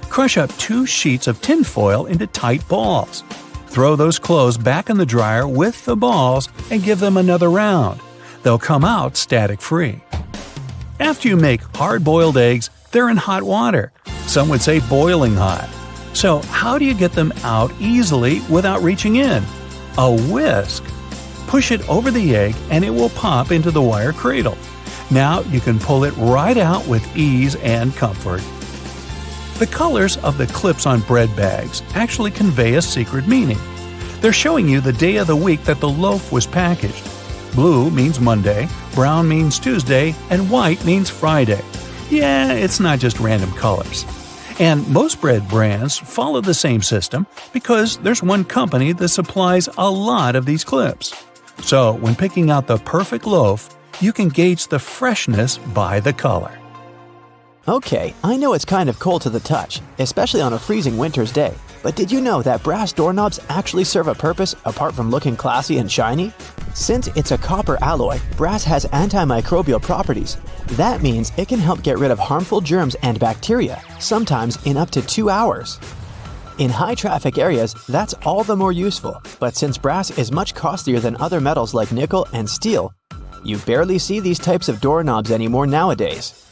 Crush up 2 sheets of tin foil into tight balls. Throw those clothes back in the dryer with the balls and give them another round. They'll come out static-free. After you make hard-boiled eggs, they're in hot water. Some would say boiling hot. So how do you get them out easily without reaching in? A whisk. Push it over the egg and it will pop into the wire cradle. Now you can pull it right out with ease and comfort. The colors of the clips on bread bags actually convey a secret meaning. They're showing you the day of the week that the loaf was packaged. Blue means Monday, brown means Tuesday, and white means Friday. Yeah, it's not just random colors. And most bread brands follow the same system because there's one company that supplies a lot of these clips. So when picking out the perfect loaf, you can gauge the freshness by the color. Okay, I know it's kind of cold to the touch, especially on a freezing winter's day, but did you know that brass doorknobs actually serve a purpose apart from looking classy and shiny? Since it's a copper alloy, brass has antimicrobial properties. That means it can help get rid of harmful germs and bacteria, sometimes in up to 2 hours. In high-traffic areas, that's all the more useful, but since brass is much costlier than other metals like nickel and steel, you barely see these types of doorknobs anymore nowadays.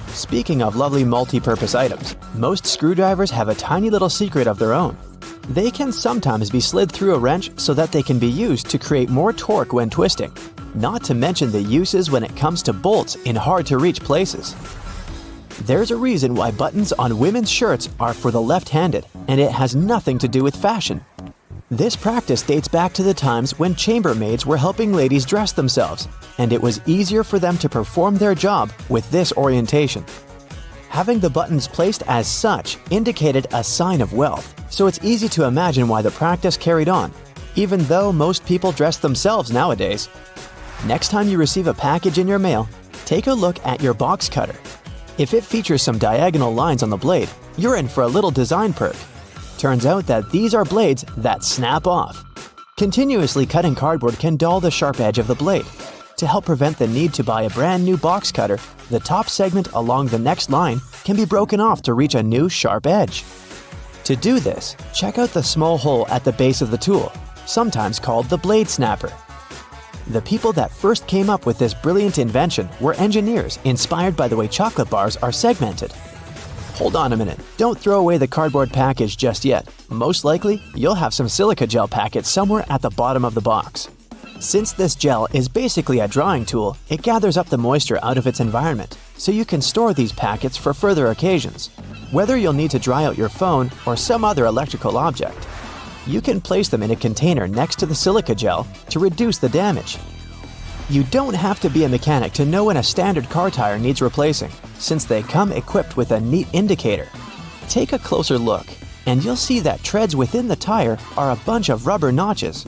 Speaking of lovely multi-purpose items, most screwdrivers have a tiny little secret of their own. They can sometimes be slid through a wrench so that they can be used to create more torque when twisting, not to mention the uses when it comes to bolts in hard-to-reach places. There's a reason why buttons on women's shirts are for the left-handed, and it has nothing to do with fashion. This practice dates back to the times when chambermaids were helping ladies dress themselves, and it was easier for them to perform their job with this orientation. Having the buttons placed as such indicated a sign of wealth, so it's easy to imagine why the practice carried on, even though most people dress themselves nowadays. Next time you receive a package in your mail, take a look at your box cutter. If it features some diagonal lines on the blade, you're in for a little design perk. Turns out that these are blades that snap off. Continuously cutting cardboard can dull the sharp edge of the blade. To help prevent the need to buy a brand new box cutter, the top segment along the next line can be broken off to reach a new sharp edge. To do this, check out the small hole at the base of the tool, sometimes called the blade snapper. The people that first came up with this brilliant invention were engineers inspired by the way chocolate bars are segmented. Hold on a minute, don't throw away the cardboard package just yet. Most likely, you'll have some silica gel packets somewhere at the bottom of the box. Since this gel is basically a drawing tool, it gathers up the moisture out of its environment, so you can store these packets for further occasions. Whether you'll need to dry out your phone or some other electrical object, you can place them in a container next to the silica gel to reduce the damage. You don't have to be a mechanic to know when a standard car tire needs replacing, since they come equipped with a neat indicator. Take a closer look, and you'll see that treads within the tire are a bunch of rubber notches.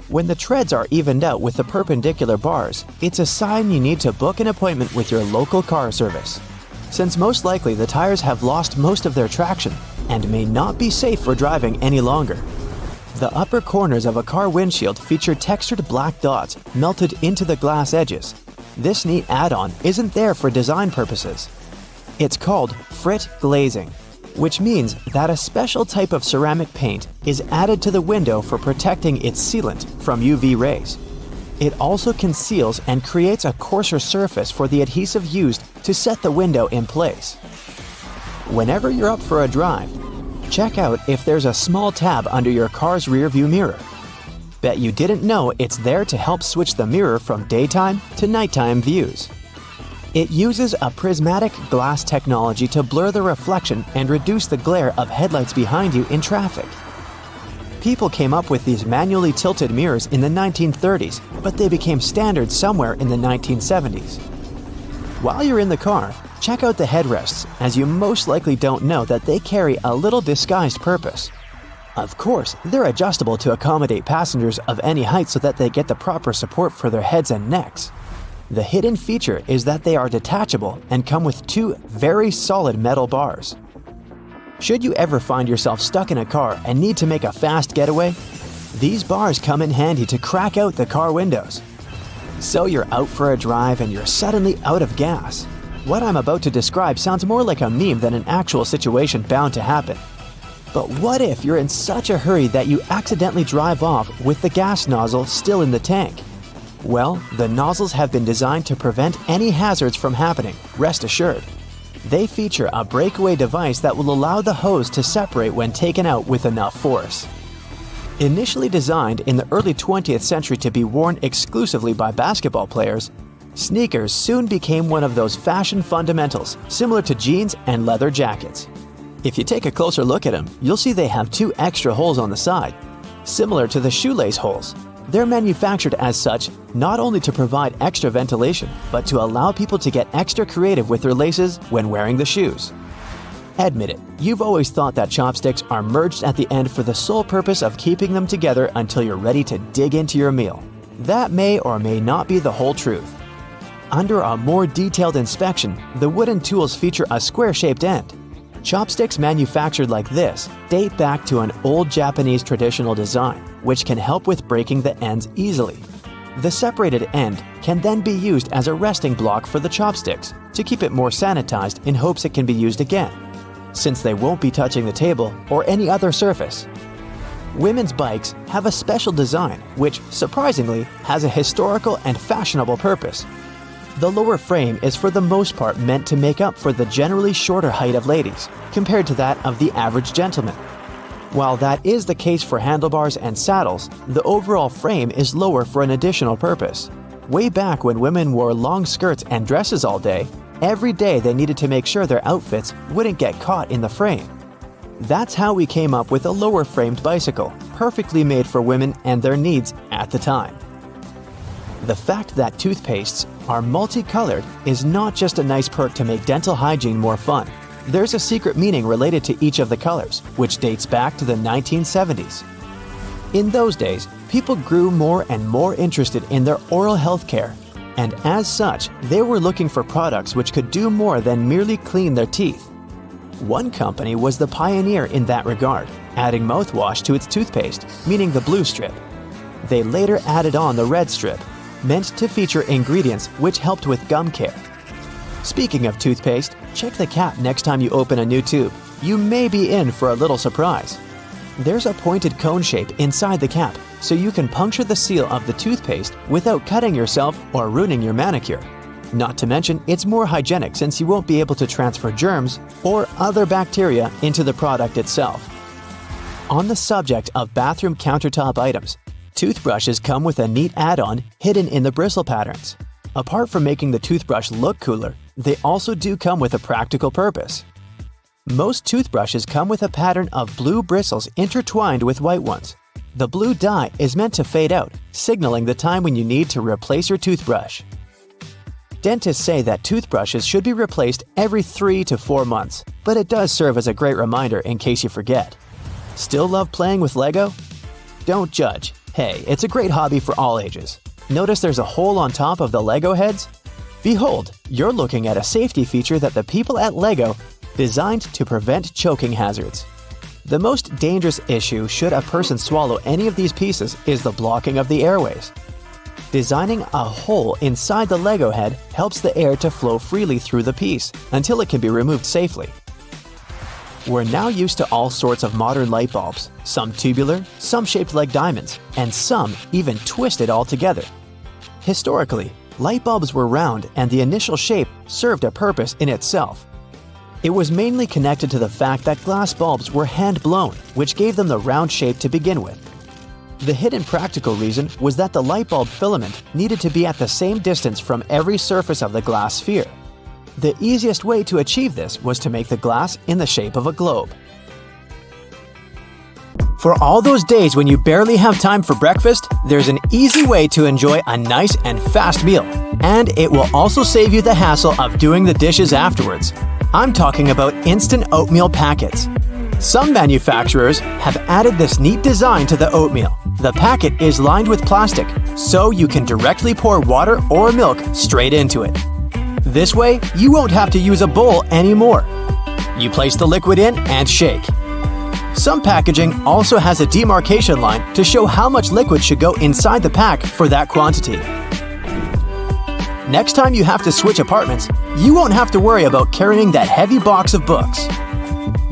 When the treads are evened out with the perpendicular bars, it's a sign you need to book an appointment with your local car service, since most likely the tires have lost most of their traction and may not be safe for driving any longer. The upper corners of a car windshield feature textured black dots melted into the glass edges. This neat add-on isn't there for design purposes. It's called frit glazing, which means that a special type of ceramic paint is added to the window for protecting its sealant from UV rays. It also conceals and creates a coarser surface for the adhesive used to set the window in place. Whenever you're up for a drive, check out if there's a small tab under your car's rear view mirror. Bet you didn't know it's there to help switch the mirror from daytime to nighttime views. It uses a prismatic glass technology to blur the reflection and reduce the glare of headlights behind you in traffic. People came up with these manually tilted mirrors in the 1930s, but they became standard somewhere in the 1970s. While you're in the car, check out the headrests, as you most likely don't know that they carry a little disguised purpose. Of course, they're adjustable to accommodate passengers of any height so that they get the proper support for their heads and necks. The hidden feature is that they are detachable and come with two very solid metal bars. Should you ever find yourself stuck in a car and need to make a fast getaway, these bars come in handy to crack out the car windows. So you're out for a drive and you're suddenly out of gas. What I'm about to describe sounds more like a meme than an actual situation bound to happen. But what if you're in such a hurry that you accidentally drive off with the gas nozzle still in the tank? Well, the nozzles have been designed to prevent any hazards from happening, rest assured. They feature a breakaway device that will allow the hose to separate when taken out with enough force. Initially designed in the early 20th century to be worn exclusively by basketball players, sneakers soon became one of those fashion fundamentals, similar to jeans and leather jackets. If you take a closer look at them, you'll see they have two extra holes on the side, similar to the shoelace holes. They're manufactured as such not only to provide extra ventilation, but to allow people to get extra creative with their laces when wearing the shoes. Admit it, you've always thought that chopsticks are merged at the end for the sole purpose of keeping them together until you're ready to dig into your meal. That may or may not be the whole truth. Under a more detailed inspection, the wooden tools feature a square-shaped end. Chopsticks manufactured like this date back to an old Japanese traditional design, which can help with breaking the ends easily. The separated end can then be used as a resting block for the chopsticks to keep it more sanitized in hopes it can be used again, since they won't be touching the table or any other surface. Women's bikes have a special design which, surprisingly, has a historical and fashionable purpose. The lower frame is for the most part meant to make up for the generally shorter height of ladies, compared to that of the average gentleman. While that is the case for handlebars and saddles, the overall frame is lower for an additional purpose. Way back when women wore long skirts and dresses all day, every day they needed to make sure their outfits wouldn't get caught in the frame. That's how we came up with a lower framed bicycle, perfectly made for women and their needs at the time. The fact that toothpastes are multicolored is not just a nice perk to make dental hygiene more fun. There's a secret meaning related to each of the colors, which dates back to the 1970s. In those days, people grew more and more interested in their oral health care, and as such, they were looking for products which could do more than merely clean their teeth. One company was the pioneer in that regard, adding mouthwash to its toothpaste, meaning the blue strip. They later added on the red strip, meant to feature ingredients which helped with gum care. Speaking of toothpaste, check the cap next time you open a new tube. You may be in for a little surprise. There's a pointed cone shape inside the cap, so you can puncture the seal of the toothpaste without cutting yourself or ruining your manicure. Not to mention, it's more hygienic since you won't be able to transfer germs or other bacteria into the product itself. On the subject of bathroom countertop items, toothbrushes come with a neat add-on hidden in the bristle patterns. Apart from making the toothbrush look cooler, they also do come with a practical purpose. Most toothbrushes come with a pattern of blue bristles intertwined with white ones. The blue dye is meant to fade out, signaling the time when you need to replace your toothbrush. Dentists say that toothbrushes should be replaced every 3 to 4 months, but it does serve as a great reminder in case you forget. Still love playing with Lego? Don't judge. Hey, it's a great hobby for all ages. Notice there's a hole on top of the Lego heads? Behold, you're looking at a safety feature that the people at Lego designed to prevent choking hazards. The most dangerous issue should a person swallow any of these pieces is the blocking of the airways. Designing a hole inside the Lego head helps the air to flow freely through the piece until it can be removed safely. We're now used to all sorts of modern light bulbs, some tubular, some shaped like diamonds, and some even twisted altogether. Historically, light bulbs were round and the initial shape served a purpose in itself. It was mainly connected to the fact that glass bulbs were hand-blown, which gave them the round shape to begin with. The hidden practical reason was that the light bulb filament needed to be at the same distance from every surface of the glass sphere. The easiest way to achieve this was to make the glass in the shape of a globe. For all those days when you barely have time for breakfast, there's an easy way to enjoy a nice and fast meal. And it will also save you the hassle of doing the dishes afterwards. I'm talking about instant oatmeal packets. Some manufacturers have added this neat design to the oatmeal. The packet is lined with plastic, so you can directly pour water or milk straight into it. This way, you won't have to use a bowl anymore. You place the liquid in and shake. Some packaging also has a demarcation line to show how much liquid should go inside the pack for that quantity. Next time you have to switch apartments, you won't have to worry about carrying that heavy box of books.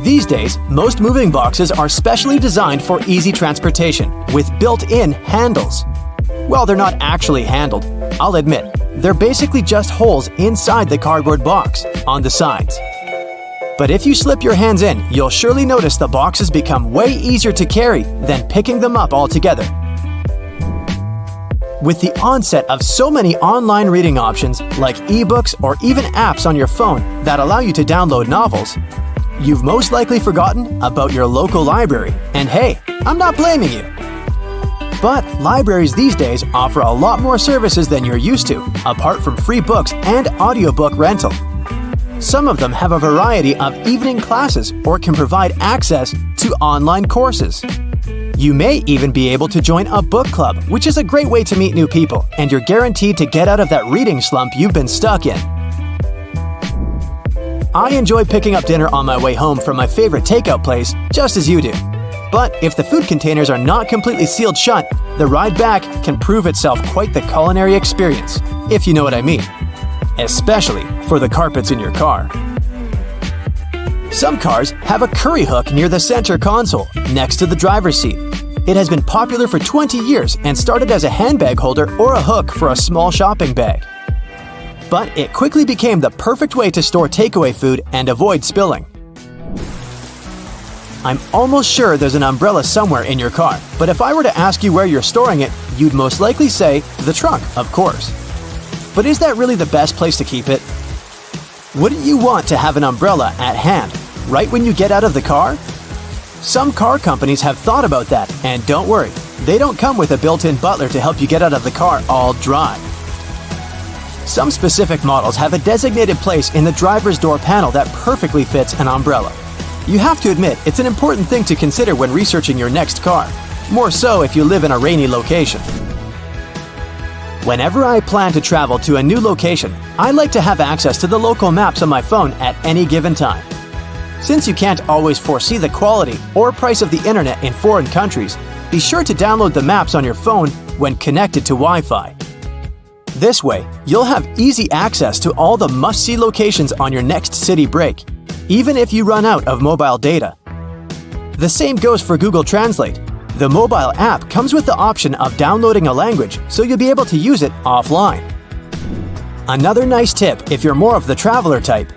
These days, most moving boxes are specially designed for easy transportation with built-in handles. Well, they're not actually handled, I'll admit. They're basically just holes inside the cardboard box, on the sides. But if you slip your hands in, you'll surely notice the boxes become way easier to carry than picking them up altogether. With the onset of so many online reading options like ebooks or even apps on your phone that allow you to download novels, you've most likely forgotten about your local library. And hey, I'm not blaming you. But libraries these days offer a lot more services than you're used to, apart from free books and audiobook rental. Some of them have a variety of evening classes or can provide access to online courses. You may even be able to join a book club, which is a great way to meet new people, and you're guaranteed to get out of that reading slump you've been stuck in. I enjoy picking up dinner on my way home from my favorite takeout place, just as you do. But if the food containers are not completely sealed shut, the ride back can prove itself quite the culinary experience, if you know what I mean. Especially for the carpets in your car. Some cars have a curry hook near the center console, next to the driver's seat. It has been popular for 20 years and started as a handbag holder or a hook for a small shopping bag. But it quickly became the perfect way to store takeaway food and avoid spilling. I'm almost sure there's an umbrella somewhere in your car, but if I were to ask you where you're storing it, you'd most likely say the trunk, of course. But is that really the best place to keep it? Wouldn't you want to have an umbrella at hand, right when you get out of the car? Some car companies have thought about that, and don't worry, they don't come with a built-in butler to help you get out of the car all dry. Some specific models have a designated place in the driver's door panel that perfectly fits an umbrella. You have to admit, it's an important thing to consider when researching your next car, more so if you live in a rainy location. Whenever I plan to travel to a new location, I like to have access to the local maps on my phone at any given time. Since you can't always foresee the quality or price of the internet in foreign countries, be sure to download the maps on your phone when connected to Wi-Fi. This way, you'll have easy access to all the must-see locations on your next city break, even if you run out of mobile data. The same goes for Google Translate. The mobile app comes with the option of downloading a language, so you'll be able to use it offline. Another nice tip if you're more of the traveler type.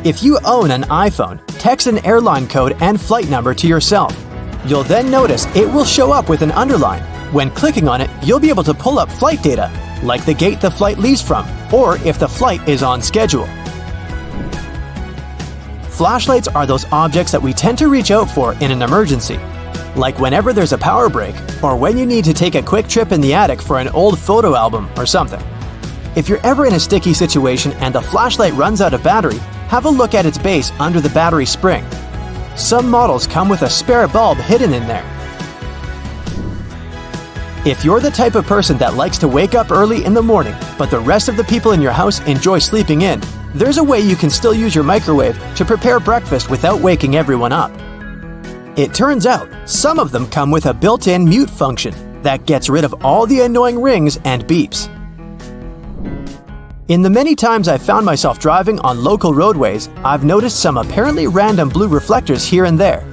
If you own an iPhone, text an airline code and flight number to yourself. You'll then notice it will show up with an underline. When clicking on it, you'll be able to pull up flight data, like the gate the flight leaves from, or if the flight is on schedule. Flashlights are those objects that we tend to reach out for in an emergency, like whenever there's a power break or when you need to take a quick trip in the attic for an old photo album or something. If you're ever in a sticky situation and the flashlight runs out of battery, have a look at its base under the battery spring. Some models come with a spare bulb hidden in there. If you're the type of person that likes to wake up early in the morning, but the rest of the people in your house enjoy sleeping in, there's a way you can still use your microwave to prepare breakfast without waking everyone up. It turns out, some of them come with a built-in mute function that gets rid of all the annoying rings and beeps. In the many times I've found myself driving on local roadways, I've noticed some apparently random blue reflectors here and there.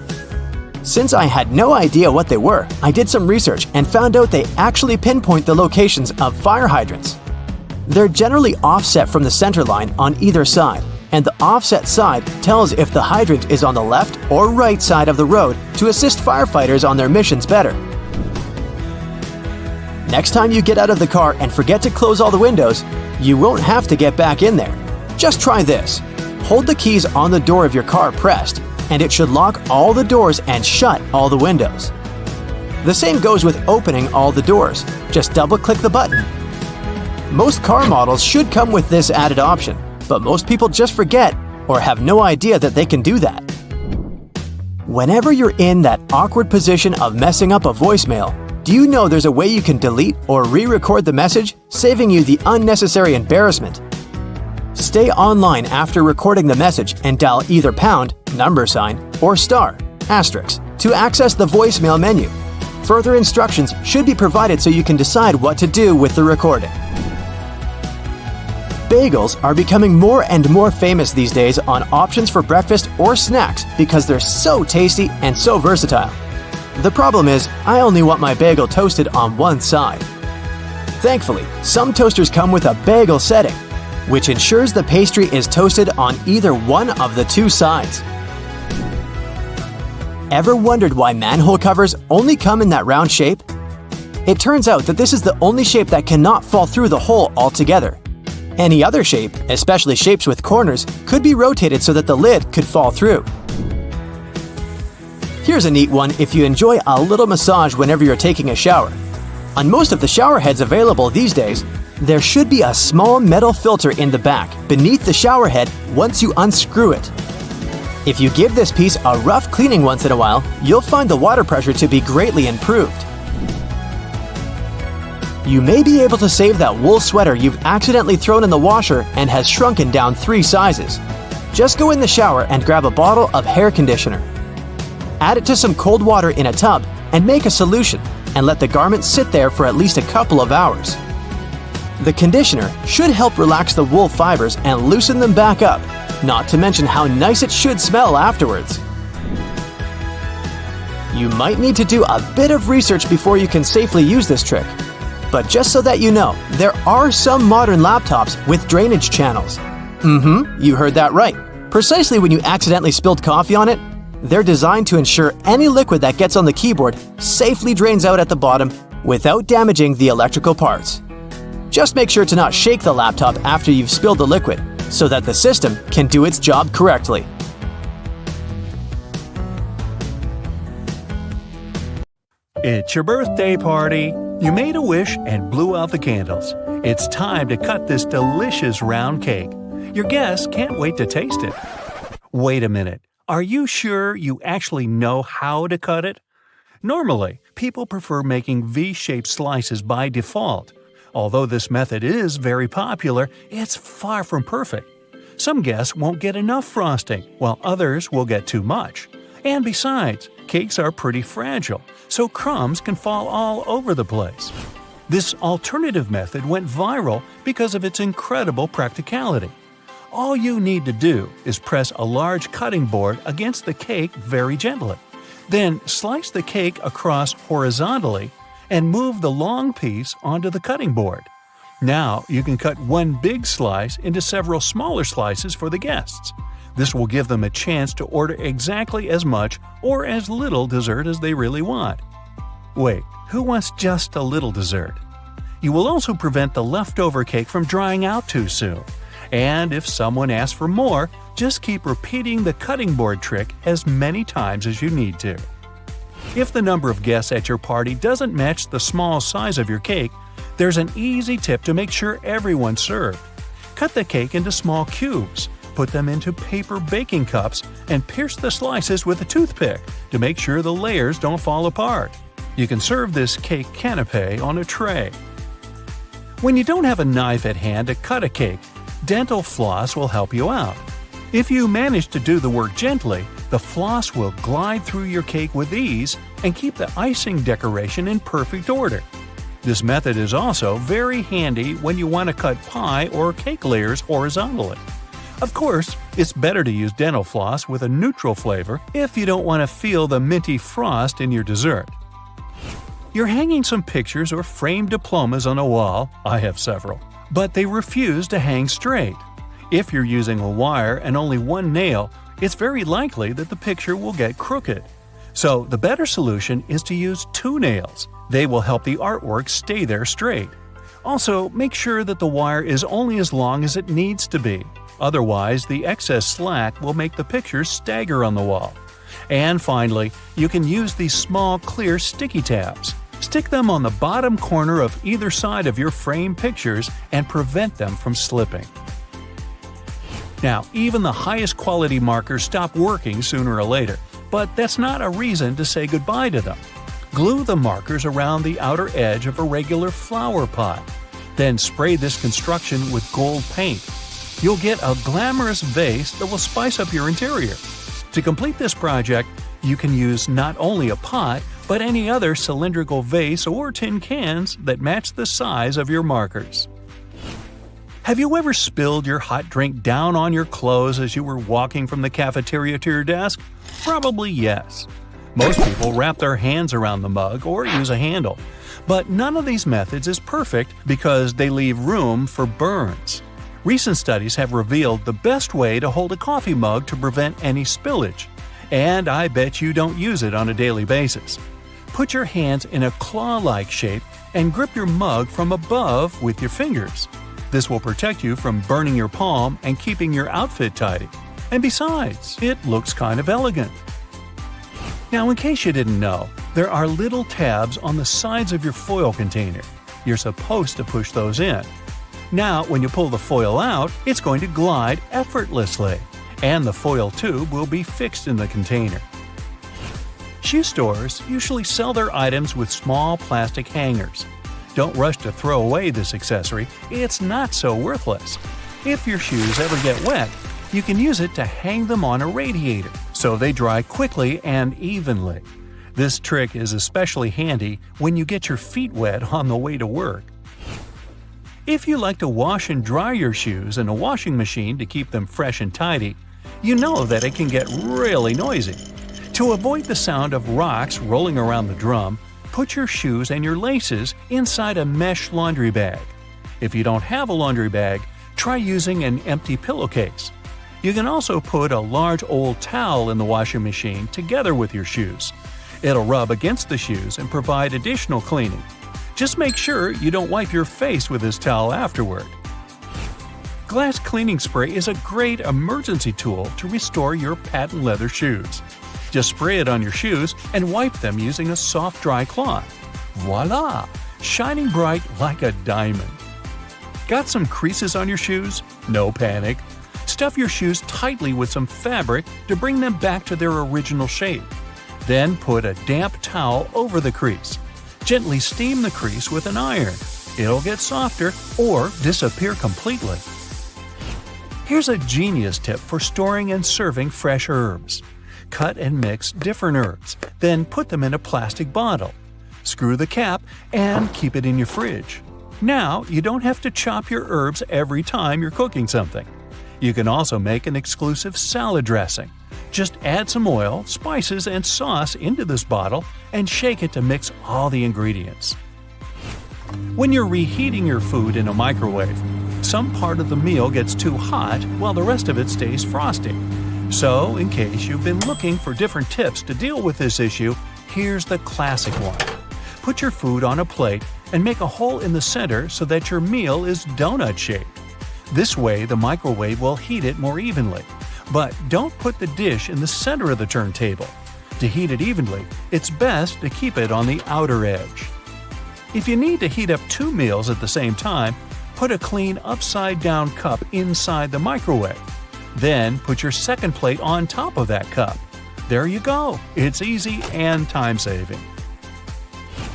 Since I had no idea what they were, I did some research and found out they actually pinpoint the locations of fire hydrants. They're generally offset from the center line on either side, and the offset side tells if the hydrant is on the left or right side of the road to assist firefighters on their missions better. Next time you get out of the car and forget to close all the windows, you won't have to get back in there. Just try this. Hold the keys on the door of your car pressed, and it should lock all the doors and shut all the windows. The same goes with opening all the doors. Just double-click the button. Most car models should come with this added option, but most people just forget or have no idea that they can do that. Whenever you're in that awkward position of messing up a voicemail, do you know there's a way you can delete or re-record the message, saving you the unnecessary embarrassment? Stay online after recording the message and dial either pound, number sign, or star, asterisk, to access the voicemail menu. Further instructions should be provided so you can decide what to do with the recording. Bagels are becoming more and more famous these days on options for breakfast or snacks because they're so tasty and so versatile. The problem is, I only want my bagel toasted on one side. Thankfully, some toasters come with a bagel setting, which ensures the pastry is toasted on either one of the two sides. Ever wondered why manhole covers only come in that round shape? It turns out that this is the only shape that cannot fall through the hole altogether. Any other shape, especially shapes with corners, could be rotated so that the lid could fall through. Here's a neat one if you enjoy a little massage whenever you're taking a shower. On most of the shower heads available these days, there should be a small metal filter in the back beneath the shower head once you unscrew it. If you give this piece a rough cleaning once in a while, you'll find the water pressure to be greatly improved. You may be able to save that wool sweater you've accidentally thrown in the washer and has shrunken down 3 sizes. Just go in the shower and grab a bottle of hair conditioner. Add it to some cold water in a tub and make a solution, and let the garment sit there for at least a couple of hours. The conditioner should help relax the wool fibers and loosen them back up, not to mention how nice it should smell afterwards. You might need to do a bit of research before you can safely use this trick. But just so that you know, there are some modern laptops with drainage channels. You heard that right. Precisely when you accidentally spilled coffee on it, they're designed to ensure any liquid that gets on the keyboard safely drains out at the bottom without damaging the electrical parts. Just make sure to not shake the laptop after you've spilled the liquid, so that the system can do its job correctly. It's your birthday party. You made a wish and blew out the candles. It's time to cut this delicious round cake. Your guests can't wait to taste it. Wait a minute. Are you sure you actually know how to cut it? Normally, people prefer making V-shaped slices by default. Although this method is very popular, it's far from perfect. Some guests won't get enough frosting, while others will get too much. And besides, cakes are pretty fragile, so crumbs can fall all over the place. This alternative method went viral because of its incredible practicality. All you need to do is press a large cutting board against the cake very gently. Then slice the cake across horizontally and move the long piece onto the cutting board. Now you can cut one big slice into several smaller slices for the guests. This will give them a chance to order exactly as much or as little dessert as they really want. Wait, who wants just a little dessert? You will also prevent the leftover cake from drying out too soon. And if someone asks for more, just keep repeating the cutting board trick as many times as you need to. If the number of guests at your party doesn't match the small size of your cake, there's an easy tip to make sure everyone's served. Cut the cake into small cubes, put them into paper baking cups, and pierce the slices with a toothpick to make sure the layers don't fall apart. You can serve this cake canapé on a tray. When you don't have a knife at hand to cut a cake, dental floss will help you out. If you manage to do the work gently, the floss will glide through your cake with ease and keep the icing decoration in perfect order. This method is also very handy when you want to cut pie or cake layers horizontally. Of course, it's better to use dental floss with a neutral flavor if you don't want to feel the minty frost in your dessert. You're hanging some pictures or framed diplomas on a wall. I have several. But they refuse to hang straight. If you're using a wire and only one nail, it's very likely that the picture will get crooked. So the better solution is to use 2 nails. They will help the artwork stay there straight. Also, make sure that the wire is only as long as it needs to be. Otherwise, the excess slack will make the pictures stagger on the wall. And finally, you can use these small clear sticky tabs. Stick them on the bottom corner of either side of your frame pictures and prevent them from slipping. Now, even the highest quality markers stop working sooner or later, but that's not a reason to say goodbye to them. Glue the markers around the outer edge of a regular flower pot. Then spray this construction with gold paint. You'll get a glamorous vase that will spice up your interior. To complete this project, you can use not only a pot, but any other cylindrical vase or tin cans that match the size of your markers. Have you ever spilled your hot drink down on your clothes as you were walking from the cafeteria to your desk? Probably yes. Most people wrap their hands around the mug or use a handle. But none of these methods is perfect because they leave room for burns. Recent studies have revealed the best way to hold a coffee mug to prevent any spillage. And I bet you don't use it on a daily basis. Put your hands in a claw-like shape and grip your mug from above with your fingers. This will protect you from burning your palm and keeping your outfit tidy. And besides, it looks kind of elegant. Now, in case you didn't know, there are little tabs on the sides of your foil container. You're supposed to push those in. Now, when you pull the foil out, it's going to glide effortlessly, and the foil tube will be fixed in the container. Shoe stores usually sell their items with small plastic hangers. Don't rush to throw away this accessory, it's not so worthless. If your shoes ever get wet, you can use it to hang them on a radiator, so they dry quickly and evenly. This trick is especially handy when you get your feet wet on the way to work. If you like to wash and dry your shoes in a washing machine to keep them fresh and tidy, you know that it can get really noisy. To avoid the sound of rocks rolling around the drum, put your shoes and your laces inside a mesh laundry bag. If you don't have a laundry bag, try using an empty pillowcase. You can also put a large old towel in the washing machine together with your shoes. It'll rub against the shoes and provide additional cleaning. Just make sure you don't wipe your face with this towel afterward. Glass cleaning spray is a great emergency tool to restore your patent leather shoes. Just spray it on your shoes and wipe them using a soft dry cloth. Voila! Shining bright like a diamond. Got some creases on your shoes? No panic. Stuff your shoes tightly with some fabric to bring them back to their original shape. Then put a damp towel over the crease. Gently steam the crease with an iron. It'll get softer or disappear completely. Here's a genius tip for storing and serving fresh herbs. Cut and mix different herbs, then put them in a plastic bottle. Screw the cap and keep it in your fridge. Now you don't have to chop your herbs every time you're cooking something. You can also make an exclusive salad dressing. Just add some oil, spices, and sauce into this bottle and shake it to mix all the ingredients. When you're reheating your food in a microwave, some part of the meal gets too hot while the rest of it stays frosty. So, in case you've been looking for different tips to deal with this issue, here's the classic one. Put your food on a plate and make a hole in the center so that your meal is donut-shaped. This way, the microwave will heat it more evenly. But don't put the dish in the center of the turntable. To heat it evenly, it's best to keep it on the outer edge. If you need to heat up 2 meals at the same time, put a clean upside-down cup inside the microwave. Then put your second plate on top of that cup. There you go. It's easy and time-saving.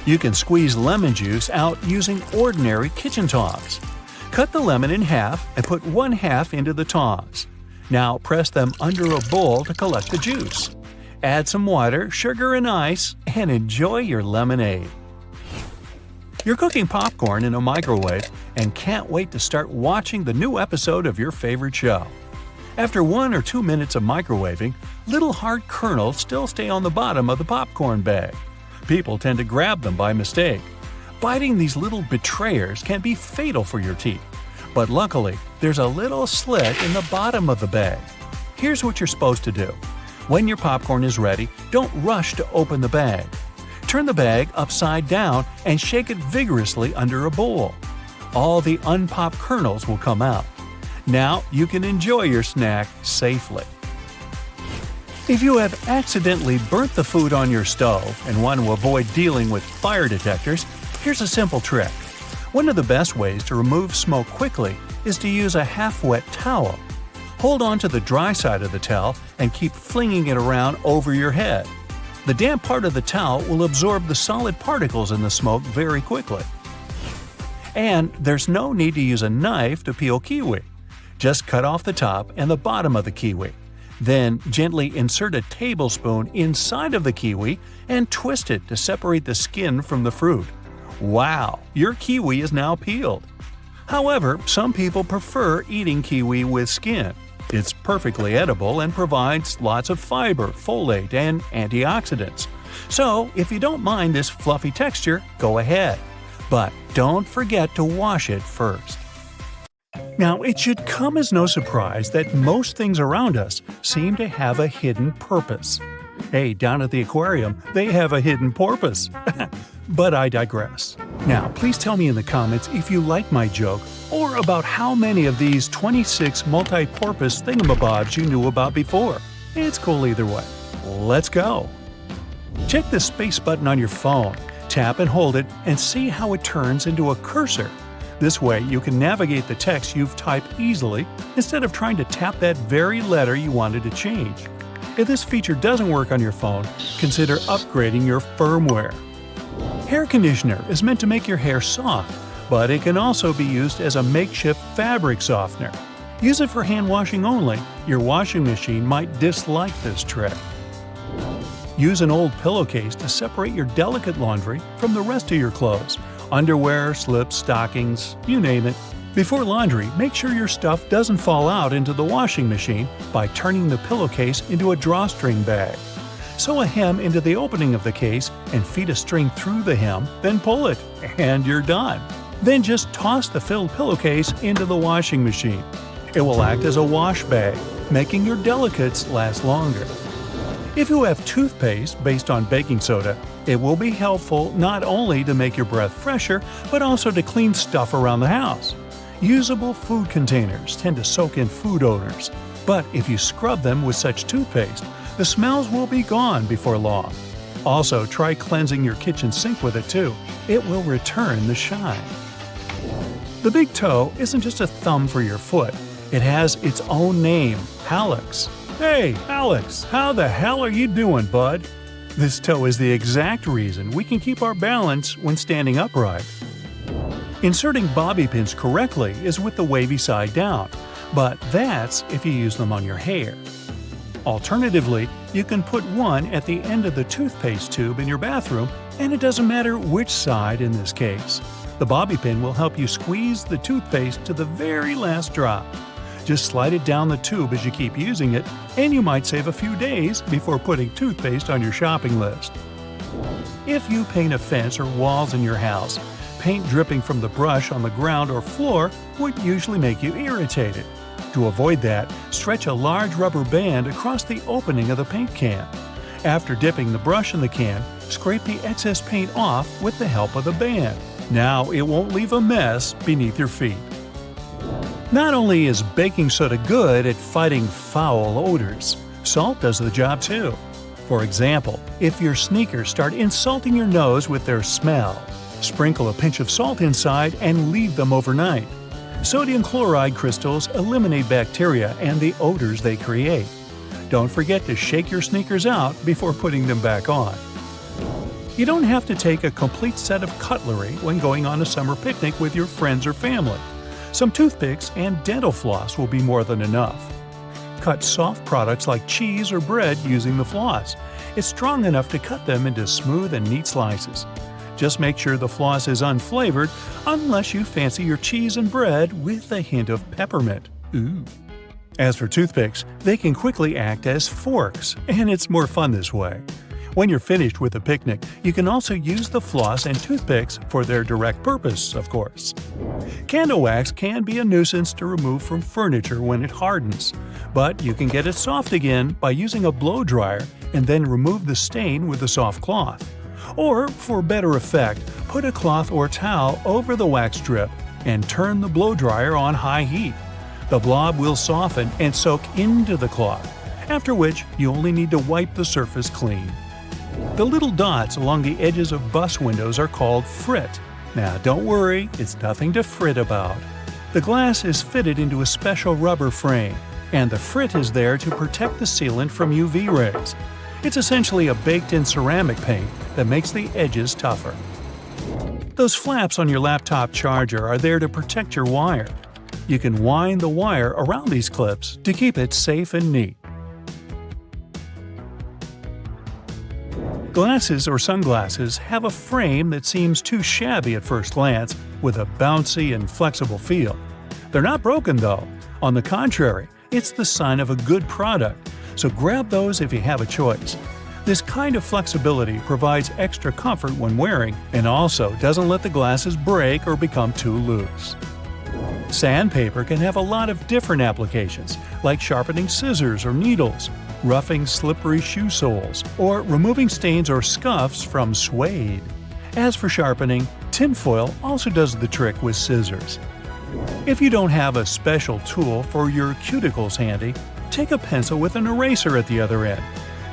You can squeeze lemon juice out using ordinary kitchen tongs. Cut the lemon in half and put 1/2 into the tongs. Now press them under a bowl to collect the juice. Add some water, sugar, and ice, and enjoy your lemonade. You're cooking popcorn in a microwave and can't wait to start watching the new episode of your favorite show. After 1 or 2 minutes of microwaving, little hard kernels still stay on the bottom of the popcorn bag. People tend to grab them by mistake. Biting these little betrayers can be fatal for your teeth. But luckily, there's a little slit in the bottom of the bag. Here's what you're supposed to do. When your popcorn is ready, don't rush to open the bag. Turn the bag upside down and shake it vigorously under a bowl. All the unpopped kernels will come out. Now you can enjoy your snack safely. If you have accidentally burnt the food on your stove and want to avoid dealing with fire detectors, here's a simple trick. One of the best ways to remove smoke quickly is to use a half-wet towel. Hold on to the dry side of the towel and keep flinging it around over your head. The damp part of the towel will absorb the solid particles in the smoke very quickly. And there's no need to use a knife to peel kiwi. Just cut off the top and the bottom of the kiwi. Then gently insert a tablespoon inside of the kiwi and twist it to separate the skin from the fruit. Wow, your kiwi is now peeled. However, some people prefer eating kiwi with skin. It's perfectly edible and provides lots of fiber, folate, and antioxidants. So, if you don't mind this fluffy texture, go ahead. But don't forget to wash it first. Now, it should come as no surprise that most things around us seem to have a hidden purpose. Hey, down at the aquarium, they have a hidden porpoise. But I digress. Now, please tell me in the comments if you like my joke or about how many of these 26 multi-porpoise thingamabobs you knew about before. It's cool either way. Let's go! Check the space button on your phone, tap and hold it, and see how it turns into a cursor. This way, you can navigate the text you've typed easily instead of trying to tap that very letter you wanted to change. If this feature doesn't work on your phone, consider upgrading your firmware. Hair conditioner is meant to make your hair soft, but it can also be used as a makeshift fabric softener. Use it for hand washing only. Your washing machine might dislike this trick. Use an old pillowcase to separate your delicate laundry from the rest of your clothes. Underwear, slips, stockings, you name it. Before laundry, make sure your stuff doesn't fall out into the washing machine by turning the pillowcase into a drawstring bag. Sew a hem into the opening of the case and feed a string through the hem, then pull it, and you're done. Then just toss the filled pillowcase into the washing machine. It will act as a wash bag, making your delicates last longer. If you have toothpaste based on baking soda, it will be helpful not only to make your breath fresher, but also to clean stuff around the house. Usable food containers tend to soak in food odors, but if you scrub them with such toothpaste, the smells will be gone before long. Also, try cleansing your kitchen sink with it too. It will return the shine. The big toe isn't just a thumb for your foot. It has its own name, hallux. Hey, Alex, how the hell are you doing, bud? This toe is the exact reason we can keep our balance when standing upright. Inserting bobby pins correctly is with the wavy side down, but that's if you use them on your hair. Alternatively, you can put one at the end of the toothpaste tube in your bathroom, and it doesn't matter which side in this case. The bobby pin will help you squeeze the toothpaste to the very last drop. Just slide it down the tube as you keep using it, and you might save a few days before putting toothpaste on your shopping list. If you paint a fence or walls in your house, paint dripping from the brush on the ground or floor would usually make you irritated. To avoid that, stretch a large rubber band across the opening of the paint can. After dipping the brush in the can, scrape the excess paint off with the help of the band. Now it won't leave a mess beneath your feet. Not only is baking soda good at fighting foul odors, salt does the job too. For example, if your sneakers start insulting your nose with their smell, sprinkle a pinch of salt inside and leave them overnight. Sodium chloride crystals eliminate bacteria and the odors they create. Don't forget to shake your sneakers out before putting them back on. You don't have to take a complete set of cutlery when going on a summer picnic with your friends or family. Some toothpicks and dental floss will be more than enough. Cut soft products like cheese or bread using the floss. It's strong enough to cut them into smooth and neat slices. Just make sure the floss is unflavored unless you fancy your cheese and bread with a hint of peppermint. Ooh. As for toothpicks, they can quickly act as forks, and it's more fun this way. When you're finished with a picnic, you can also use the floss and toothpicks for their direct purpose, of course. Candle wax can be a nuisance to remove from furniture when it hardens, but you can get it soft again by using a blow dryer and then remove the stain with a soft cloth. Or, for better effect, put a cloth or towel over the wax strip and turn the blow dryer on high heat. The blob will soften and soak into the cloth, after which you only need to wipe the surface clean. The little dots along the edges of bus windows are called frit. Now don't worry, it's nothing to fret about. The glass is fitted into a special rubber frame, and the frit is there to protect the sealant from UV rays. It's essentially a baked-in ceramic paint that makes the edges tougher. Those flaps on your laptop charger are there to protect your wire. You can wind the wire around these clips to keep it safe and neat. Glasses or sunglasses have a frame that seems too shabby at first glance, with a bouncy and flexible feel. They're not broken though. On the contrary, it's the sign of a good product, so grab those if you have a choice. This kind of flexibility provides extra comfort when wearing and also doesn't let the glasses break or become too loose. Sandpaper can have a lot of different applications, like sharpening scissors or needles, roughing slippery shoe soles, or removing stains or scuffs from suede. As for sharpening, tinfoil also does the trick with scissors. If you don't have a special tool for your cuticles handy, take a pencil with an eraser at the other end.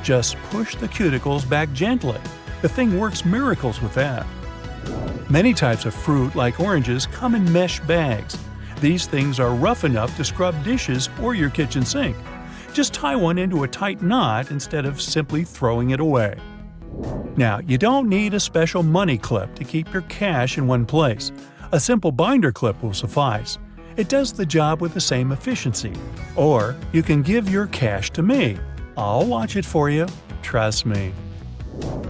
Just push the cuticles back gently. The thing works miracles with that. Many types of fruit, like oranges, come in mesh bags. These things are rough enough to scrub dishes or your kitchen sink. Just tie one into a tight knot instead of simply throwing it away. Now, you don't need a special money clip to keep your cash in one place. A simple binder clip will suffice. It does the job with the same efficiency. Or you can give your cash to me. I'll watch it for you. Trust me.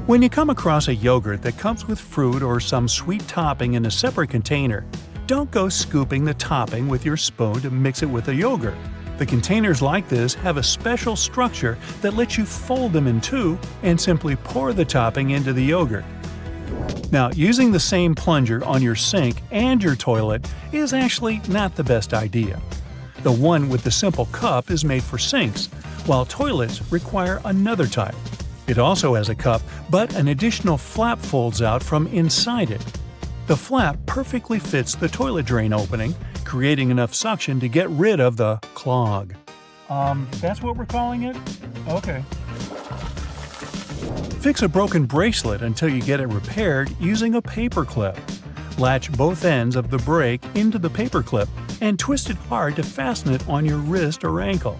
When you come across a yogurt that comes with fruit or some sweet topping in a separate container, don't go scooping the topping with your spoon to mix it with the yogurt. The containers like this have a special structure that lets you fold them in two and simply pour the topping into the yogurt. Now, using the same plunger on your sink and your toilet is actually not the best idea. The one with the simple cup is made for sinks, while toilets require another type. It also has a cup, but an additional flap folds out from inside it. The flap perfectly fits the toilet drain opening, creating enough suction to get rid of the clog. That's what we're calling it? Okay. Fix a broken bracelet until you get it repaired using a paper clip. Latch both ends of the brake into the paper clip and twist it hard to fasten it on your wrist or ankle.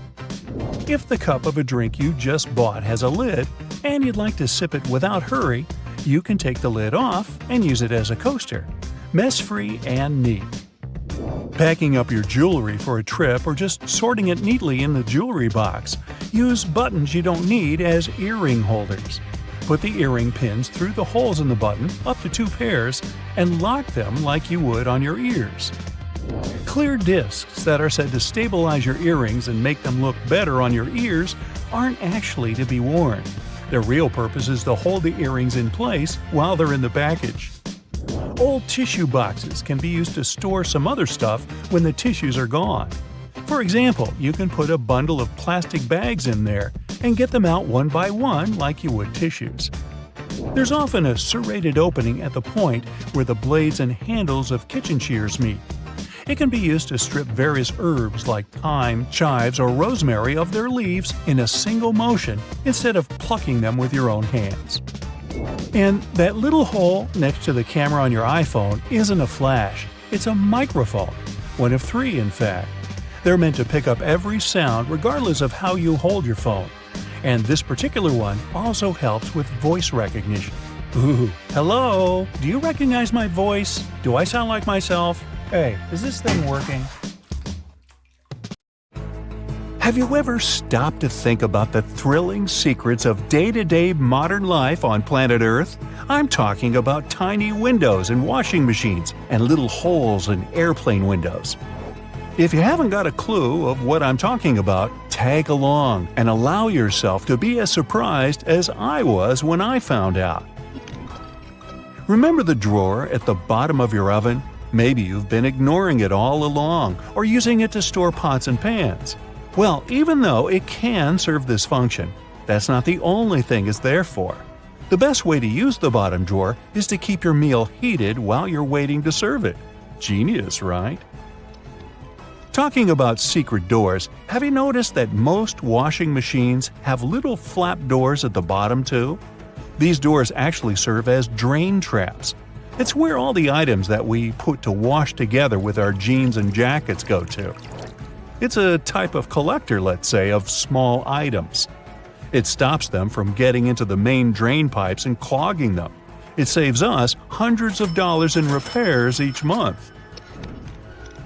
If the cup of a drink you just bought has a lid and you'd like to sip it without hurry, you can take the lid off and use it as a coaster. Mess-free and neat. Packing up your jewelry for a trip or just sorting it neatly in the jewelry box, use buttons you don't need as earring holders. Put the earring pins through the holes in the button, up to 2 pairs, and lock them like you would on your ears. Clear discs that are said to stabilize your earrings and make them look better on your ears aren't actually to be worn. Their real purpose is to hold the earrings in place while they're in the package. Old tissue boxes can be used to store some other stuff when the tissues are gone. For example, you can put a bundle of plastic bags in there and get them out one by one like you would tissues. There's often a serrated opening at the point where the blades and handles of kitchen shears meet. It can be used to strip various herbs like thyme, chives, or rosemary of their leaves in a single motion instead of plucking them with your own hands. And that little hole next to the camera on your iPhone isn't a flash, it's a microphone. One of 3, in fact. They're meant to pick up every sound regardless of how you hold your phone. And this particular one also helps with voice recognition. Ooh, hello? Do you recognize my voice? Do I sound like myself? Hey, is this thing working? Have you ever stopped to think about the thrilling secrets of day-to-day modern life on planet Earth? I'm talking about tiny windows in washing machines and little holes in airplane windows. If you haven't got a clue of what I'm talking about, tag along and allow yourself to be as surprised as I was when I found out. Remember the drawer at the bottom of your oven? Maybe you've been ignoring it all along or using it to store pots and pans. Well, even though it can serve this function, that's not the only thing it's there for. The best way to use the bottom drawer is to keep your meal heated while you're waiting to serve it. Genius, right? Talking about secret doors, have you noticed that most washing machines have little flap doors at the bottom too? These doors actually serve as drain traps. It's where all the items that we put to wash together with our jeans and jackets go to. It's a type of collector, let's say, of small items. It stops them from getting into the main drain pipes and clogging them. It saves us hundreds of dollars in repairs each month.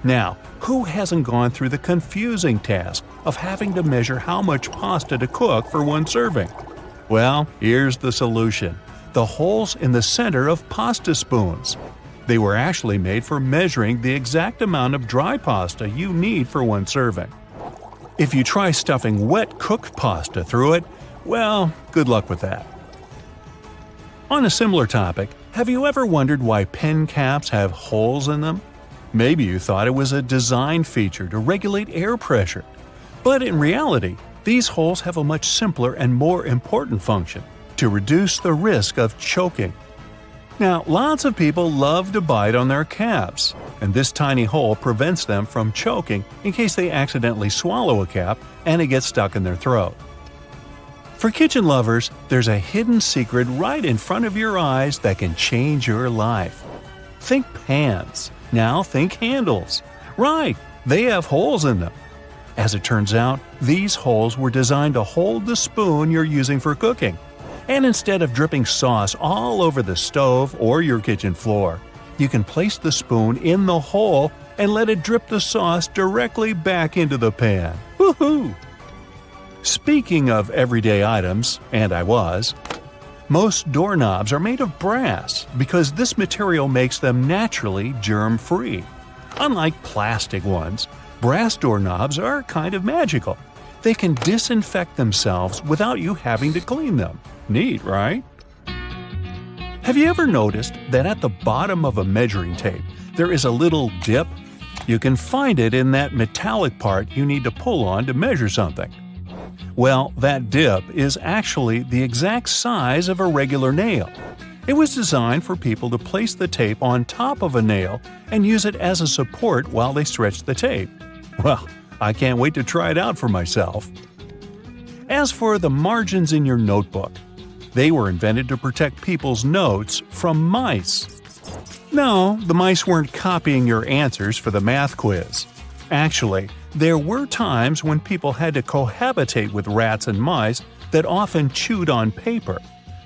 Now, who hasn't gone through the confusing task of having to measure how much pasta to cook for one serving? Well, here's the solution: the holes in the center of pasta spoons. They were actually made for measuring the exact amount of dry pasta you need for one serving. If you try stuffing wet cooked pasta through it, well, good luck with that. On a similar topic, have you ever wondered why pen caps have holes in them? Maybe you thought it was a design feature to regulate air pressure. But in reality, these holes have a much simpler and more important function: to reduce the risk of choking. Now, lots of people love to bite on their caps, and this tiny hole prevents them from choking in case they accidentally swallow a cap and it gets stuck in their throat. For kitchen lovers, there's a hidden secret right in front of your eyes that can change your life. Think pans. Now think handles. Right, they have holes in them. As it turns out, these holes were designed to hold the spoon you're using for cooking. And instead of dripping sauce all over the stove or your kitchen floor, you can place the spoon in the hole and let it drip the sauce directly back into the pan. Woohoo! Speaking of everyday items, and most doorknobs are made of brass because this material makes them naturally germ-free. Unlike plastic ones, brass doorknobs are kind of magical. They can disinfect themselves without you having to clean them. Neat, right? Have you ever noticed that at the bottom of a measuring tape there is a little dip? You can find it in that metallic part you need to pull on to measure something. Well, that dip is actually the exact size of a regular nail. It was designed for people to place the tape on top of a nail and use it as a support while they stretch the tape. Well, I can't wait to try it out for myself. As for the margins in your notebook, they were invented to protect people's notes from mice. No, the mice weren't copying your answers for the math quiz. Actually, there were times when people had to cohabitate with rats and mice that often chewed on paper.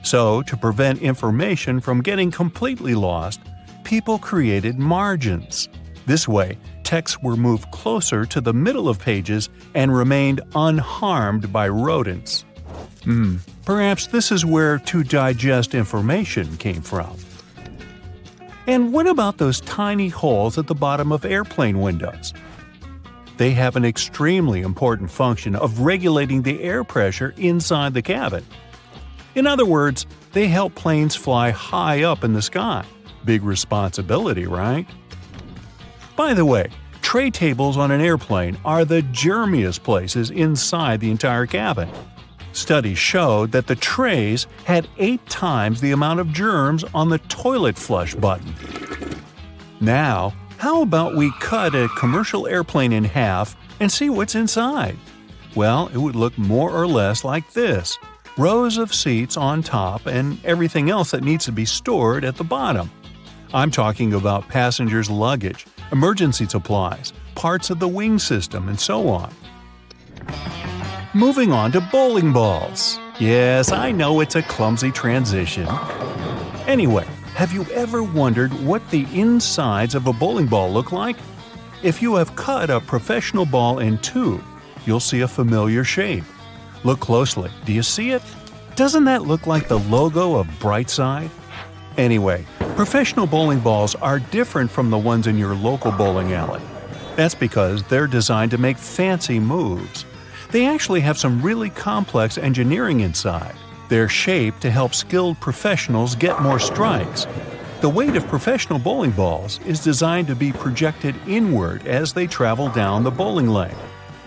So, to prevent information from getting completely lost, people created margins. This way, texts were moved closer to the middle of pages and remained unharmed by rodents. Perhaps this is where to digest information came from. And what about those tiny holes at the bottom of airplane windows? They have an extremely important function of regulating the air pressure inside the cabin. In other words, they help planes fly high up in the sky. Big responsibility, right? By the way, tray tables on an airplane are the germiest places inside the entire cabin. Studies showed that the trays had 8 times the amount of germs on the toilet flush button. Now, how about we cut a commercial airplane in half and see what's inside? Well, it would look more or less like this: rows of seats on top and everything else that needs to be stored at the bottom. I'm talking about passengers' luggage, emergency supplies, parts of the wing system, and so on. Moving on to bowling balls. Yes, I know it's a clumsy transition. Anyway, have you ever wondered what the insides of a bowling ball look like? If you have cut a professional ball in two, you'll see a familiar shape. Look closely. Do you see it? Doesn't that look like the logo of Brightside? Anyway, professional bowling balls are different from the ones in your local bowling alley. That's because they're designed to make fancy moves. They actually have some really complex engineering inside. They're shaped to help skilled professionals get more strikes. The weight of professional bowling balls is designed to be projected inward as they travel down the bowling lane.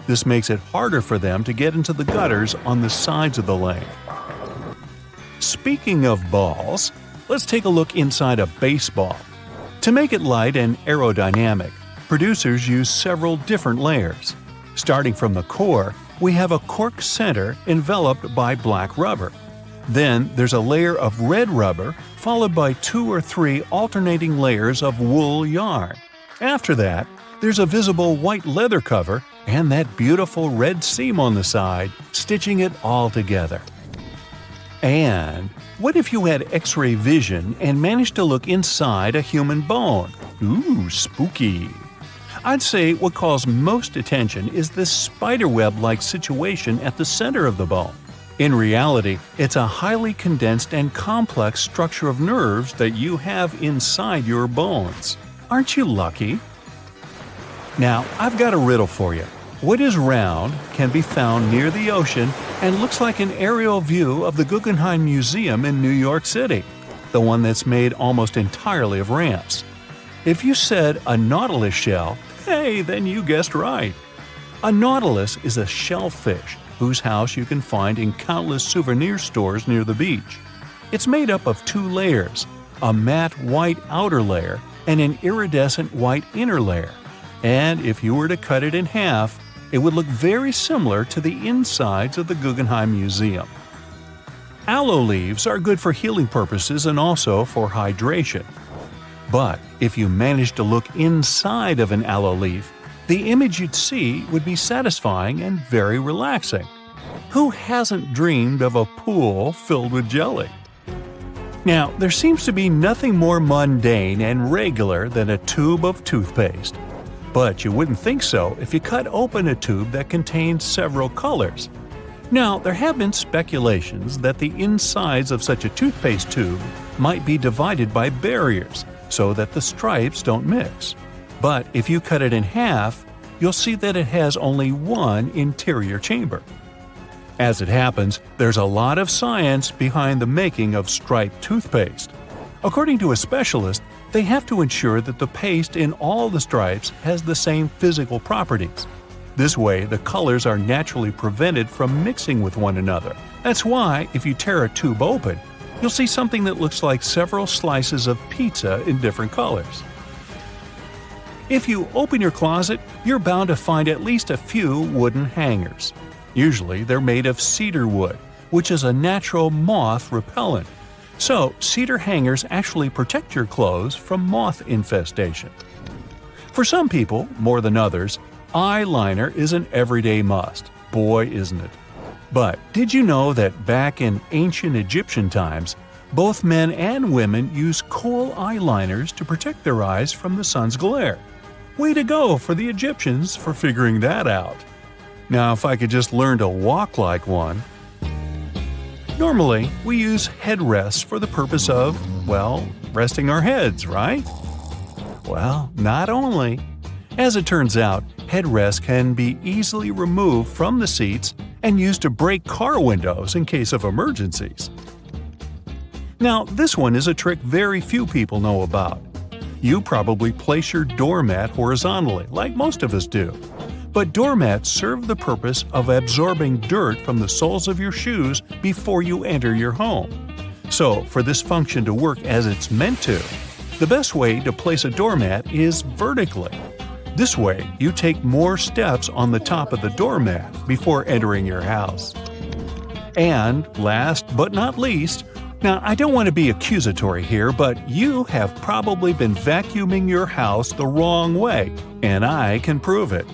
This makes it harder for them to get into the gutters on the sides of the lane. Speaking of balls, let's take a look inside a baseball. To make it light and aerodynamic, producers use several different layers. Starting from the core, we have a cork center enveloped by black rubber. Then there's a layer of red rubber, followed by 2 or 3 alternating layers of wool yarn. After that, there's a visible white leather cover and that beautiful red seam on the side, stitching it all together. And what if you had X-ray vision and managed to look inside a human bone? Ooh, spooky! I'd say what calls most attention is this spiderweb-like situation at the center of the bone. In reality, it's a highly condensed and complex structure of nerves that you have inside your bones. Aren't you lucky? Now, I've got a riddle for you. What is round, can be found near the ocean, and looks like an aerial view of the Guggenheim Museum in New York City, the one that's made almost entirely of ramps? If you said a nautilus shell, hey, then you guessed right. A nautilus is a shellfish whose house you can find in countless souvenir stores near the beach. It's made up of 2 layers, a matte white outer layer and an iridescent white inner layer. And if you were to cut it in half, it would look very similar to the insides of the Guggenheim Museum. Aloe leaves are good for healing purposes and also for hydration. But if you managed to look inside of an aloe leaf, the image you'd see would be satisfying and very relaxing. Who hasn't dreamed of a pool filled with jelly? Now, there seems to be nothing more mundane and regular than a tube of toothpaste. But you wouldn't think so if you cut open a tube that contains several colors. Now, there have been speculations that the insides of such a toothpaste tube might be divided by barriers so that the stripes don't mix. But if you cut it in half, you'll see that it has only one interior chamber. As it happens, there's a lot of science behind the making of striped toothpaste. According to a specialist, they have to ensure that the paste in all the stripes has the same physical properties. This way, the colors are naturally prevented from mixing with one another. That's why, if you tear a tube open, you'll see something that looks like several slices of pizza in different colors. If you open your closet, you're bound to find at least a few wooden hangers. Usually, they're made of cedar wood, which is a natural moth repellent. So, cedar hangers actually protect your clothes from moth infestation. For some people, more than others, eyeliner is an everyday must. Boy, isn't it. But did you know that back in ancient Egyptian times, both men and women used kohl eyeliners to protect their eyes from the sun's glare? Way to go for the Egyptians for figuring that out. Now, if I could just learn to walk like one. Normally, we use headrests for the purpose of, well, resting our heads, right? Well, not only. As it turns out, headrests can be easily removed from the seats and used to break car windows in case of emergencies. Now, this one is a trick very few people know about. You probably place your doormat horizontally, like most of us do. But doormats serve the purpose of absorbing dirt from the soles of your shoes before you enter your home. So, for this function to work as it's meant to, the best way to place a doormat is vertically. This way, you take more steps on the top of the doormat before entering your house. And last but not least, now I don't want to be accusatory here, but you have probably been vacuuming your house the wrong way, and I can prove it.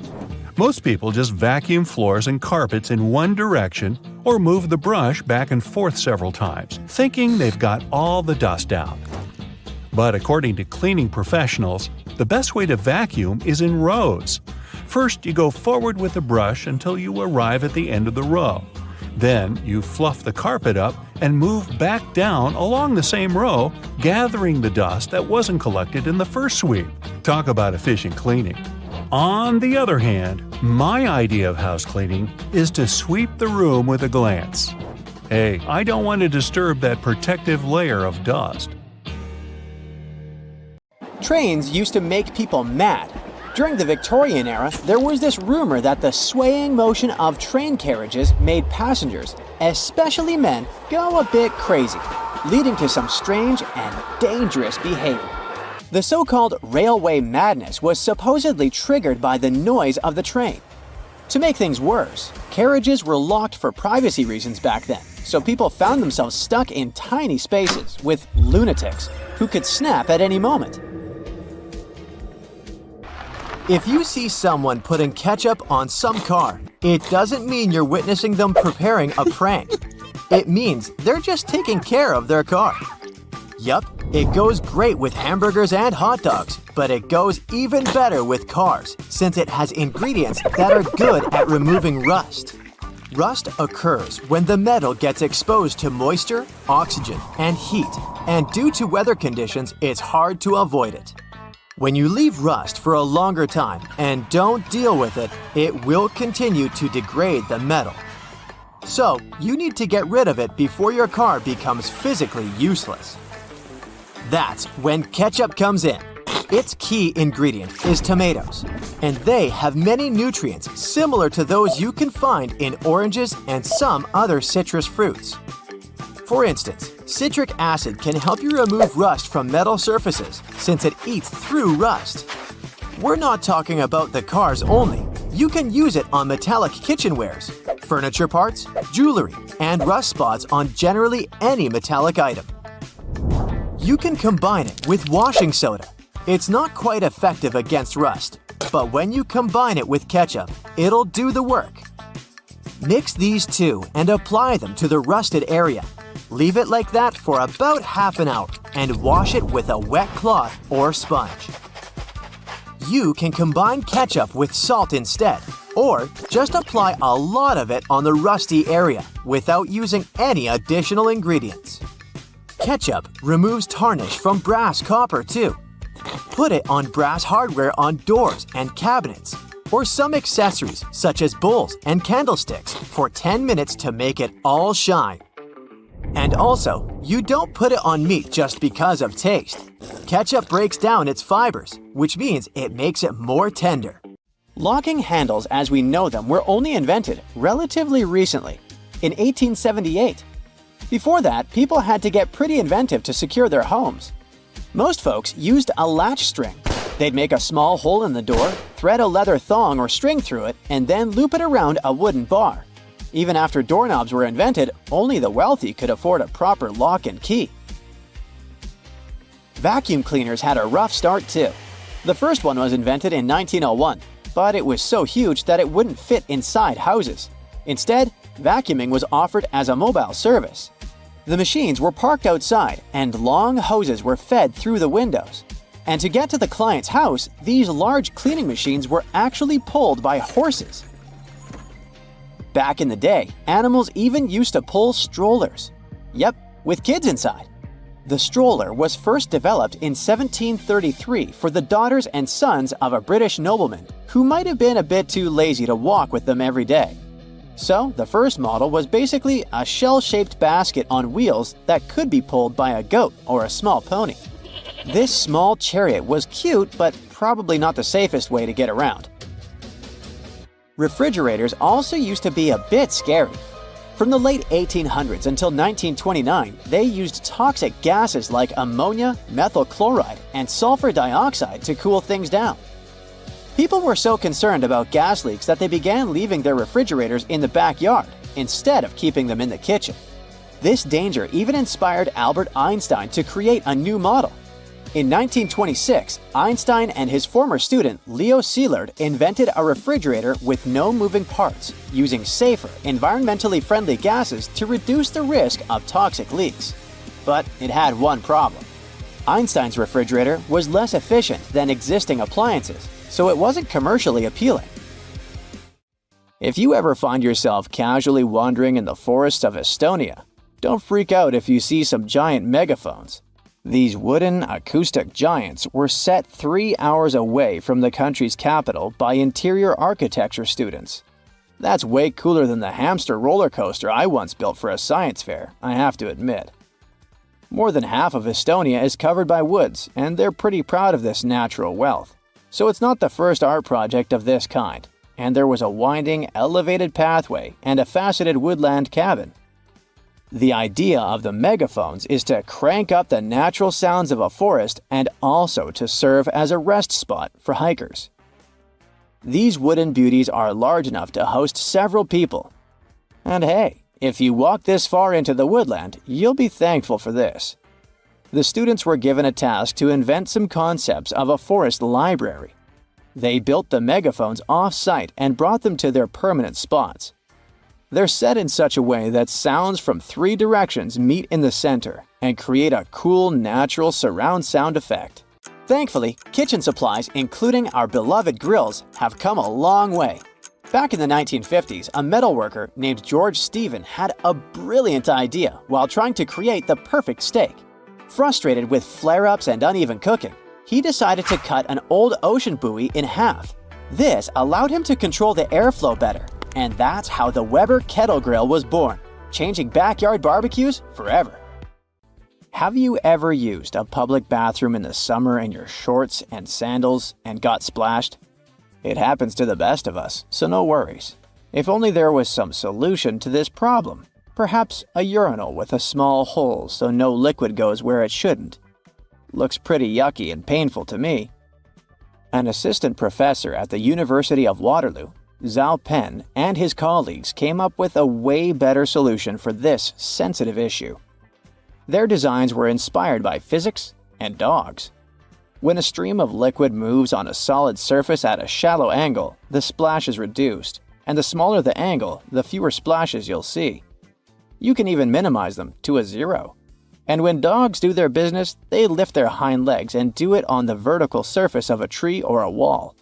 Most people just vacuum floors and carpets in one direction or move the brush back and forth several times, thinking they've got all the dust out. But according to cleaning professionals, the best way to vacuum is in rows. First, you go forward with the brush until you arrive at the end of the row. Then, you fluff the carpet up and move back down along the same row, gathering the dust that wasn't collected in the first sweep. Talk about efficient cleaning. On the other hand, my idea of house cleaning is to sweep the room with a glance. Hey, I don't want to disturb that protective layer of dust. Trains used to make people mad. During the Victorian era, there was this rumor that the swaying motion of train carriages made passengers, especially men, go a bit crazy, leading to some strange and dangerous behavior. The so-called railway madness was supposedly triggered by the noise of the train. To make things worse, carriages were locked for privacy reasons back then, so people found themselves stuck in tiny spaces with lunatics who could snap at any moment. If you see someone putting ketchup on some car, it doesn't mean you're witnessing them preparing a prank. It means they're just taking care of their car. Yup, it goes great with hamburgers and hot dogs, but it goes even better with cars since it has ingredients that are good at removing rust. Rust occurs when the metal gets exposed to moisture, oxygen, and heat, and due to weather conditions, it's hard to avoid it. When you leave rust for a longer time and don't deal with it, it will continue to degrade the metal. So, you need to get rid of it before your car becomes physically useless. That's when ketchup comes in. Its key ingredient is tomatoes, and they have many nutrients similar to those you can find in oranges and some other citrus fruits. For instance, citric acid can help you remove rust from metal surfaces since it eats through rust. We're not talking about the cars only. You can use it on metallic kitchenwares, furniture parts, jewelry, and rust spots on generally any metallic item. You can combine it with washing soda. It's not quite effective against rust, but when you combine it with ketchup, it'll do the work. Mix these two and apply them to the rusted area. Leave it like that for about half an hour and wash it with a wet cloth or sponge. You can combine ketchup with salt instead, or just apply a lot of it on the rusty area without using any additional ingredients. Ketchup removes tarnish from brass copper too. Put it on brass hardware on doors and cabinets, or some accessories such as bowls and candlesticks for 10 minutes to make it all shine. And also, you don't put it on meat just because of taste. Ketchup breaks down its fibers, which means it makes it more tender. Locking handles as we know them were only invented relatively recently, in 1878. Before that, people had to get pretty inventive to secure their homes. Most folks used a latch string. They'd make a small hole in the door, thread a leather thong or string through it, and then loop it around a wooden bar. Even after doorknobs were invented, only the wealthy could afford a proper lock and key. Vacuum cleaners had a rough start too. The first one was invented in 1901, but it was so huge that it wouldn't fit inside houses. Instead, vacuuming was offered as a mobile service. The machines were parked outside, and long hoses were fed through the windows. And to get to the client's house, these large cleaning machines were actually pulled by horses. Back in the day, animals even used to pull strollers. Yep, with kids inside. The stroller was first developed in 1733 for the daughters and sons of a British nobleman who might have been a bit too lazy to walk with them every day. So, the first model was basically a shell-shaped basket on wheels that could be pulled by a goat or a small pony. This small chariot was cute, but probably not the safest way to get around. Refrigerators also used to be a bit scary. From the late 1800s until 1929, they used toxic gases like ammonia, methyl chloride, and sulfur dioxide to cool things down. People were so concerned about gas leaks that they began leaving their refrigerators in the backyard instead of keeping them in the kitchen. This danger even inspired Albert Einstein to create a new model. In 1926, Einstein and his former student Leo Szilard invented a refrigerator with no moving parts, using safer, environmentally friendly gases to reduce the risk of toxic leaks. But it had one problem. Einstein's refrigerator was less efficient than existing appliances, so it wasn't commercially appealing. If you ever find yourself casually wandering in the forests of Estonia, don't freak out if you see some giant megaphones. These wooden acoustic giants were set 3 hours away from the country's capital by interior architecture students. That's way cooler than the hamster roller coaster I once built for a science fair, I have to admit. More than half of Estonia is covered by woods, and they're pretty proud of this natural wealth. So it's not the first art project of this kind, and there was a winding, elevated pathway and a faceted woodland cabin. The idea of the megaphones is to crank up the natural sounds of a forest and also to serve as a rest spot for hikers. These wooden beauties are large enough to host several people. And hey, if you walk this far into the woodland, you'll be thankful for this. The students were given a task to invent some concepts of a forest library. They built the megaphones off-site and brought them to their permanent spots. They're set in such a way that sounds from 3 directions meet in the center and create a cool, natural surround sound effect. Thankfully, kitchen supplies, including our beloved grills, have come a long way. Back in the 1950s, a metalworker named George Stephen had a brilliant idea while trying to create the perfect steak. Frustrated with flare-ups and uneven cooking, he decided to cut an old ocean buoy in half. This allowed him to control the airflow better, and that's how the Weber Kettle Grill was born, changing backyard barbecues forever. Have you ever used a public bathroom in the summer in your shorts and sandals and got splashed? It happens to the best of us, so no worries. If only there was some solution to this problem. Perhaps a urinal with a small hole so no liquid goes where it shouldn't. Looks pretty yucky and painful to me. An assistant professor at the University of Waterloo, Zhao Pen, and his colleagues came up with a way better solution for this sensitive issue. Their designs were inspired by physics and dogs. When a stream of liquid moves on a solid surface at a shallow angle, the splash is reduced, and the smaller the angle, the fewer splashes you'll see. You can even minimize them to a 0. And when dogs do their business, they lift their hind legs and do it on the vertical surface of a tree or a wall.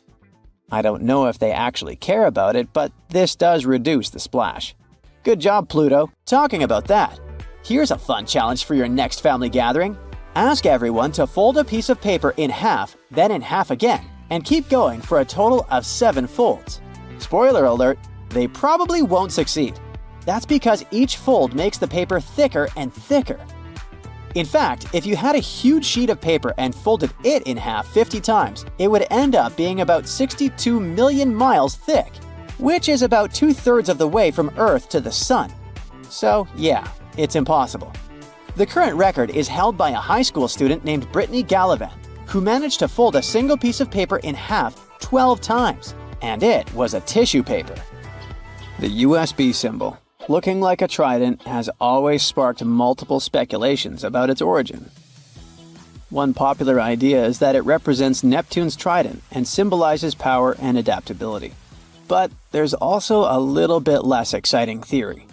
I don't know if they actually care about it, but this does reduce the splash. Good job, Pluto. Talking about that, here's a fun challenge for your next family gathering. Ask everyone to fold a piece of paper in half, then in half again, and keep going for a total of 7 folds. Spoiler alert, they probably won't succeed. That's because each fold makes the paper thicker and thicker. In fact, if you had a huge sheet of paper and folded it in half 50 times, it would end up being about 62 million miles thick, which is about 2/3 of the way from Earth to the Sun. So yeah, it's impossible. The current record is held by a high school student named Brittany Gallivan, who managed to fold a single piece of paper in half 12 times, and it was a tissue paper. The USB symbol, looking like a trident, has always sparked multiple speculations about its origin. One popular idea is that it represents Neptune's trident and symbolizes power and adaptability. But there's also a little bit less exciting theory.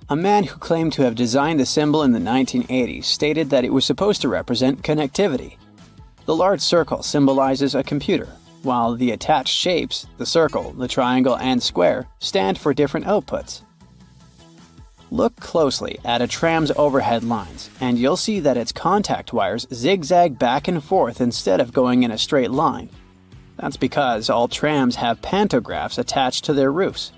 A man who claimed to have designed the symbol in the 1980s stated that it was supposed to represent connectivity. The large circle symbolizes a computer, while the attached shapes, the circle, the triangle, and square, stand for different outputs. Look closely at a tram's overhead lines, and you'll see that its contact wires zigzag back and forth instead of going in a straight line. That's because all trams have pantographs attached to their roofs.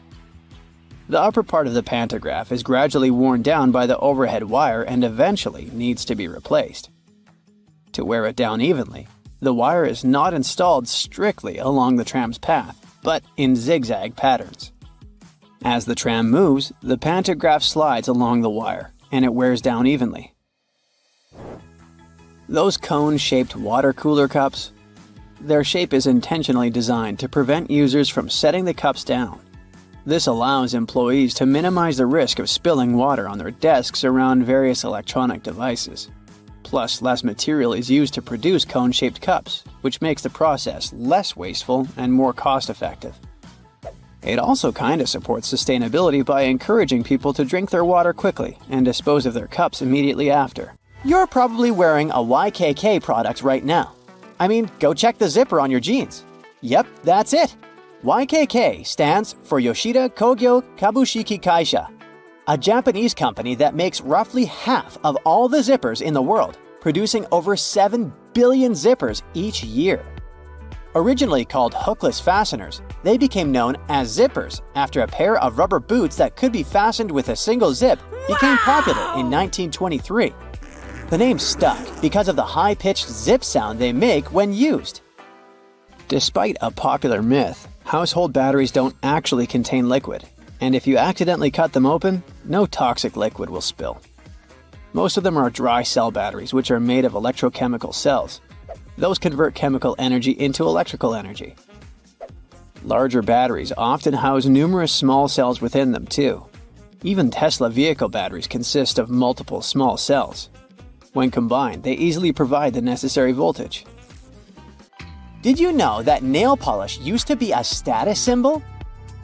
The upper part of the pantograph is gradually worn down by the overhead wire and eventually needs to be replaced. To wear it down evenly, the wire is not installed strictly along the tram's path, but in zigzag patterns. As the tram moves, the pantograph slides along the wire, and it wears down evenly. Those cone-shaped water cooler cups? Their shape is intentionally designed to prevent users from setting the cups down. This allows employees to minimize the risk of spilling water on their desks around various electronic devices. Plus, less material is used to produce cone-shaped cups, which makes the process less wasteful and more cost-effective. It also kinda supports sustainability by encouraging people to drink their water quickly and dispose of their cups immediately after. You're probably wearing a YKK product right now. I mean, go check the zipper on your jeans. Yep, that's it. YKK stands for Yoshida Kogyo Kabushiki Kaisha, a Japanese company that makes roughly half of all the zippers in the world, producing over 7 billion zippers each year. Originally called hookless fasteners, they became known as zippers after a pair of rubber boots that could be fastened with a single zip became popular in 1923. The name stuck because of the high-pitched zip sound they make when used. Despite a popular myth, household batteries don't actually contain liquid, and if you accidentally cut them open, no toxic liquid will spill. Most of them are dry cell batteries, which are made of electrochemical cells. Those convert chemical energy into electrical energy. Larger batteries often house numerous small cells within them too. Even Tesla vehicle batteries consist of multiple small cells. When combined, they easily provide the necessary voltage. Did you know that nail polish used to be a status symbol?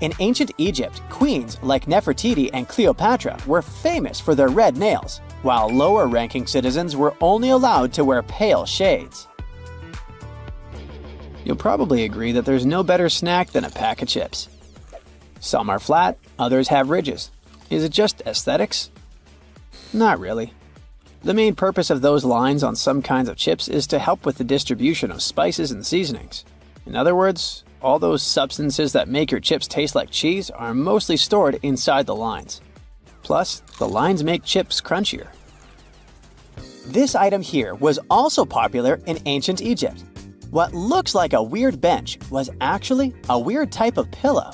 In ancient Egypt, queens like Nefertiti and Cleopatra were famous for their red nails, while lower-ranking citizens were only allowed to wear pale shades. You'll probably agree that there's no better snack than a pack of chips. Some are flat, others have ridges. Is it just aesthetics? Not really. The main purpose of those lines on some kinds of chips is to help with the distribution of spices and seasonings. In other words, all those substances that make your chips taste like cheese are mostly stored inside the lines. Plus, the lines make chips crunchier. This item here was also popular in ancient Egypt. What looks like a weird bench was actually a weird type of pillow.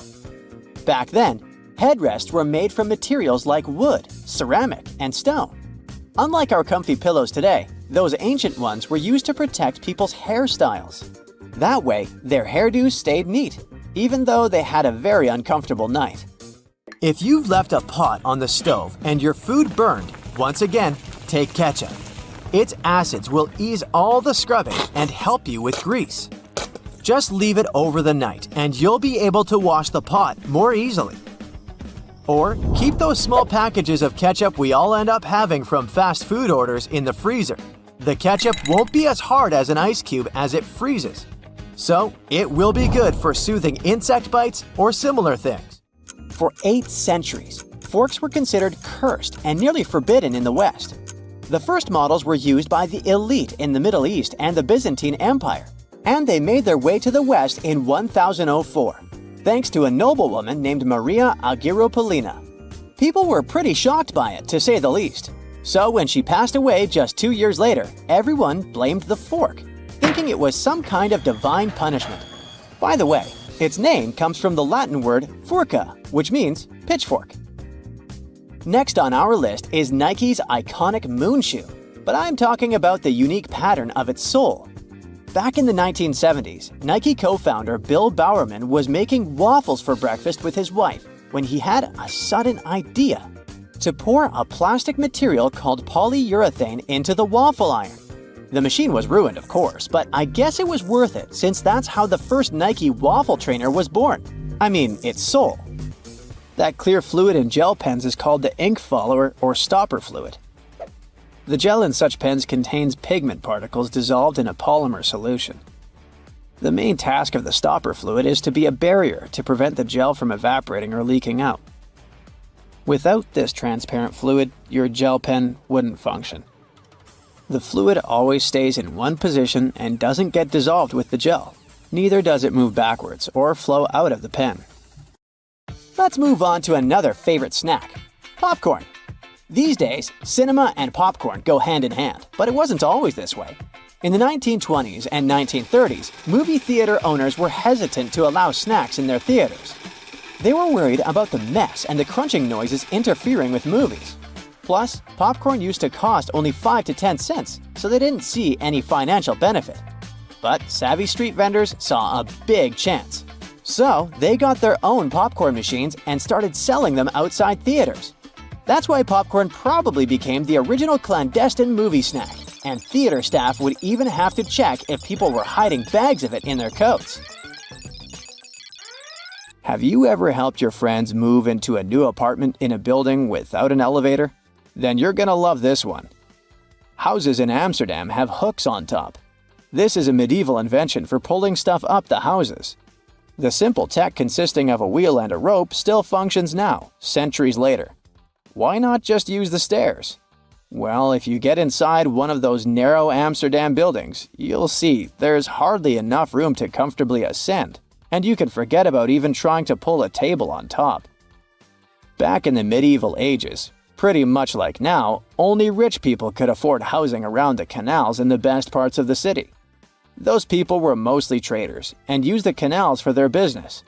Back then, headrests were made from materials like wood, ceramic, and stone. Unlike our comfy pillows today, those ancient ones were used to protect people's hairstyles. That way, their hairdos stayed neat, even though they had a very uncomfortable night. If you've left a pot on the stove and your food burned, once again, take ketchup. Its acids will ease all the scrubbing and help you with grease. Just leave it over the night and you'll be able to wash the pot more easily. Or keep those small packages of ketchup we all end up having from fast food orders in the freezer. The ketchup won't be as hard as an ice cube as it freezes. So it will be good for soothing insect bites or similar things. For 8 centuries, forks were considered cursed and nearly forbidden in the West. The first models were used by the elite in the Middle East and the Byzantine Empire, and they made their way to the West in 1004. Thanks to a noblewoman named Maria Agrippina. People were pretty shocked by it, to say the least. So when she passed away just 2 years later, everyone blamed the fork, thinking it was some kind of divine punishment. By the way, its name comes from the Latin word furca, which means pitchfork. Next on our list is Nike's iconic moon shoe, but I'm talking about the unique pattern of its sole. Back in the 1970s, Nike co-founder Bill Bowerman was making waffles for breakfast with his wife when he had a sudden idea: to pour a plastic material called polyurethane into the waffle iron. The machine was ruined, of course, but I guess it was worth it since that's how the first Nike waffle trainer was born. I mean, its sole. That clear fluid in gel pens is called the ink follower or stopper fluid. The gel in such pens contains pigment particles dissolved in a polymer solution. The main task of the stopper fluid is to be a barrier to prevent the gel from evaporating or leaking out. Without this transparent fluid, your gel pen wouldn't function. The fluid always stays in one position and doesn't get dissolved with the gel. Neither does it move backwards or flow out of the pen. Let's move on to another favorite snack: popcorn. These days, cinema and popcorn go hand in hand, but it wasn't always this way. In the 1920s and 1930s, movie theater owners were hesitant to allow snacks in their theaters. They were worried about the mess and the crunching noises interfering with movies. Plus, popcorn used to cost only 5 to 10 cents, so they didn't see any financial benefit. But savvy street vendors saw a big chance. So, they got their own popcorn machines and started selling them outside theaters. That's why popcorn probably became the original clandestine movie snack, and theater staff would even have to check if people were hiding bags of it in their coats. Have you ever helped your friends move into a new apartment in a building without an elevator? Then you're gonna love this one. Houses in Amsterdam have hooks on top. This is a medieval invention for pulling stuff up the houses. The simple tech consisting of a wheel and a rope still functions now, centuries later. Why not just use the stairs? Well, if you get inside one of those narrow Amsterdam buildings, you'll see there's hardly enough room to comfortably ascend, and you can forget about even trying to pull a table on top. Back in the medieval ages, pretty much like now, only rich people could afford housing around the canals in the best parts of the city. Those people were mostly traders and used the canals for their business.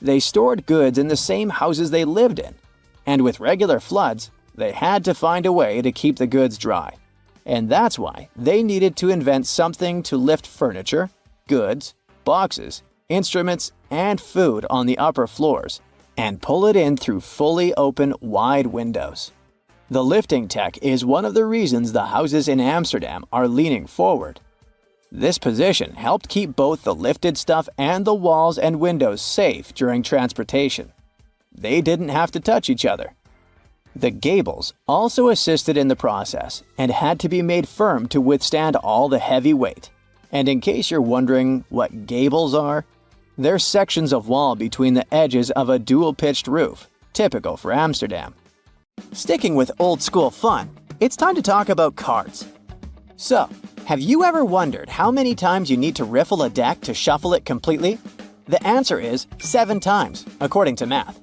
They stored goods in the same houses they lived in, and with regular floods, they had to find a way to keep the goods dry. And that's why they needed to invent something to lift furniture, goods, boxes, instruments, and food on the upper floors and pull it in through fully open, wide windows. The lifting tech is one of the reasons the houses in Amsterdam are leaning forward. This position helped keep both the lifted stuff and the walls and windows safe during transportation. They didn't have to touch each other. The gables also assisted in the process and had to be made firm to withstand all the heavy weight. And in case you're wondering what gables are, they're sections of wall between the edges of a dual-pitched roof, typical for Amsterdam. Sticking with old-school fun, it's time to talk about cards. So, have you ever wondered how many times you need to riffle a deck to shuffle it completely? The answer is 7 times, according to math.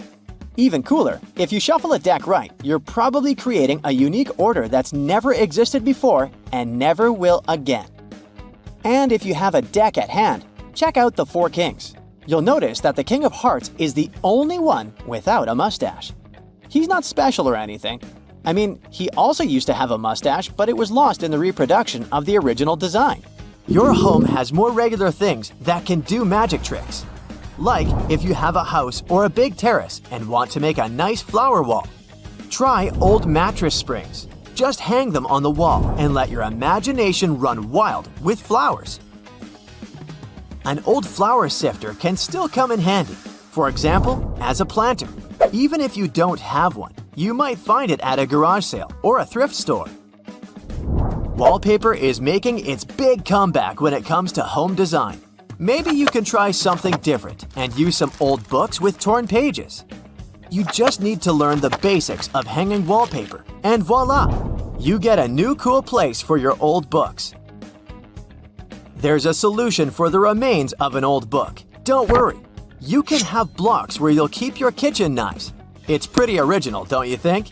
Even cooler, if you shuffle a deck right, you're probably creating a unique order that's never existed before and never will again. And if you have a deck at hand, check out the 4 Kings. You'll notice that the King of Hearts is the only one without a mustache. He's not special or anything. I mean, he also used to have a mustache, but it was lost in the reproduction of the original design. Your home has more regular things that can do magic tricks. Like if you have a house or a big terrace and want to make a nice flower wall. Try old mattress springs. Just hang them on the wall and let your imagination run wild with flowers. An old flower sifter can still come in handy. For example, as a planter. Even if you don't have one, you might find it at a garage sale or a thrift store. Wallpaper is making its big comeback when it comes to home design. Maybe you can try something different and use some old books with torn pages. You just need to learn the basics of hanging wallpaper, and voila! You get a new cool place for your old books. There's a solution for the remains of an old book. Don't worry. You can have blocks where you'll keep your kitchen knives. It's pretty original, don't you think?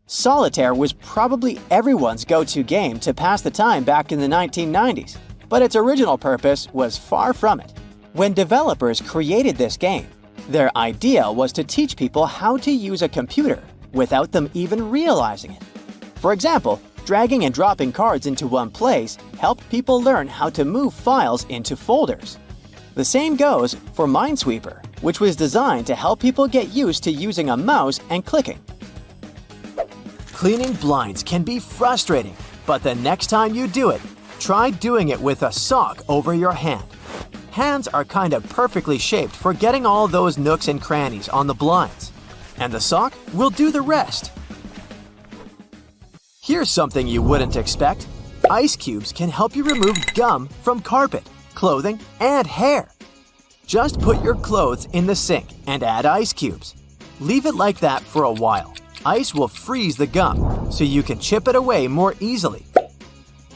Solitaire was probably everyone's go-to game to pass the time back in the 1990s, but its original purpose was far from it. When developers created this game, their idea was to teach people how to use a computer without them even realizing it. For example, dragging and dropping cards into one place helped people learn how to move files into folders. The same goes for Minesweeper, which was designed to help people get used to using a mouse and clicking. Cleaning blinds can be frustrating, but the next time you do it, try doing it with a sock over your hand. Hands are kind of perfectly shaped for getting all those nooks and crannies on the blinds, and the sock will do the rest. Here's something you wouldn't expect. Ice cubes can help you remove gum from carpet, clothing, and hair. Just put your clothes in the sink and add ice cubes. Leave it like that for a while. Ice will freeze the gum, so you can chip it away more easily.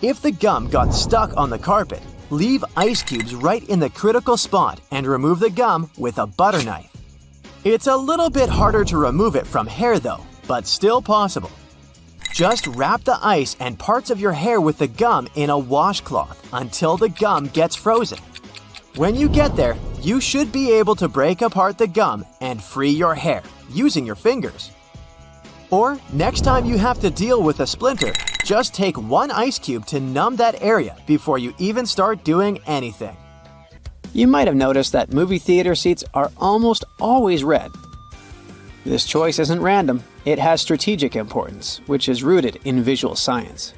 If the gum got stuck on the carpet, leave ice cubes right in the critical spot and remove the gum with a butter knife. It's a little bit harder to remove it from hair though, but still possible. Just wrap the ice and parts of your hair with the gum in a washcloth until the gum gets frozen. When you get there, you should be able to break apart the gum and free your hair using your fingers. Or next time you have to deal with a splinter, just take 1 ice cube to numb that area before you even start doing anything. You might have noticed that movie theater seats are almost always red. This choice isn't random. It has strategic importance, which is rooted in visual science.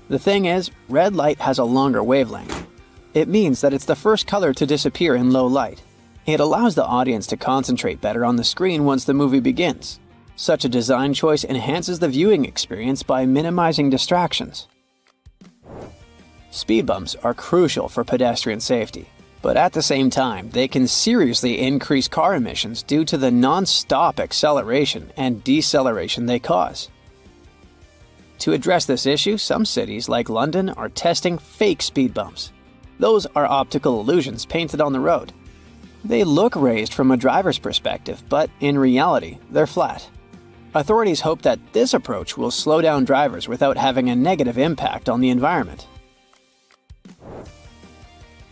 The thing is, red light has a longer wavelength. It means that it's the first color to disappear in low light. It allows the audience to concentrate better on the screen once the movie begins. Such a design choice enhances the viewing experience by minimizing distractions. Speed bumps are crucial for pedestrian safety, but at the same time, they can seriously increase car emissions due to the non-stop acceleration and deceleration they cause. To address this issue, some cities like London are testing fake speed bumps. Those are optical illusions painted on the road. They look raised from a driver's perspective, but in reality, they're flat. Authorities hope that this approach will slow down drivers without having a negative impact on the environment.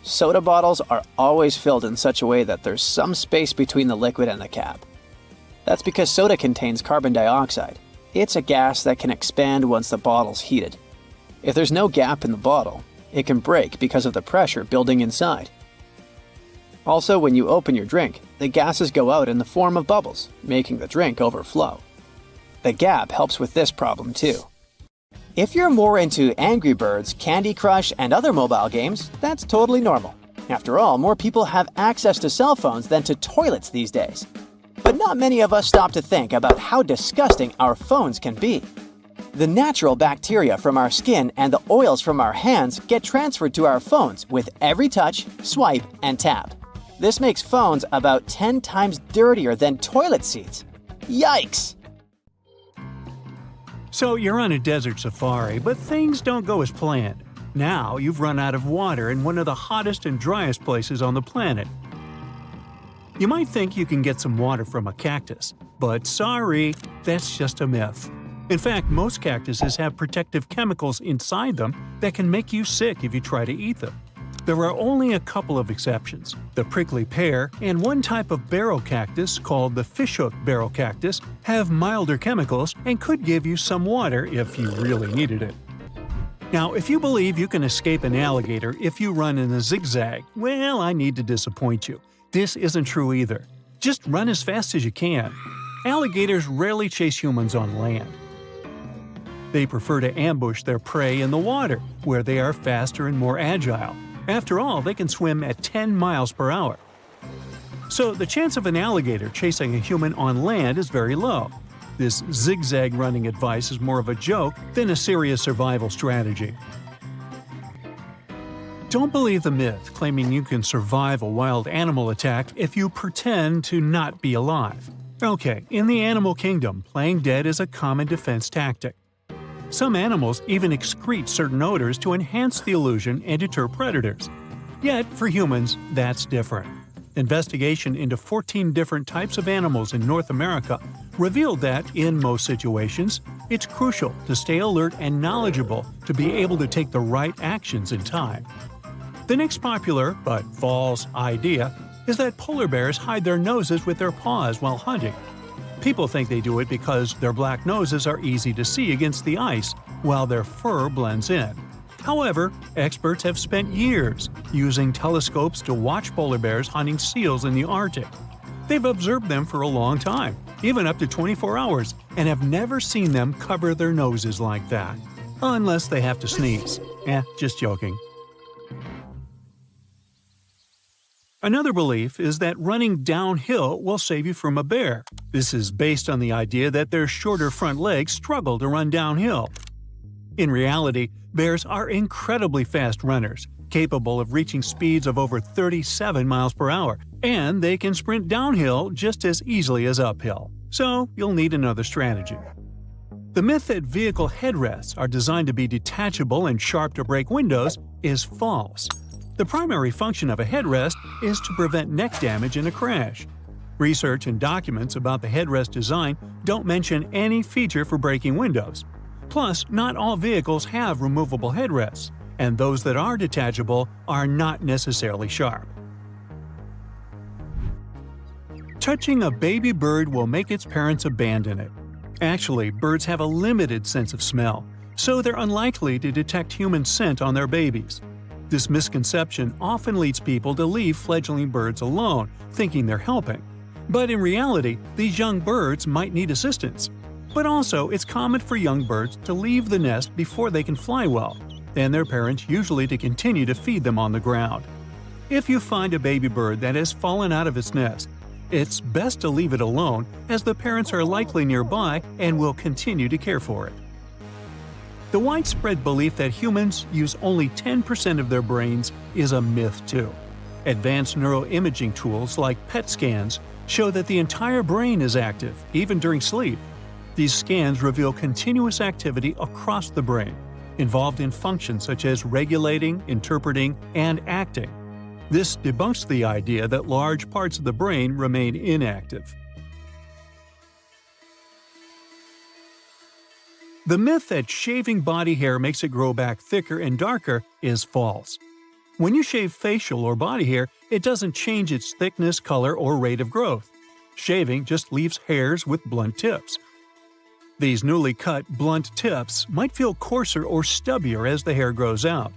Soda bottles are always filled in such a way that there's some space between the liquid and the cap. That's because soda contains carbon dioxide. It's a gas that can expand once the bottle's heated. If there's no gap in the bottle, it can break because of the pressure building inside. Also, when you open your drink, the gases go out in the form of bubbles, making the drink overflow. The gap helps with this problem too. If you're more into Angry Birds, Candy Crush, and other mobile games, that's totally normal. After all, more people have access to cell phones than to toilets these days. But not many of us stop to think about how disgusting our phones can be. The natural bacteria from our skin and the oils from our hands get transferred to our phones with every touch, swipe, and tap. This makes phones about 10 times dirtier than toilet seats. Yikes! So you're on a desert safari, but things don't go as planned. Now you've run out of water in one of the hottest and driest places on the planet. You might think you can get some water from a cactus, but sorry, that's just a myth. In fact, most cactuses have protective chemicals inside them that can make you sick if you try to eat them. There are only a couple of exceptions. The prickly pear and one type of barrel cactus called the fishhook barrel cactus have milder chemicals and could give you some water if you really needed it. Now, if you believe you can escape an alligator if you run in a zigzag, well, I need to disappoint you. This isn't true either. Just run as fast as you can. Alligators rarely chase humans on land. They prefer to ambush their prey in the water, where they are faster and more agile. After all, they can swim at 10 miles per hour. So the chance of an alligator chasing a human on land is very low. This zigzag running advice is more of a joke than a serious survival strategy. Don't believe the myth claiming you can survive a wild animal attack if you pretend to not be alive. Okay, in the animal kingdom, playing dead is a common defense tactic. Some animals even excrete certain odors to enhance the illusion and deter predators. Yet, for humans, that's different. Investigation into 14 different types of animals in North America revealed that, in most situations, it's crucial to stay alert and knowledgeable to be able to take the right actions in time. The next popular, but false, idea is that polar bears hide their noses with their paws while hunting. People think they do it because their black noses are easy to see against the ice, while their fur blends in. However, experts have spent years using telescopes to watch polar bears hunting seals in the Arctic. They've observed them for a long time, even up to 24 hours, and have never seen them cover their noses like that. Unless they have to sneeze. Just joking. Another belief is that running downhill will save you from a bear. This is based on the idea that their shorter front legs struggle to run downhill. In reality, bears are incredibly fast runners, capable of reaching speeds of over 37 miles per hour, and they can sprint downhill just as easily as uphill. So you'll need another strategy. The myth that vehicle headrests are designed to be detachable and sharp to break windows is false. The primary function of a headrest is to prevent neck damage in a crash. Research and documents about the headrest design don't mention any feature for breaking windows. Plus, not all vehicles have removable headrests, and those that are detachable are not necessarily sharp. Touching a baby bird will make its parents abandon it. Actually, birds have a limited sense of smell, so they're unlikely to detect human scent on their babies. This misconception often leads people to leave fledgling birds alone, thinking they're helping. But in reality, these young birds might need assistance. But also, it's common for young birds to leave the nest before they can fly well, and their parents usually to continue to feed them on the ground. If you find a baby bird that has fallen out of its nest, it's best to leave it alone, as the parents are likely nearby and will continue to care for it. The widespread belief that humans use only 10% of their brains is a myth too. Advanced neuroimaging tools like PET scans show that the entire brain is active, even during sleep. These scans reveal continuous activity across the brain, involved in functions such as regulating, interpreting, and acting. This debunks the idea that large parts of the brain remain inactive. The myth that shaving body hair makes it grow back thicker and darker is false. When you shave facial or body hair, it doesn't change its thickness, color, or rate of growth. Shaving just leaves hairs with blunt tips. These newly cut, blunt tips might feel coarser or stubbier as the hair grows out.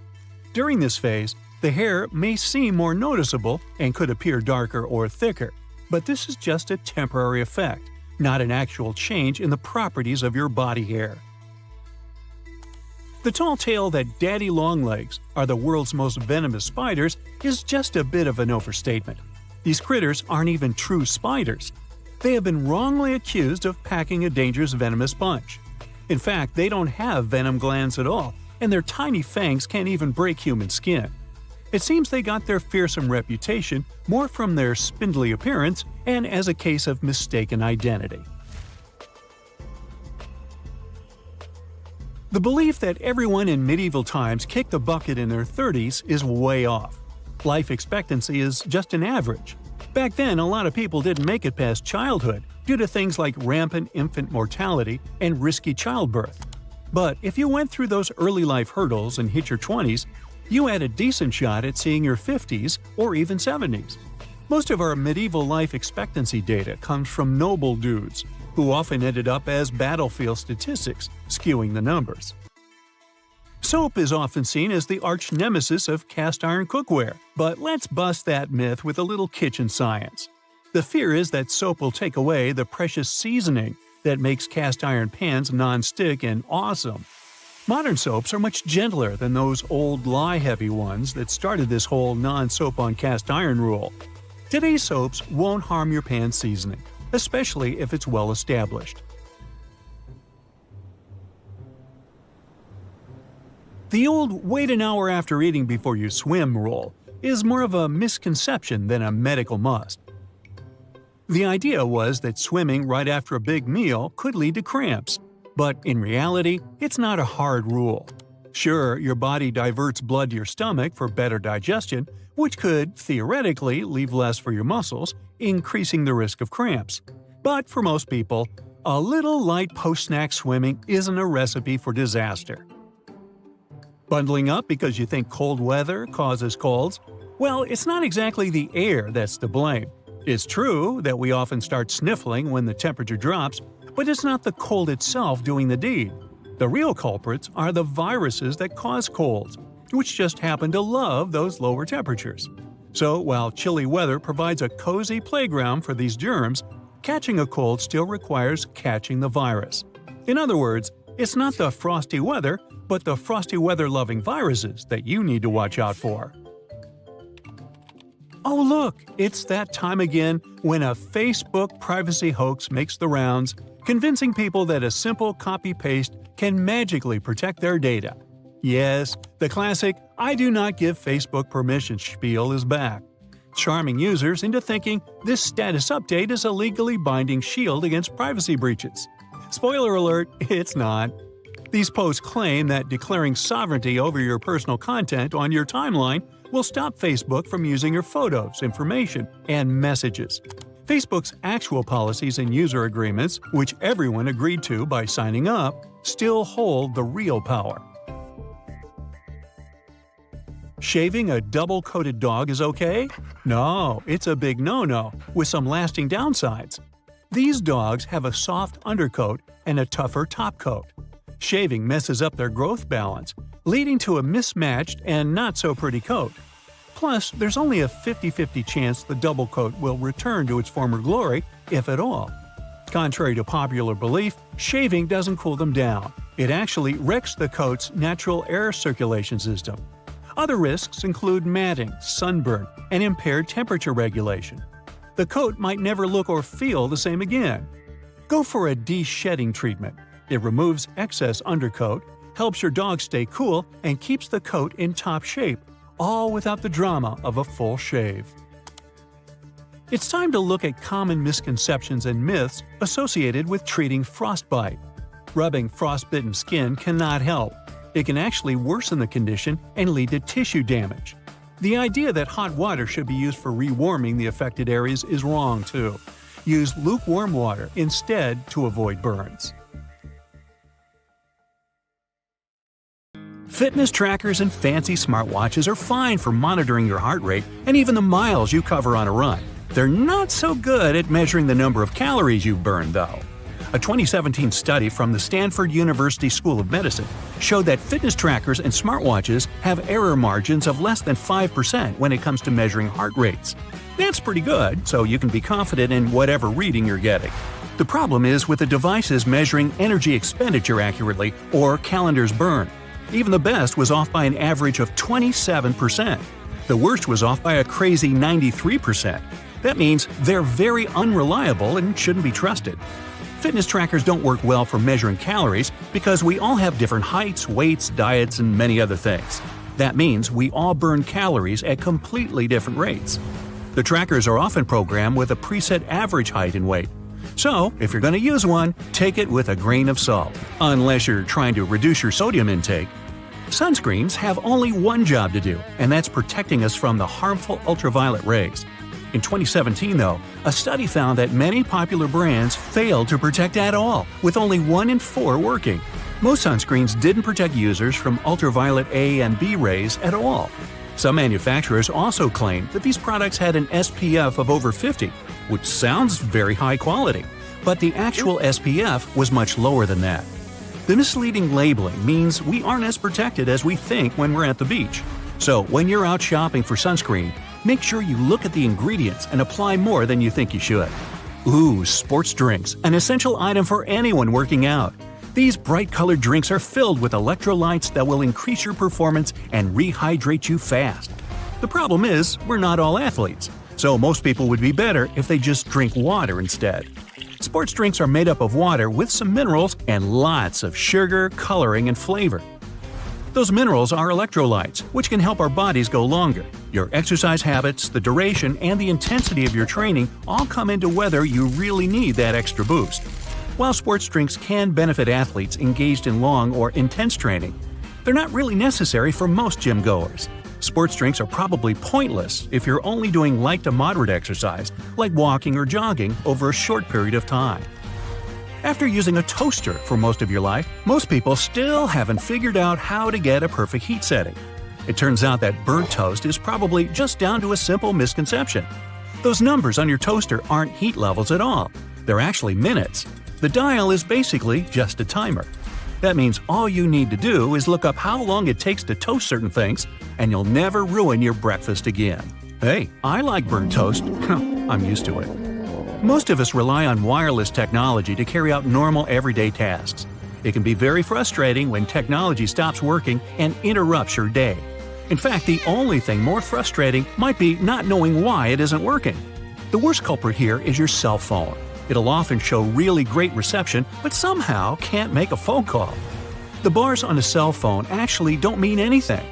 During this phase, the hair may seem more noticeable and could appear darker or thicker, but this is just a temporary effect, not an actual change in the properties of your body hair. The tall tale that daddy longlegs are the world's most venomous spiders is just a bit of an overstatement. These critters aren't even true spiders. They have been wrongly accused of packing a dangerous venomous punch. In fact, they don't have venom glands at all, and their tiny fangs can't even break human skin. It seems they got their fearsome reputation more from their spindly appearance and as a case of mistaken identity. The belief that everyone in medieval times kicked the bucket in their 30s is way off. Life expectancy is just an average. Back then, a lot of people didn't make it past childhood due to things like rampant infant mortality and risky childbirth. But if you went through those early life hurdles and hit your 20s, you had a decent shot at seeing your 50s or even 70s. Most of our medieval life expectancy data comes from noble dudes, who often ended up as battlefield statistics, skewing the numbers. Soap is often seen as the arch nemesis of cast iron cookware, but let's bust that myth with a little kitchen science. The fear is that soap will take away the precious seasoning that makes cast iron pans non-stick and awesome. Modern soaps are much gentler than those old lye-heavy ones that started this whole non-soap on cast iron rule. Today's soaps won't harm your pan seasoning, especially if it's well established. The old "wait an hour after eating before you swim" rule is more of a misconception than a medical must. The idea was that swimming right after a big meal could lead to cramps, but in reality, it's not a hard rule. Sure, your body diverts blood to your stomach for better digestion, which could, theoretically, leave less for your muscles, increasing the risk of cramps. But for most people, a little light post-snack swimming isn't a recipe for disaster. Bundling up because you think cold weather causes colds? Well, it's not exactly the air that's to blame. It's true that we often start sniffling when the temperature drops, but it's not the cold itself doing the deed. The real culprits are the viruses that cause colds, which just happen to love those lower temperatures. So while chilly weather provides a cozy playground for these germs, catching a cold still requires catching the virus. In other words, it's not the frosty weather, but the frosty weather-loving viruses that you need to watch out for. Oh look, it's that time again when a Facebook privacy hoax makes the rounds, convincing people that a simple copy-paste can magically protect their data. Yes, the classic "I do not give Facebook permission" spiel is back, charming users into thinking this status update is a legally binding shield against privacy breaches. Spoiler alert, it's not. These posts claim that declaring sovereignty over your personal content on your timeline will stop Facebook from using your photos, information, and messages. Facebook's actual policies and user agreements, which everyone agreed to by signing up, still hold the real power. Shaving a double-coated dog is okay? No, it's a big no-no, with some lasting downsides. These dogs have a soft undercoat and a tougher top coat. Shaving messes up their growth balance, leading to a mismatched and not-so-pretty coat. Plus, there's only a 50-50 chance the double coat will return to its former glory, if at all. Contrary to popular belief, shaving doesn't cool them down. It actually wrecks the coat's natural air circulation system. Other risks include matting, sunburn, and impaired temperature regulation. The coat might never look or feel the same again. Go for a de-shedding treatment. It removes excess undercoat, helps your dog stay cool, and keeps the coat in top shape, all without the drama of a full shave. It's time to look at common misconceptions and myths associated with treating frostbite. Rubbing frostbitten skin cannot help. It can actually worsen the condition and lead to tissue damage. The idea that hot water should be used for rewarming the affected areas is wrong, too. Use lukewarm water instead to avoid burns. Fitness trackers and fancy smartwatches are fine for monitoring your heart rate and even the miles you cover on a run. They're not so good at measuring the number of calories you've burned, though. A 2017 study from the Stanford University School of Medicine showed that fitness trackers and smartwatches have error margins of less than 5% when it comes to measuring heart rates. That's pretty good, so you can be confident in whatever reading you're getting. The problem is with the devices measuring energy expenditure accurately or calendars burned. Even the best was off by an average of 27%. The worst was off by a crazy 93%. That means they're very unreliable and shouldn't be trusted. Fitness trackers don't work well for measuring calories because we all have different heights, weights, diets, and many other things. That means we all burn calories at completely different rates. The trackers are often programmed with a preset average height and weight. So, if you're going to use one, take it with a grain of salt, unless you're trying to reduce your sodium intake. Sunscreens have only one job to do, and that's protecting us from the harmful ultraviolet rays. In 2017, though, a study found that many popular brands failed to protect at all, with only 1 in 4 working. Most sunscreens didn't protect users from ultraviolet A and B rays at all. Some manufacturers also claimed that these products had an SPF of over 50, which sounds very high quality, but the actual SPF was much lower than that. The misleading labeling means we aren't as protected as we think when we're at the beach. So when you're out shopping for sunscreen, make sure you look at the ingredients and apply more than you think you should. Ooh, sports drinks, an essential item for anyone working out. These bright-colored drinks are filled with electrolytes that will increase your performance and rehydrate you fast. The problem is, we're not all athletes, so most people would be better if they just drink water instead. Sports drinks are made up of water with some minerals and lots of sugar, coloring, and flavor. Those minerals are electrolytes, which can help our bodies go longer. Your exercise habits, the duration, and the intensity of your training all come into whether you really need that extra boost. While sports drinks can benefit athletes engaged in long or intense training, they're not really necessary for most gym goers. Sports drinks are probably pointless if you're only doing light to moderate exercise, like walking or jogging, over a short period of time. After using a toaster for most of your life, most people still haven't figured out how to get a perfect heat setting. It turns out that burnt toast is probably just down to a simple misconception. Those numbers on your toaster aren't heat levels at all. They're actually minutes. The dial is basically just a timer. That means all you need to do is look up how long it takes to toast certain things, and you'll never ruin your breakfast again. Hey, I like burnt toast. I'm used to it. Most of us rely on wireless technology to carry out normal everyday tasks. It can be very frustrating when technology stops working and interrupts your day. In fact, the only thing more frustrating might be not knowing why it isn't working. The worst culprit here is your cell phone. It'll often show really great reception, but somehow can't make a phone call. The bars on a cell phone actually don't mean anything.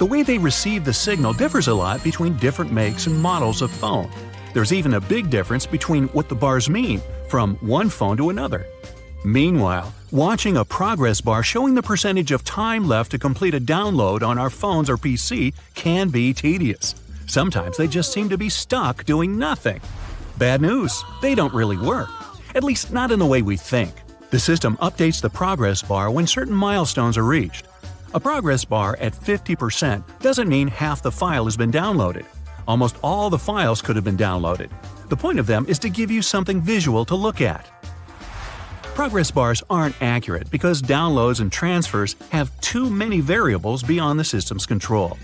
The way they receive the signal differs a lot between different makes and models of phone. There's even a big difference between what the bars mean from one phone to another. Meanwhile, watching a progress bar showing the percentage of time left to complete a download on our phones or PC can be tedious. Sometimes they just seem to be stuck doing nothing. Bad news, they don't really work. At least not in the way we think. The system updates the progress bar when certain milestones are reached. A progress bar at 50% doesn't mean half the file has been downloaded. Almost all the files could have been downloaded. The point of them is to give you something visual to look at. Progress bars aren't accurate because downloads and transfers have too many variables beyond the system's control.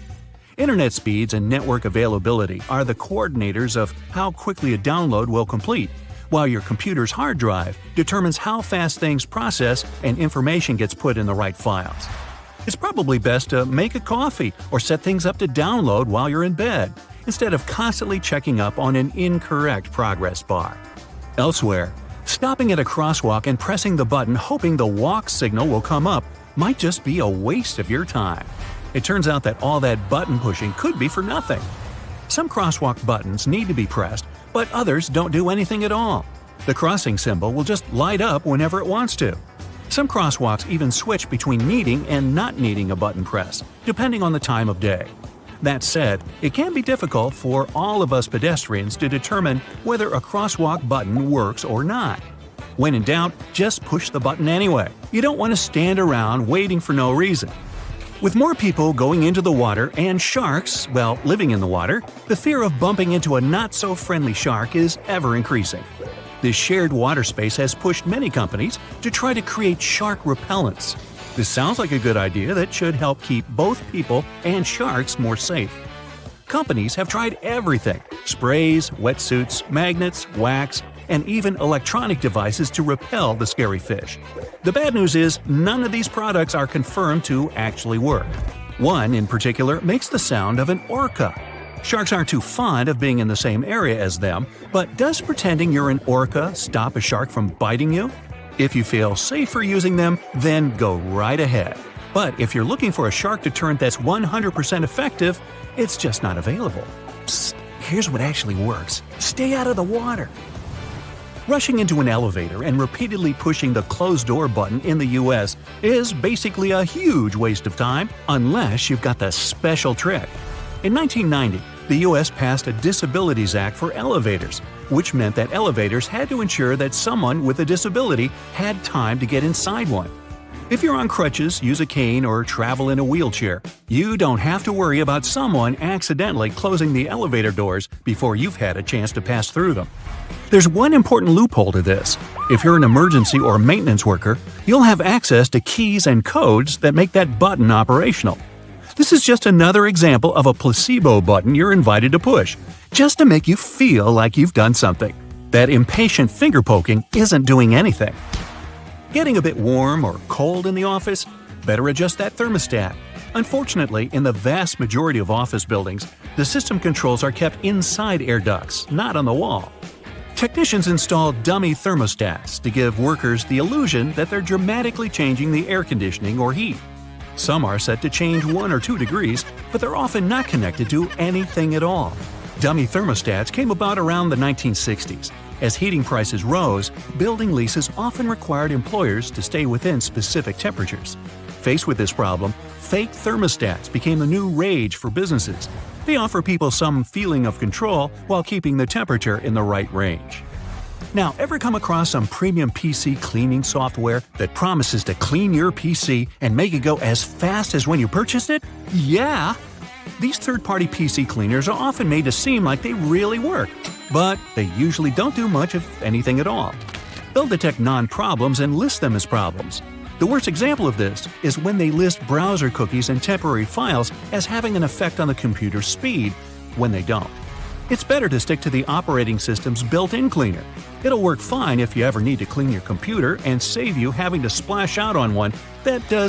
Internet speeds and network availability are the coordinators of how quickly a download will complete, while your computer's hard drive determines how fast things process and information gets put in the right files. It's probably best to make a coffee or set things up to download while you're in bed, instead of constantly checking up on an incorrect progress bar. Elsewhere, stopping at a crosswalk and pressing the button hoping the walk signal will come up might just be a waste of your time. It turns out that all that button pushing could be for nothing. Some crosswalk buttons need to be pressed, but others don't do anything at all. The crossing symbol will just light up whenever it wants to. Some crosswalks even switch between needing and not needing a button press, depending on the time of day. That said, it can be difficult for all of us pedestrians to determine whether a crosswalk button works or not. When in doubt, just push the button anyway. You don't want to stand around waiting for no reason. With more people going into the water and sharks, well, living in the water, the fear of bumping into a not-so-friendly shark is ever increasing. This shared water space has pushed many companies to try to create shark repellents. This sounds like a good idea that should help keep both people and sharks more safe. Companies have tried everything: sprays, wetsuits, magnets, wax, and even electronic devices to repel the scary fish. The bad news is none of these products are confirmed to actually work. One, in particular, makes the sound of an orca. Sharks aren't too fond of being in the same area as them, but does pretending you're an orca stop a shark from biting you? If you feel safer using them, then go right ahead. But if you're looking for a shark deterrent that's 100% effective, it's just not available. Psst, here's what actually works. Stay out of the water. Rushing into an elevator and repeatedly pushing the closed door button in the US is basically a huge waste of time unless you've got the special trick. In 1990, the US passed a Disabilities Act for elevators, which meant that elevators had to ensure that someone with a disability had time to get inside one. If you're on crutches, use a cane, or travel in a wheelchair, you don't have to worry about someone accidentally closing the elevator doors before you've had a chance to pass through them. There's one important loophole to this. If you're an emergency or maintenance worker, you'll have access to keys and codes that make that button operational. This is just another example of a placebo button you're invited to push, just to make you feel like you've done something. That impatient finger poking isn't doing anything. Getting a bit warm or cold in the office? Better adjust that thermostat. Unfortunately, in the vast majority of office buildings, the system controls are kept inside air ducts, not on the wall. Technicians install dummy thermostats to give workers the illusion that they're dramatically changing the air conditioning or heat. Some are set to change 1 or 2 degrees, but they're often not connected to anything at all. Dummy thermostats came about around the 1960s. As heating prices rose, building leases often required employers to stay within specific temperatures. Faced with this problem, fake thermostats became the new rage for businesses. They offer people some feeling of control while keeping the temperature in the right range. Now, ever come across some premium PC cleaning software that promises to clean your PC and make it go as fast as when you purchased it? Yeah! These third-party PC cleaners are often made to seem like they really work, but they usually don't do much of anything at all. They'll detect non-problems and list them as problems. The worst example of this is when they list browser cookies and temporary files as having an effect on the computer's speed, when they don't. It's better to stick to the operating system's built-in cleaner. It'll work fine if you ever need to clean your computer and save you having to splash out on one that does